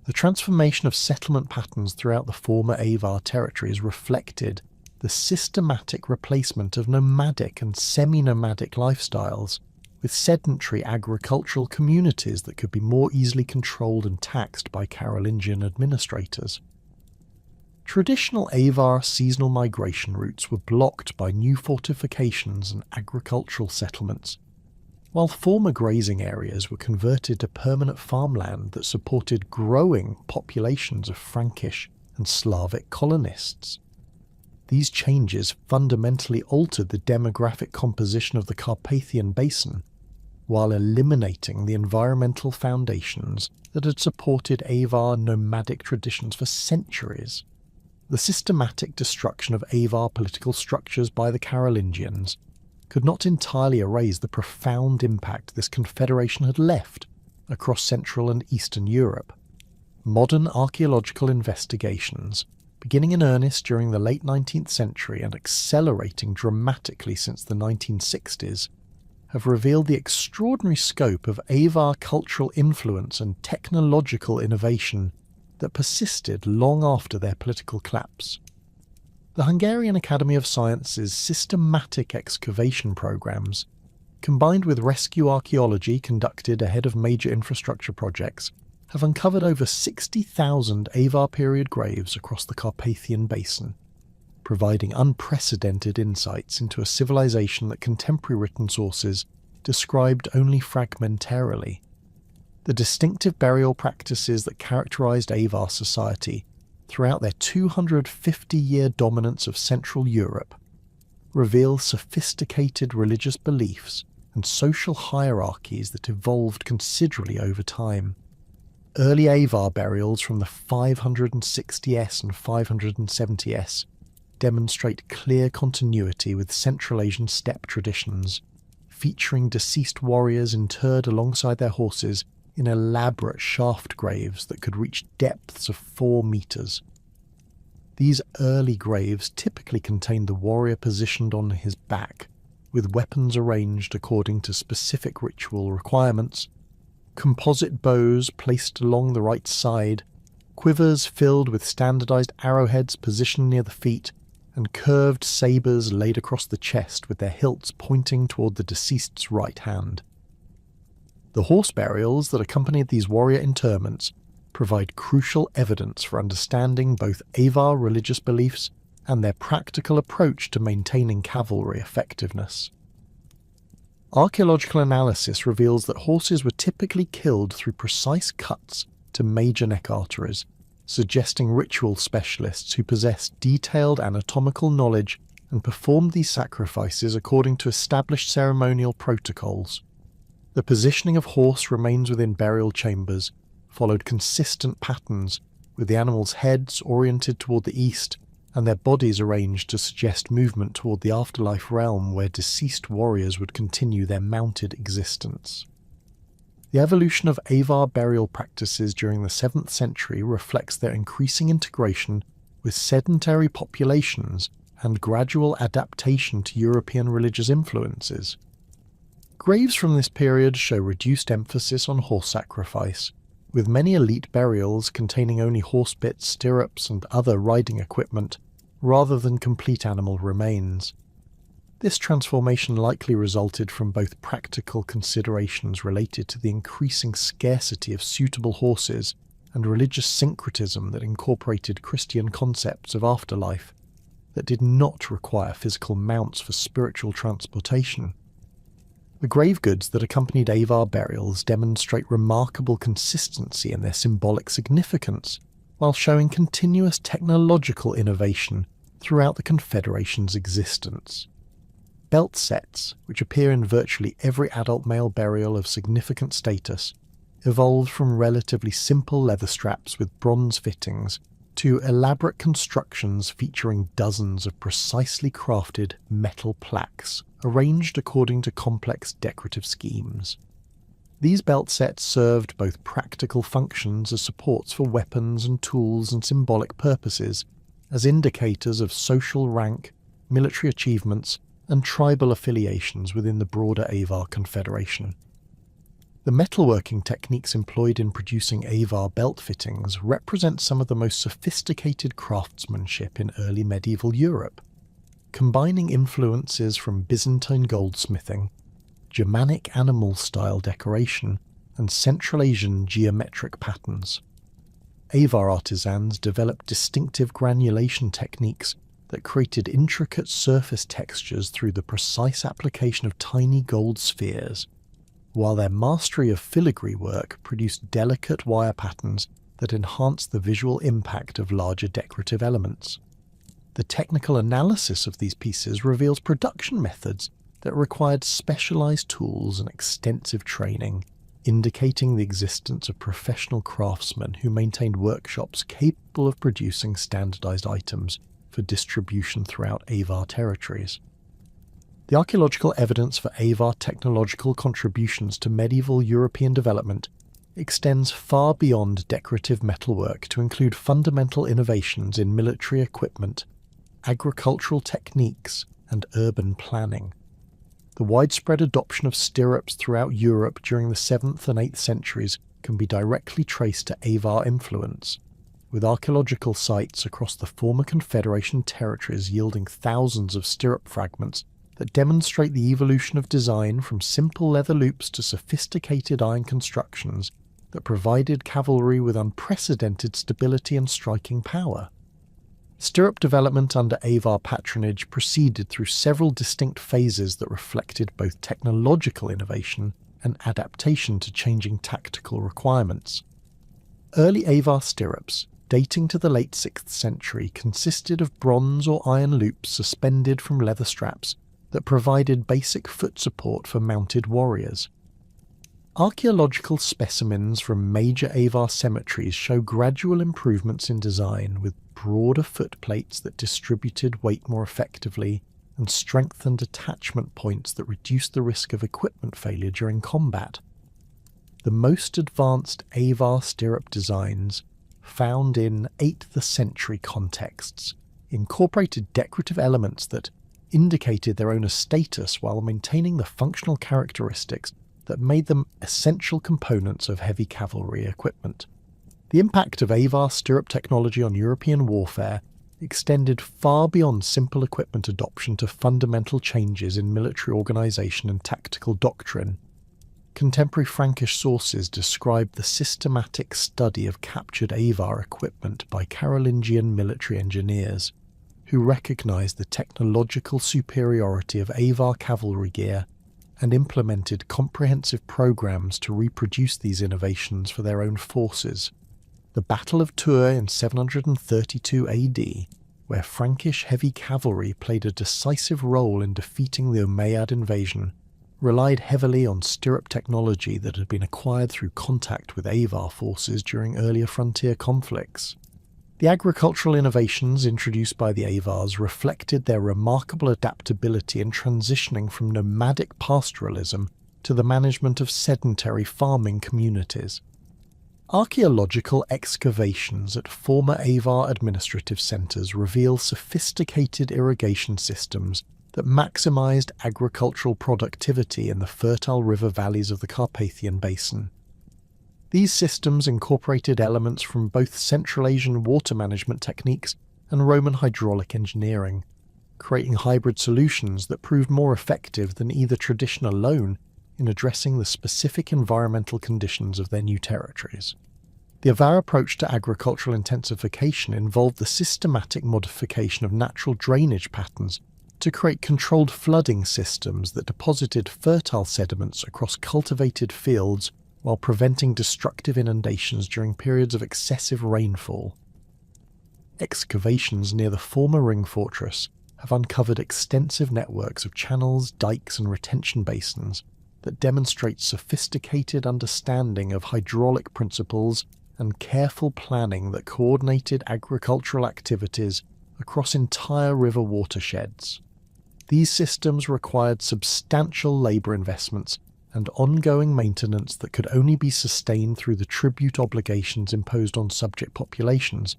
The transformation of settlement patterns throughout the former Avar territories reflected the systematic replacement of nomadic and semi-nomadic lifestyles with sedentary agricultural communities that could be more easily controlled and taxed by Carolingian administrators. Traditional Avar seasonal migration routes were blocked by new fortifications and agricultural settlements, while former grazing areas were converted to permanent farmland that supported growing populations of Frankish and Slavic colonists. These changes fundamentally altered the demographic composition of the Carpathian Basin, while eliminating the environmental foundations that had supported Avar nomadic traditions for centuries. The systematic destruction of Avar political structures by the Carolingians could not entirely erase the profound impact this confederation had left across Central and Eastern Europe. Modern archaeological investigations, beginning in earnest during the late 19th century and accelerating dramatically since the 1960s, have revealed the extraordinary scope of Avar cultural influence and technological innovation that persisted long after their political collapse. The Hungarian Academy of Sciences' systematic excavation programs, combined with rescue archaeology conducted ahead of major infrastructure projects, have uncovered over 60,000 Avar period graves across the Carpathian Basin, providing unprecedented insights into a civilization that contemporary written sources described only fragmentarily. The distinctive burial practices that characterized Avar society throughout their 250-year dominance of Central Europe reveal sophisticated religious beliefs and social hierarchies that evolved considerably over time. Early Avar burials from the 560s and 570s demonstrate clear continuity with Central Asian steppe traditions, featuring deceased warriors interred alongside their horses in elaborate shaft graves that could reach depths of 4 meters. These early graves typically contained the warrior positioned on his back, with weapons arranged according to specific ritual requirements, composite bows placed along the right side, quivers filled with standardized arrowheads positioned near the feet, and curved sabres laid across the chest with their hilts pointing toward the deceased's right hand. The horse burials that accompanied these warrior interments provide crucial evidence for understanding both Avar religious beliefs and their practical approach to maintaining cavalry effectiveness. Archaeological analysis reveals that horses were typically killed through precise cuts to major neck arteries, suggesting ritual specialists who possessed detailed anatomical knowledge and performed these sacrifices according to established ceremonial protocols. The positioning of horse remains within burial chambers followed consistent patterns, with the animals' heads oriented toward the east and their bodies arranged to suggest movement toward the afterlife realm where deceased warriors would continue their mounted existence. The evolution of Avar burial practices during the 7th century reflects their increasing integration with sedentary populations and gradual adaptation to European religious influences. Graves from this period show reduced emphasis on horse sacrifice, with many elite burials containing only horse bits, stirrups, and other riding equipment, rather than complete animal remains. This transformation likely resulted from both practical considerations related to the increasing scarcity of suitable horses and religious syncretism that incorporated Christian concepts of afterlife that did not require physical mounts for spiritual transportation. The grave goods that accompanied Avar burials demonstrate remarkable consistency in their symbolic significance, while showing continuous technological innovation throughout the Confederation's existence. Belt sets, which appear in virtually every adult male burial of significant status, evolved from relatively simple leather straps with bronze fittings to elaborate constructions featuring dozens of precisely crafted metal plaques arranged according to complex decorative schemes. These belt sets served both practical functions as supports for weapons and tools and symbolic purposes, as indicators of social rank, military achievements, and tribal affiliations within the broader Avar confederation. The metalworking techniques employed in producing Avar belt fittings represent some of the most sophisticated craftsmanship in early medieval Europe, combining influences from Byzantine goldsmithing, Germanic animal-style decoration, and Central Asian geometric patterns. Avar artisans developed distinctive granulation techniques that created intricate surface textures through the precise application of tiny gold spheres, while their mastery of filigree work produced delicate wire patterns that enhanced the visual impact of larger decorative elements. The technical analysis of these pieces reveals production methods that required specialized tools and extensive training, indicating the existence of professional craftsmen who maintained workshops capable of producing standardized items for distribution throughout Avar territories. The archaeological evidence for Avar technological contributions to medieval European development extends far beyond decorative metalwork to include fundamental innovations in military equipment, agricultural techniques, and urban planning. The widespread adoption of stirrups throughout Europe during the 7th and 8th centuries can be directly traced to Avar influence, with archaeological sites across the former Confederation territories yielding thousands of stirrup fragments that demonstrate the evolution of design from simple leather loops to sophisticated iron constructions that provided cavalry with unprecedented stability and striking power. Stirrup development under Avar patronage proceeded through several distinct phases that reflected both technological innovation and adaptation to changing tactical requirements. Early Avar stirrups, dating to the late 6th century, consisted of bronze or iron loops suspended from leather straps that provided basic foot support for mounted warriors. Archaeological specimens from major Avar cemeteries show gradual improvements in design, with broader foot plates that distributed weight more effectively and strengthened attachment points that reduced the risk of equipment failure during combat. The most advanced Avar stirrup designs, found in 8th century contexts, incorporated decorative elements that indicated their owner's status while maintaining the functional characteristics that made them essential components of heavy cavalry equipment. The impact of Avar stirrup technology on European warfare extended far beyond simple equipment adoption to fundamental changes in military organisation and tactical doctrine. Contemporary Frankish sources describe the systematic study of captured Avar equipment by Carolingian military engineers, who recognised the technological superiority of Avar cavalry gear and implemented comprehensive programs to reproduce these innovations for their own forces. The Battle of Tours in 732 AD, where Frankish heavy cavalry played a decisive role in defeating the Umayyad invasion, relied heavily on stirrup technology that had been acquired through contact with Avar forces during earlier frontier conflicts. The agricultural innovations introduced by the Avars reflected their remarkable adaptability in transitioning from nomadic pastoralism to the management of sedentary farming communities. Archaeological excavations at former Avar administrative centres reveal sophisticated irrigation systems that maximised agricultural productivity in the fertile river valleys of the Carpathian Basin. These systems incorporated elements from both Central Asian water management techniques and Roman hydraulic engineering, creating hybrid solutions that proved more effective than either tradition alone in addressing the specific environmental conditions of their new territories. The Avar approach to agricultural intensification involved the systematic modification of natural drainage patterns to create controlled flooding systems that deposited fertile sediments across cultivated fields while preventing destructive inundations during periods of excessive rainfall. Excavations near the former ring fortress have uncovered extensive networks of channels, dikes, and retention basins that demonstrate sophisticated understanding of hydraulic principles and careful planning that coordinated agricultural activities across entire river watersheds. These systems required substantial labour investments and ongoing maintenance that could only be sustained through the tribute obligations imposed on subject populations,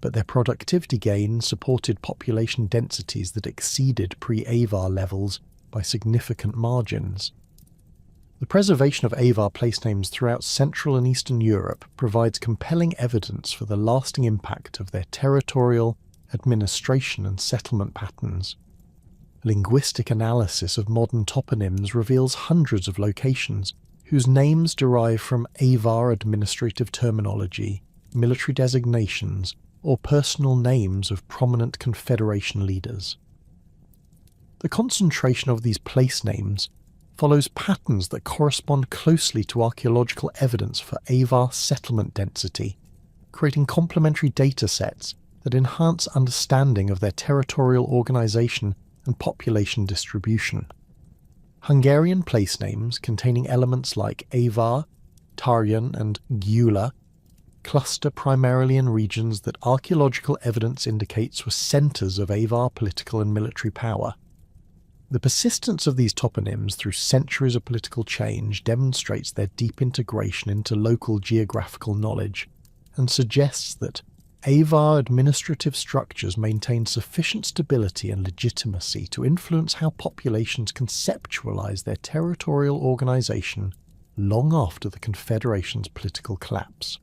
but their productivity gain supported population densities that exceeded pre-Avar levels by significant margins. The preservation of Avar placenames throughout Central and Eastern Europe provides compelling evidence for the lasting impact of their territorial, administration and settlement patterns. Linguistic analysis of modern toponyms reveals hundreds of locations whose names derive from Avar administrative terminology, military designations, or personal names of prominent Confederation leaders. The concentration of these place names follows patterns that correspond closely to archaeological evidence for Avar settlement density, creating complementary data sets that enhance understanding of their territorial organisation and population distribution. Hungarian place names containing elements like Avar, Tarjan and Gyula cluster primarily in regions that archaeological evidence indicates were centres of Avar political and military power. The persistence of these toponyms through centuries of political change demonstrates their deep integration into local geographical knowledge and suggests that Avar administrative structures maintain sufficient stability and legitimacy to influence how populations conceptualize their territorial organisation long after the Confederation's political collapse.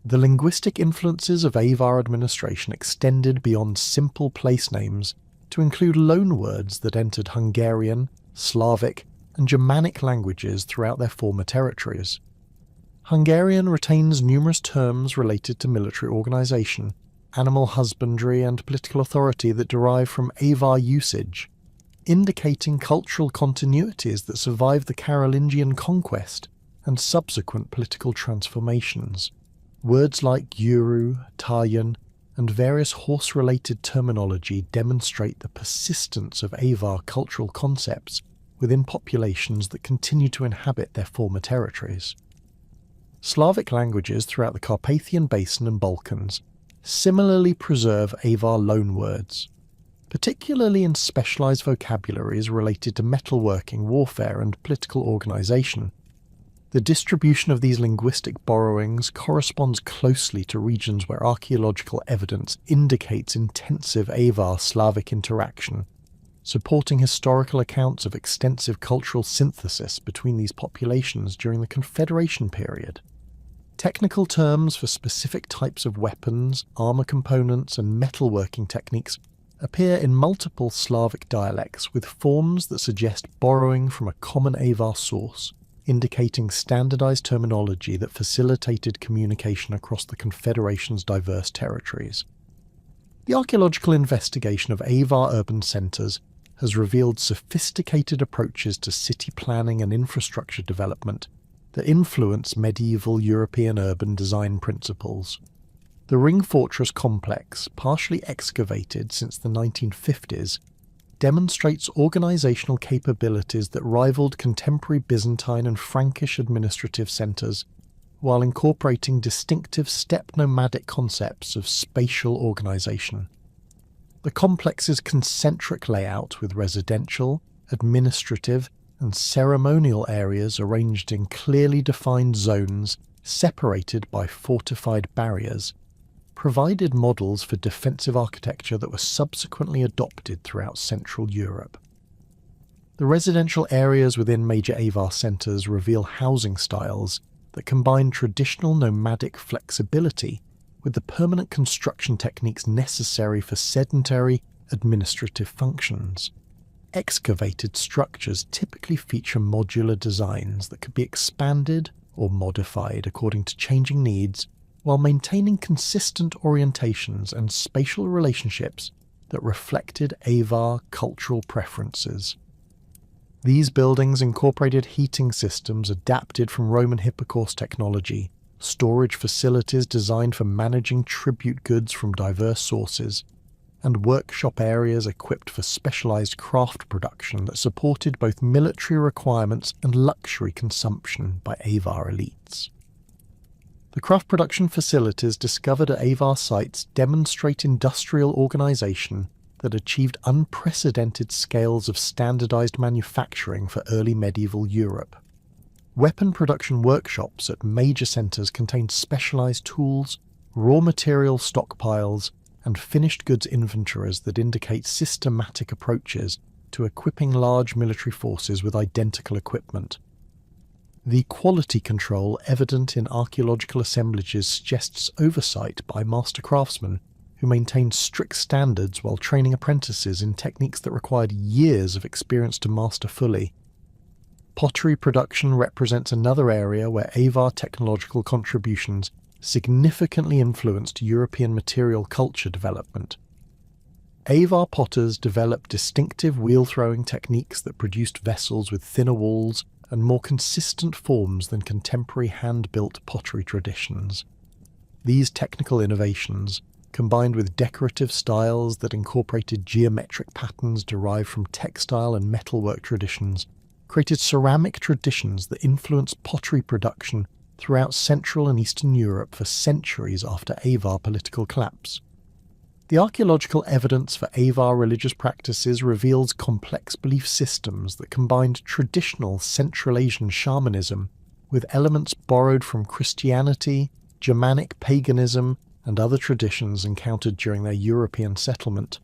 The linguistic influences of Avar administration extended beyond simple place names to include loanwords that entered Hungarian, Slavic, and Germanic languages throughout their former territories. Hungarian retains numerous terms related to military organisation, animal husbandry, and political authority that derive from Avar usage, indicating cultural continuities that survive the Carolingian conquest and subsequent political transformations. Words like Gyuru, Tarjan, and various horse-related terminology demonstrate the persistence of Avar cultural concepts within populations that continue to inhabit their former territories. Slavic languages throughout the Carpathian Basin and Balkans similarly preserve Avar loanwords, particularly in specialised vocabularies related to metalworking, warfare, and political organisation. The distribution of these linguistic borrowings corresponds closely to regions where archaeological evidence indicates intensive Avar-Slavic interaction, supporting historical accounts of extensive cultural synthesis between these populations during the Confederation period. Technical terms for specific types of weapons, armour components, and metalworking techniques appear in multiple Slavic dialects with forms that suggest borrowing from a common Avar source, indicating standardized terminology that facilitated communication across the Confederation's diverse territories. The archaeological investigation of Avar urban centres has revealed sophisticated approaches to city planning and infrastructure development that influence medieval European urban design principles. The ring fortress complex, partially excavated since the 1950s, demonstrates organisational capabilities that rivaled contemporary Byzantine and Frankish administrative centres, while incorporating distinctive steppe nomadic concepts of spatial organisation. The complex's concentric layout with residential, administrative, and ceremonial areas arranged in clearly defined zones separated by fortified barriers provided models for defensive architecture that were subsequently adopted throughout Central Europe. The residential areas within major Avar centres reveal housing styles that combine traditional nomadic flexibility with the permanent construction techniques necessary for sedentary administrative functions. Excavated structures typically feature modular designs that could be expanded or modified according to changing needs, while maintaining consistent orientations and spatial relationships that reflected Avar cultural preferences. These buildings incorporated heating systems adapted from Roman hypocaust technology, storage facilities designed for managing tribute goods from diverse sources, and workshop areas equipped for specialized craft production that supported both military requirements and luxury consumption by Avar elites. The craft production facilities discovered at Avar sites demonstrate industrial organization that achieved unprecedented scales of standardized manufacturing for early medieval Europe. Weapon production workshops at major centers contained specialized tools, raw material stockpiles, and finished goods inventories that indicate systematic approaches to equipping large military forces with identical equipment. The quality control evident in archaeological assemblages suggests oversight by master craftsmen who maintained strict standards while training apprentices in techniques that required years of experience to master fully. Pottery production represents another area where Avar technological contributions significantly influenced European material culture development. Avar potters developed distinctive wheel-throwing techniques that produced vessels with thinner walls and more consistent forms than contemporary hand-built pottery traditions. These technical innovations, combined with decorative styles that incorporated geometric patterns derived from textile and metalwork traditions, created ceramic traditions that influenced pottery production throughout Central and Eastern Europe for centuries after Avar political collapse. The archaeological evidence for Avar religious practices reveals complex belief systems that combined traditional Central Asian shamanism with elements borrowed from Christianity, Germanic paganism, and other traditions encountered during their European settlement.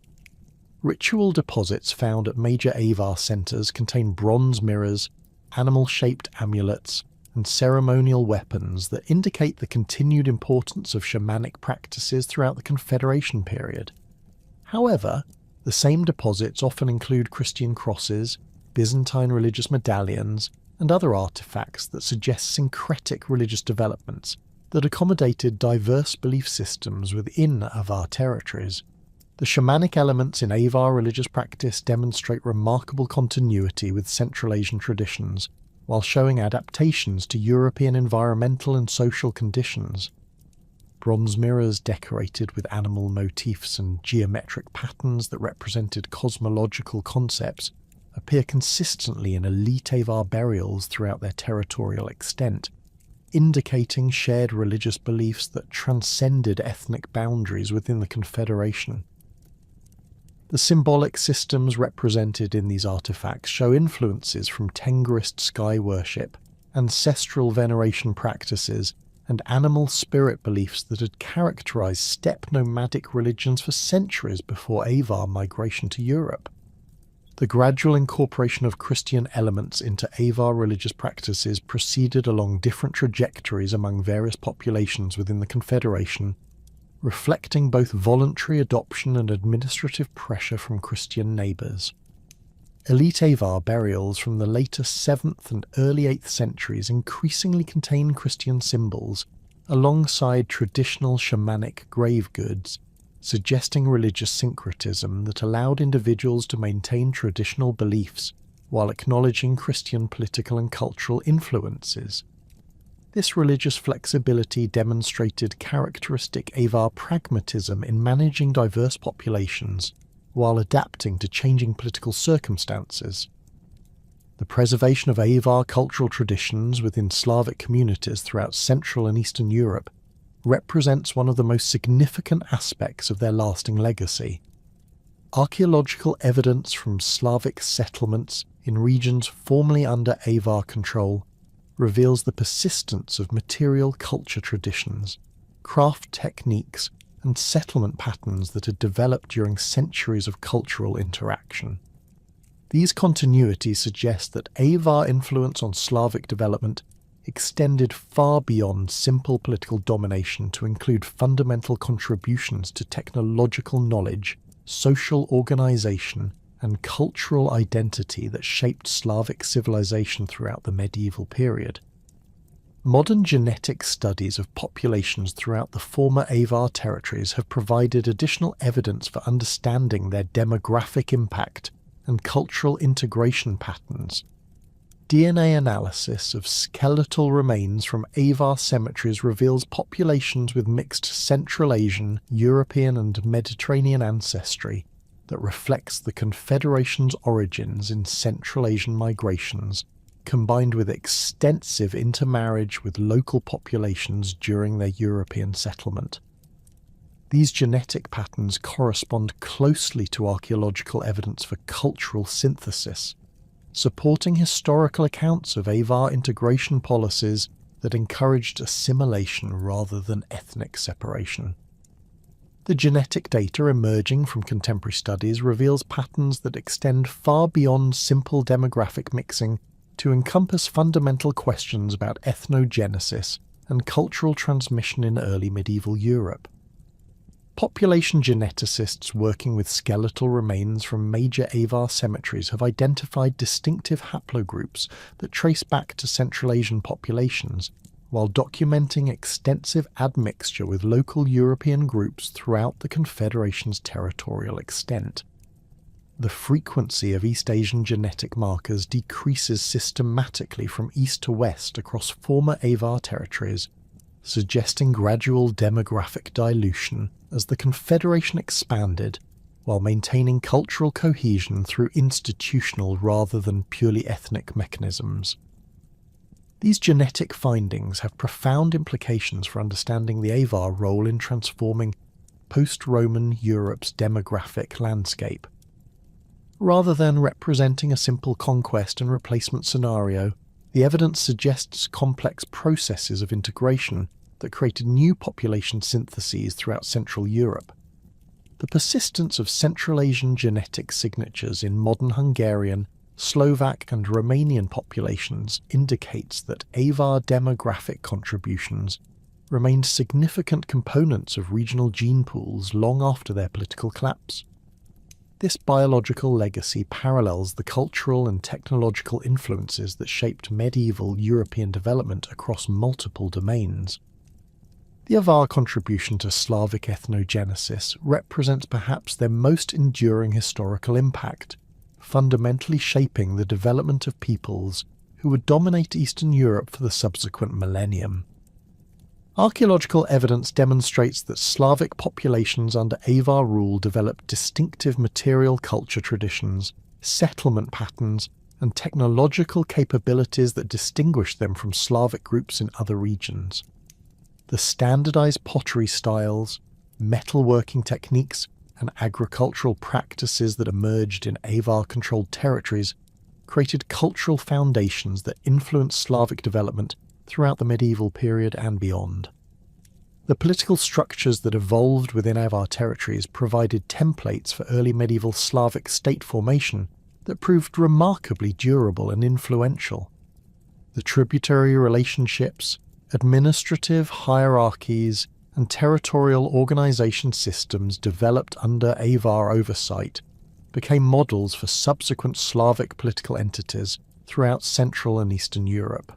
Ritual deposits found at major Avar centers contain bronze mirrors, animal-shaped amulets, and ceremonial weapons that indicate the continued importance of shamanic practices throughout the Confederation period. However, the same deposits often include Christian crosses, Byzantine religious medallions, and other artifacts that suggest syncretic religious developments that accommodated diverse belief systems within Avar territories. The shamanic elements in Avar religious practice demonstrate remarkable continuity with Central Asian traditions, while showing adaptations to European environmental and social conditions. Bronze mirrors decorated with animal motifs and geometric patterns that represented cosmological concepts appear consistently in elite Avar burials throughout their territorial extent, indicating shared religious beliefs that transcended ethnic boundaries within the Confederation. The symbolic systems represented in these artifacts show influences from Tengrist sky worship, ancestral veneration practices, and animal spirit beliefs that had characterized steppe nomadic religions for centuries before Avar migration to Europe. The gradual incorporation of Christian elements into Avar religious practices proceeded along different trajectories among various populations within the Confederation, reflecting both voluntary adoption and administrative pressure from Christian neighbours. Elite Avar burials from the later 7th and early 8th centuries increasingly contain Christian symbols, alongside traditional shamanic grave goods, suggesting religious syncretism that allowed individuals to maintain traditional beliefs while acknowledging Christian political and cultural influences. This religious flexibility demonstrated characteristic Avar pragmatism in managing diverse populations while adapting to changing political circumstances. The preservation of Avar cultural traditions within Slavic communities throughout Central and Eastern Europe represents one of the most significant aspects of their lasting legacy. Archaeological evidence from Slavic settlements in regions formerly under Avar control reveals the persistence of material culture traditions, craft techniques, and settlement patterns that had developed during centuries of cultural interaction. These continuities suggest that Avar influence on Slavic development extended far beyond simple political domination to include fundamental contributions to technological knowledge, social organization, and cultural identity that shaped Slavic civilization throughout the medieval period. Modern genetic studies of populations throughout the former Avar territories have provided additional evidence for understanding their demographic impact and cultural integration patterns. DNA analysis of skeletal remains from Avar cemeteries reveals populations with mixed Central Asian, European and Mediterranean ancestry that reflects the Confederation's origins in Central Asian migrations, combined with extensive intermarriage with local populations during their European settlement. These genetic patterns correspond closely to archaeological evidence for cultural synthesis, supporting historical accounts of Avar integration policies that encouraged assimilation rather than ethnic separation. The genetic data emerging from contemporary studies reveals patterns that extend far beyond simple demographic mixing to encompass fundamental questions about ethnogenesis and cultural transmission in early medieval Europe. Population geneticists working with skeletal remains from major Avar cemeteries have identified distinctive haplogroups that trace back to Central Asian populations, while documenting extensive admixture with local European groups throughout the Confederation's territorial extent. The frequency of East Asian genetic markers decreases systematically from east to west across former Avar territories, suggesting gradual demographic dilution as the Confederation expanded, while maintaining cultural cohesion through institutional rather than purely ethnic mechanisms. These genetic findings have profound implications for understanding the Avar role in transforming post-Roman Europe's demographic landscape. Rather than representing a simple conquest and replacement scenario, the evidence suggests complex processes of integration that created new population syntheses throughout Central Europe. The persistence of Central Asian genetic signatures in modern Hungarian, Slovak and Romanian populations indicates that Avar demographic contributions remained significant components of regional gene pools long after their political collapse. This biological legacy parallels the cultural and technological influences that shaped medieval European development across multiple domains. The Avar contribution to Slavic ethnogenesis represents perhaps their most enduring historical impact, fundamentally shaping the development of peoples who would dominate Eastern Europe for the subsequent millennium. Archaeological evidence demonstrates that Slavic populations under Avar rule developed distinctive material culture traditions, settlement patterns, and technological capabilities that distinguish them from Slavic groups in other regions. The standardized pottery styles, metalworking techniques, and agricultural practices that emerged in Avar-controlled territories created cultural foundations that influenced Slavic development throughout the medieval period and beyond. The political structures that evolved within Avar territories provided templates for early medieval Slavic state formation that proved remarkably durable and influential. The tributary relationships, administrative hierarchies, and territorial organization systems developed under Avar oversight became models for subsequent Slavic political entities throughout Central and Eastern Europe.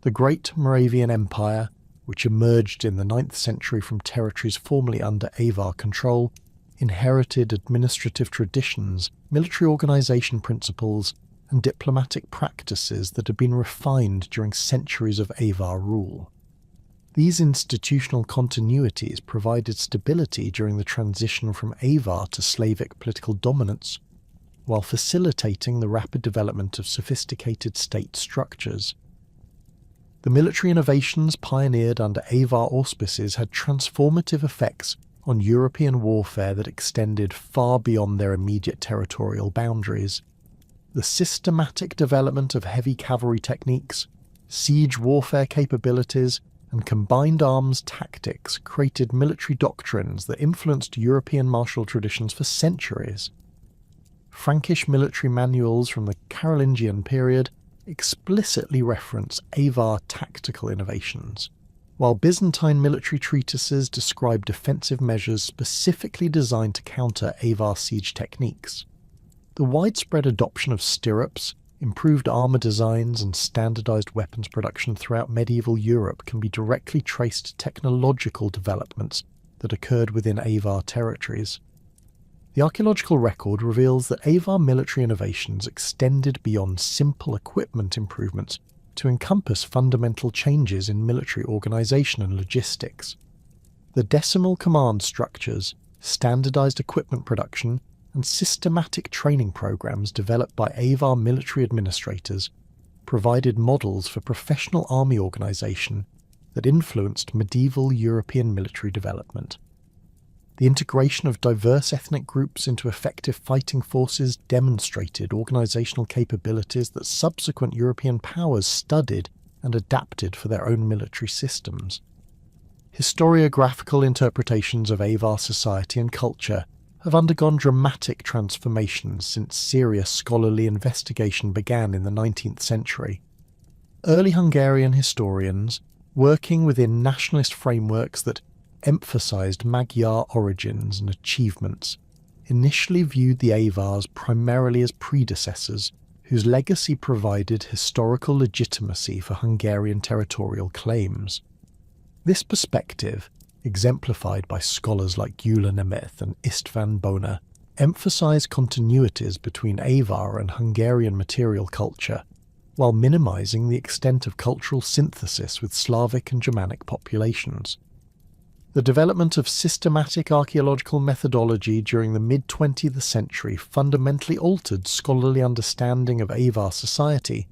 The Great Moravian Empire, which emerged in the 9th century from territories formerly under Avar control, inherited administrative traditions, military organization principles, and diplomatic practices that had been refined during centuries of Avar rule. These institutional continuities provided stability during the transition from Avar to Slavic political dominance, while facilitating the rapid development of sophisticated state structures. The military innovations pioneered under Avar auspices had transformative effects on European warfare that extended far beyond their immediate territorial boundaries. The systematic development of heavy cavalry techniques, siege warfare capabilities, and combined arms tactics created military doctrines that influenced European martial traditions for centuries. Frankish military manuals from the Carolingian period explicitly reference Avar tactical innovations, while Byzantine military treatises describe defensive measures specifically designed to counter Avar siege techniques. The widespread adoption of stirrups, improved armour designs, and standardised weapons production throughout medieval Europe can be directly traced to technological developments that occurred within Avar territories. The archaeological record reveals that Avar military innovations extended beyond simple equipment improvements to encompass fundamental changes in military organisation and logistics. The decimal command structures, standardised equipment production, and systematic training programs developed by Avar military administrators provided models for professional army organisation that influenced medieval European military development. The integration of diverse ethnic groups into effective fighting forces demonstrated organisational capabilities that subsequent European powers studied and adapted for their own military systems. Historiographical interpretations of Avar society and culture have undergone dramatic transformations since serious scholarly investigation began in the 19th century. Early Hungarian historians, working within nationalist frameworks that emphasised Magyar origins and achievements, initially viewed the Avars primarily as predecessors whose legacy provided historical legitimacy for Hungarian territorial claims. This perspective, exemplified by scholars like Gyula Nemeth and István Bona, emphasise continuities between Avar and Hungarian material culture, while minimising the extent of cultural synthesis with Slavic and Germanic populations. The development of systematic archaeological methodology during the mid-20th century fundamentally altered scholarly understanding of Avar society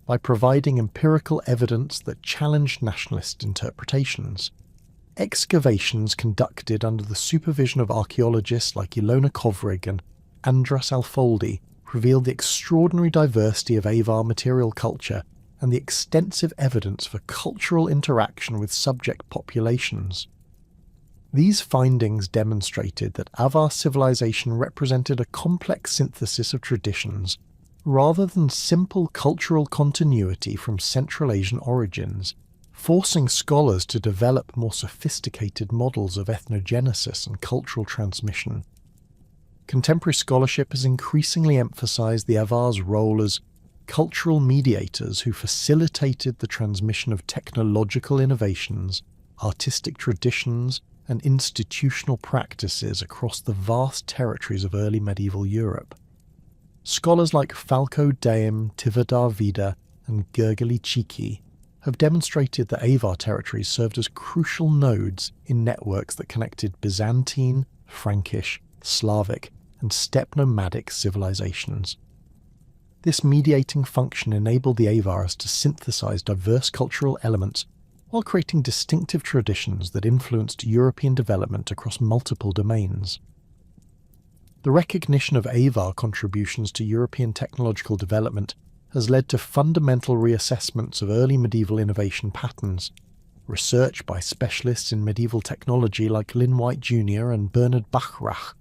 by providing empirical evidence that challenged nationalist interpretations. Excavations conducted under the supervision of archaeologists like Ilona Kovrig and Andras Alfoldi revealed the extraordinary diversity of Avar material culture and the extensive evidence for cultural interaction with subject populations. These findings demonstrated that Avar civilization represented a complex synthesis of traditions, rather than simple cultural continuity from Central Asian origins, forcing scholars to develop more sophisticated models of ethnogenesis and cultural transmission. Contemporary scholarship has increasingly emphasized the Avars' role as cultural mediators who facilitated the transmission of technological innovations, artistic traditions, and institutional practices across the vast territories of early medieval Europe. Scholars like Falco Daim, Tivadar Vida, and Gergely Chiki have demonstrated that Avar territories served as crucial nodes in networks that connected Byzantine, Frankish, Slavic, and steppe nomadic civilizations. This mediating function enabled the Avars to synthesize diverse cultural elements while creating distinctive traditions that influenced European development across multiple domains. The recognition of Avar contributions to European technological development has led to fundamental reassessments of early medieval innovation patterns. Research by specialists in medieval technology like Lynn White Jr. and Bernard Bachrach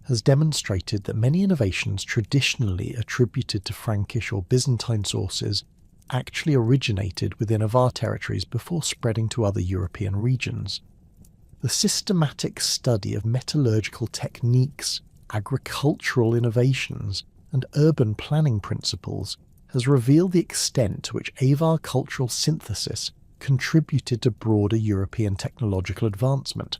has demonstrated that many innovations traditionally attributed to Frankish or Byzantine sources actually originated within Avar territories before spreading to other European regions. The systematic study of metallurgical techniques, agricultural innovations, and urban planning principles has revealed the extent to which Avar cultural synthesis contributed to broader European technological advancement.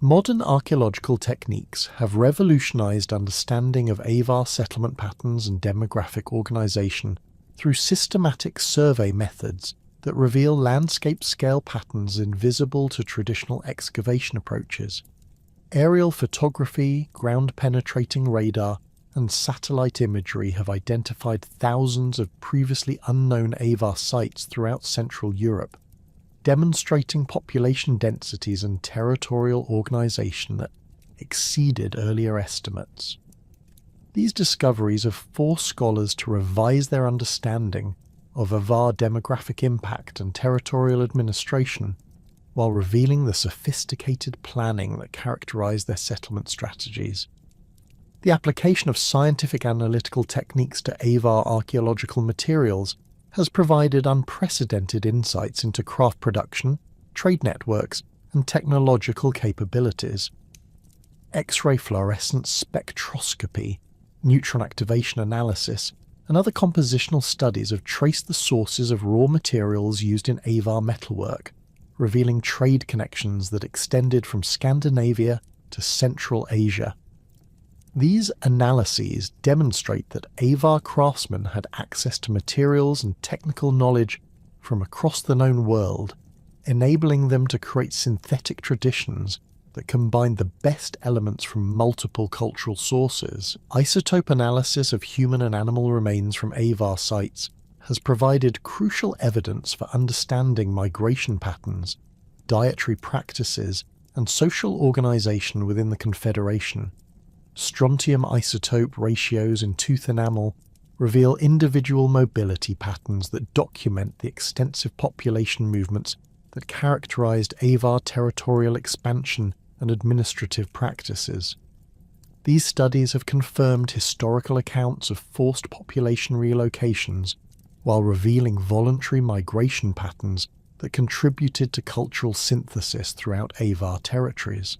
Modern archaeological techniques have revolutionized understanding of Avar settlement patterns and demographic organization through systematic survey methods that reveal landscape-scale patterns invisible to traditional excavation approaches. Aerial photography, ground-penetrating radar, and satellite imagery have identified thousands of previously unknown Avar sites throughout Central Europe, demonstrating population densities and territorial organization that exceeded earlier estimates. These discoveries have forced scholars to revise their understanding of Avar demographic impact and territorial administration, while revealing the sophisticated planning that characterized their settlement strategies. The application of scientific analytical techniques to Avar archaeological materials has provided unprecedented insights into craft production, trade networks, and technological capabilities. X-ray fluorescence spectroscopy, neutron activation analysis, and other compositional studies have traced the sources of raw materials used in Avar metalwork, revealing trade connections that extended from Scandinavia to Central Asia. These analyses demonstrate that Avar craftsmen had access to materials and technical knowledge from across the known world, enabling them to create synthetic traditions that combine the best elements from multiple cultural sources. Isotope analysis of human and animal remains from Avar sites has provided crucial evidence for understanding migration patterns, dietary practices, and social organization within the Confederation. Strontium isotope ratios in tooth enamel reveal individual mobility patterns that document the extensive population movements that characterized Avar territorial expansion and administrative practices. These studies have confirmed historical accounts of forced population relocations while revealing voluntary migration patterns that contributed to cultural synthesis throughout Avar territories.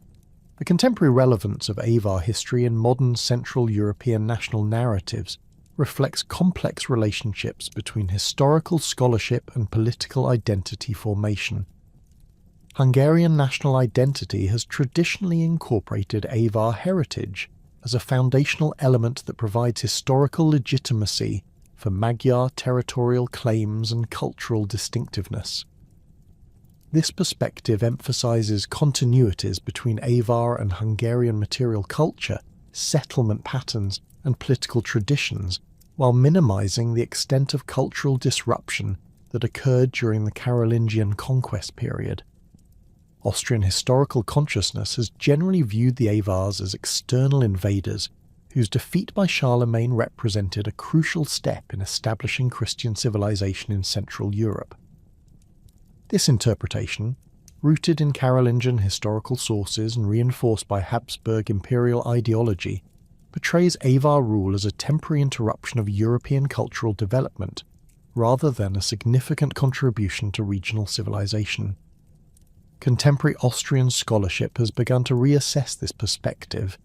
The contemporary relevance of Avar history in modern Central European national narratives reflects complex relationships between historical scholarship and political identity formation. Hungarian national identity has traditionally incorporated Avar heritage as a foundational element that provides historical legitimacy for Magyar territorial claims and cultural distinctiveness. This perspective emphasizes continuities between Avar and Hungarian material culture, settlement patterns, and political traditions, while minimizing the extent of cultural disruption that occurred during the Carolingian conquest period. Austrian historical consciousness has generally viewed the Avars as external invaders whose defeat by Charlemagne represented a crucial step in establishing Christian civilization in Central Europe. This interpretation, rooted in Carolingian historical sources and reinforced by Habsburg imperial ideology, portrays Avar rule as a temporary interruption of European cultural development, rather than a significant contribution to regional civilization. Contemporary Austrian scholarship has begun to reassess this perspective,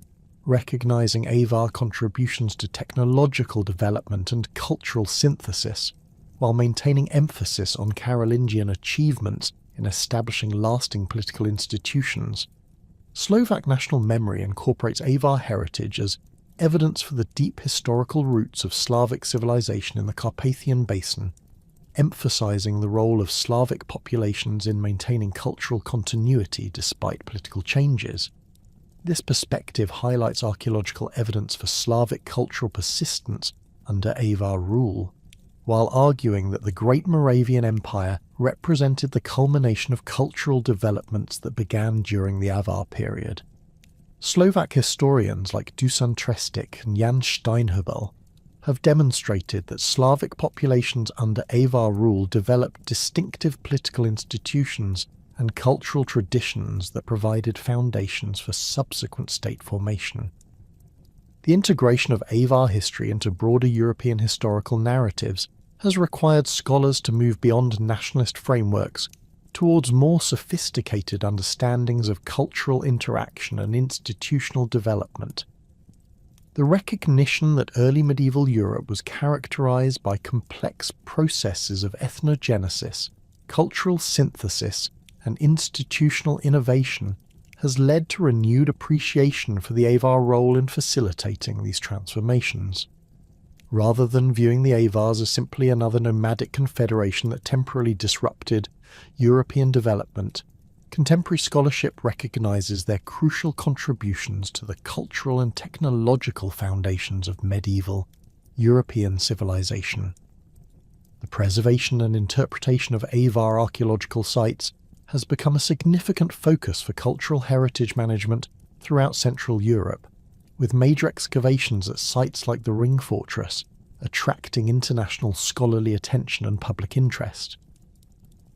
recognizing Avar contributions to technological development and cultural synthesis, while maintaining emphasis on Carolingian achievements in establishing lasting political institutions. Slovak national memory incorporates Avar heritage as evidence for the deep historical roots of Slavic civilization in the Carpathian Basin, emphasizing the role of Slavic populations in maintaining cultural continuity despite political changes. This perspective highlights archaeological evidence for Slavic cultural persistence under Avar rule, while arguing that the Great Moravian Empire represented the culmination of cultural developments that began during the Avar period. Slovak historians like Dusan Trestik and Jan Steinhubel have demonstrated that Slavic populations under Avar rule developed distinctive political institutions and cultural traditions that provided foundations for subsequent state formation. The integration of Avar history into broader European historical narratives has required scholars to move beyond nationalist frameworks towards more sophisticated understandings of cultural interaction and institutional development. The recognition that early medieval Europe was characterized by complex processes of ethnogenesis, cultural synthesis, and institutional innovation has led to renewed appreciation for the Avar role in facilitating these transformations. Rather than viewing the Avars as simply another nomadic confederation that temporarily disrupted European development, contemporary scholarship recognizes their crucial contributions to the cultural and technological foundations of medieval European civilization. The preservation and interpretation of Avar archaeological sites has become a significant focus for cultural heritage management throughout Central Europe, with major excavations at sites like the Ring Fortress attracting international scholarly attention and public interest.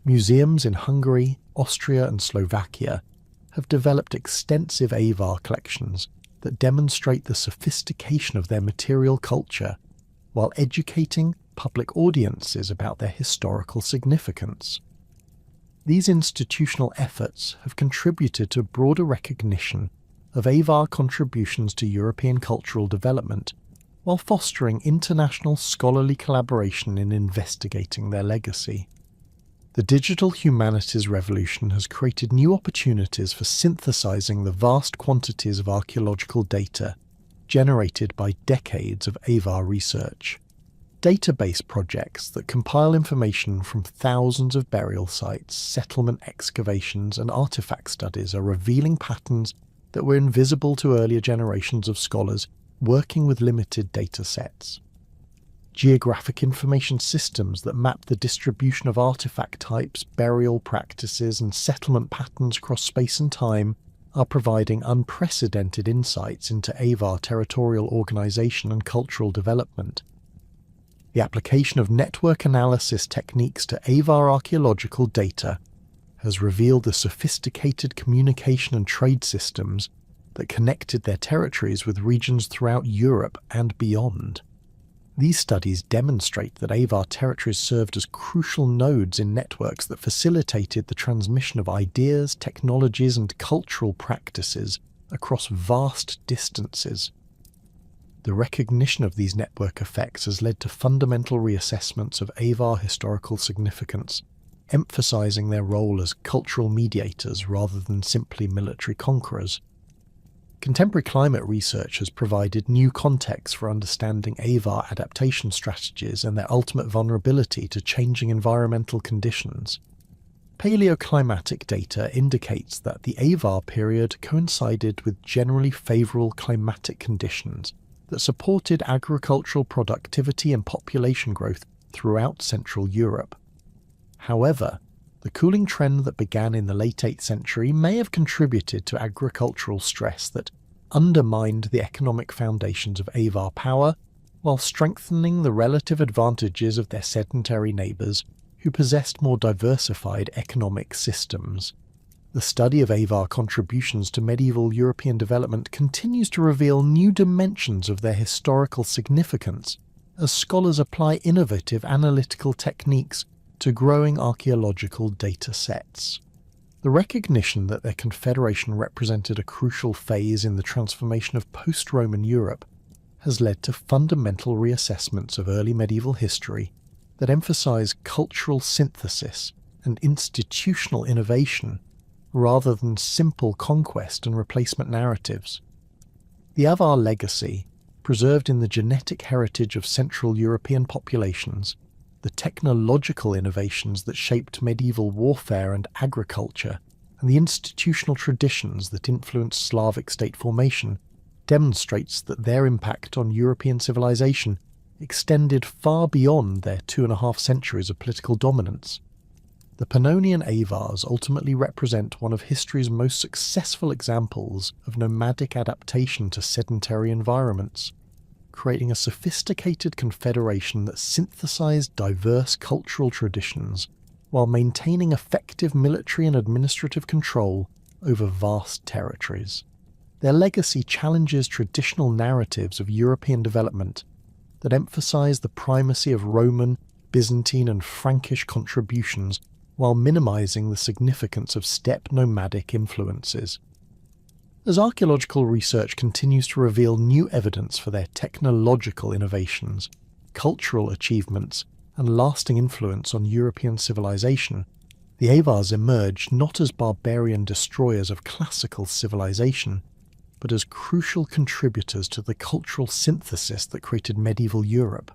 Museums in Hungary, Austria and Slovakia have developed extensive Avar collections that demonstrate the sophistication of their material culture, while educating public audiences about their historical significance. These institutional efforts have contributed to broader recognition of Avar contributions to European cultural development, while fostering international scholarly collaboration in investigating their legacy. The digital humanities revolution has created new opportunities for synthesizing the vast quantities of archaeological data generated by decades of Avar research. Database projects that compile information from thousands of burial sites, settlement excavations, and artifact studies are revealing patterns that were invisible to earlier generations of scholars working with limited data sets. Geographic information systems that map the distribution of artifact types, burial practices, and settlement patterns across space and time are providing unprecedented insights into Avar territorial organization and cultural development. The application of network analysis techniques to Avar archaeological data has revealed the sophisticated communication and trade systems that connected their territories with regions throughout Europe and beyond. These studies demonstrate that Avar territories served as crucial nodes in networks that facilitated the transmission of ideas, technologies, and cultural practices across vast distances. The recognition of these network effects has led to fundamental reassessments of Avar historical significance, emphasizing their role as cultural mediators rather than simply military conquerors. Contemporary climate research has provided new context for understanding Avar adaptation strategies and their ultimate vulnerability to changing environmental conditions. Paleoclimatic data indicates that the Avar period coincided with generally favorable climatic conditions that supported agricultural productivity and population growth throughout Central Europe. However, the cooling trend that began in the late 8th century may have contributed to agricultural stress that undermined the economic foundations of Avar power while strengthening the relative advantages of their sedentary neighbours who possessed more diversified economic systems. The study of Avar contributions to medieval European development continues to reveal new dimensions of their historical significance as scholars apply innovative analytical techniques to growing archaeological data sets. The recognition that their confederation represented a crucial phase in the transformation of post-Roman Europe has led to fundamental reassessments of early medieval history that emphasize cultural synthesis and institutional innovation rather than simple conquest and replacement narratives. The Avar legacy, preserved in the genetic heritage of Central European populations, the technological innovations that shaped medieval warfare and agriculture, and the institutional traditions that influenced Slavic state formation, demonstrates that their impact on European civilization extended far beyond their 2.5 centuries of political dominance. The Pannonian Avars ultimately represent one of history's most successful examples of nomadic adaptation to sedentary environments, creating a sophisticated confederation that synthesized diverse cultural traditions while maintaining effective military and administrative control over vast territories. Their legacy challenges traditional narratives of European development that emphasize the primacy of Roman, Byzantine, and Frankish contributions while minimizing the significance of steppe nomadic influences. As archaeological research continues to reveal new evidence for their technological innovations, cultural achievements, and lasting influence on European civilization, the Avars emerge not as barbarian destroyers of classical civilization, but as crucial contributors to the cultural synthesis that created medieval Europe.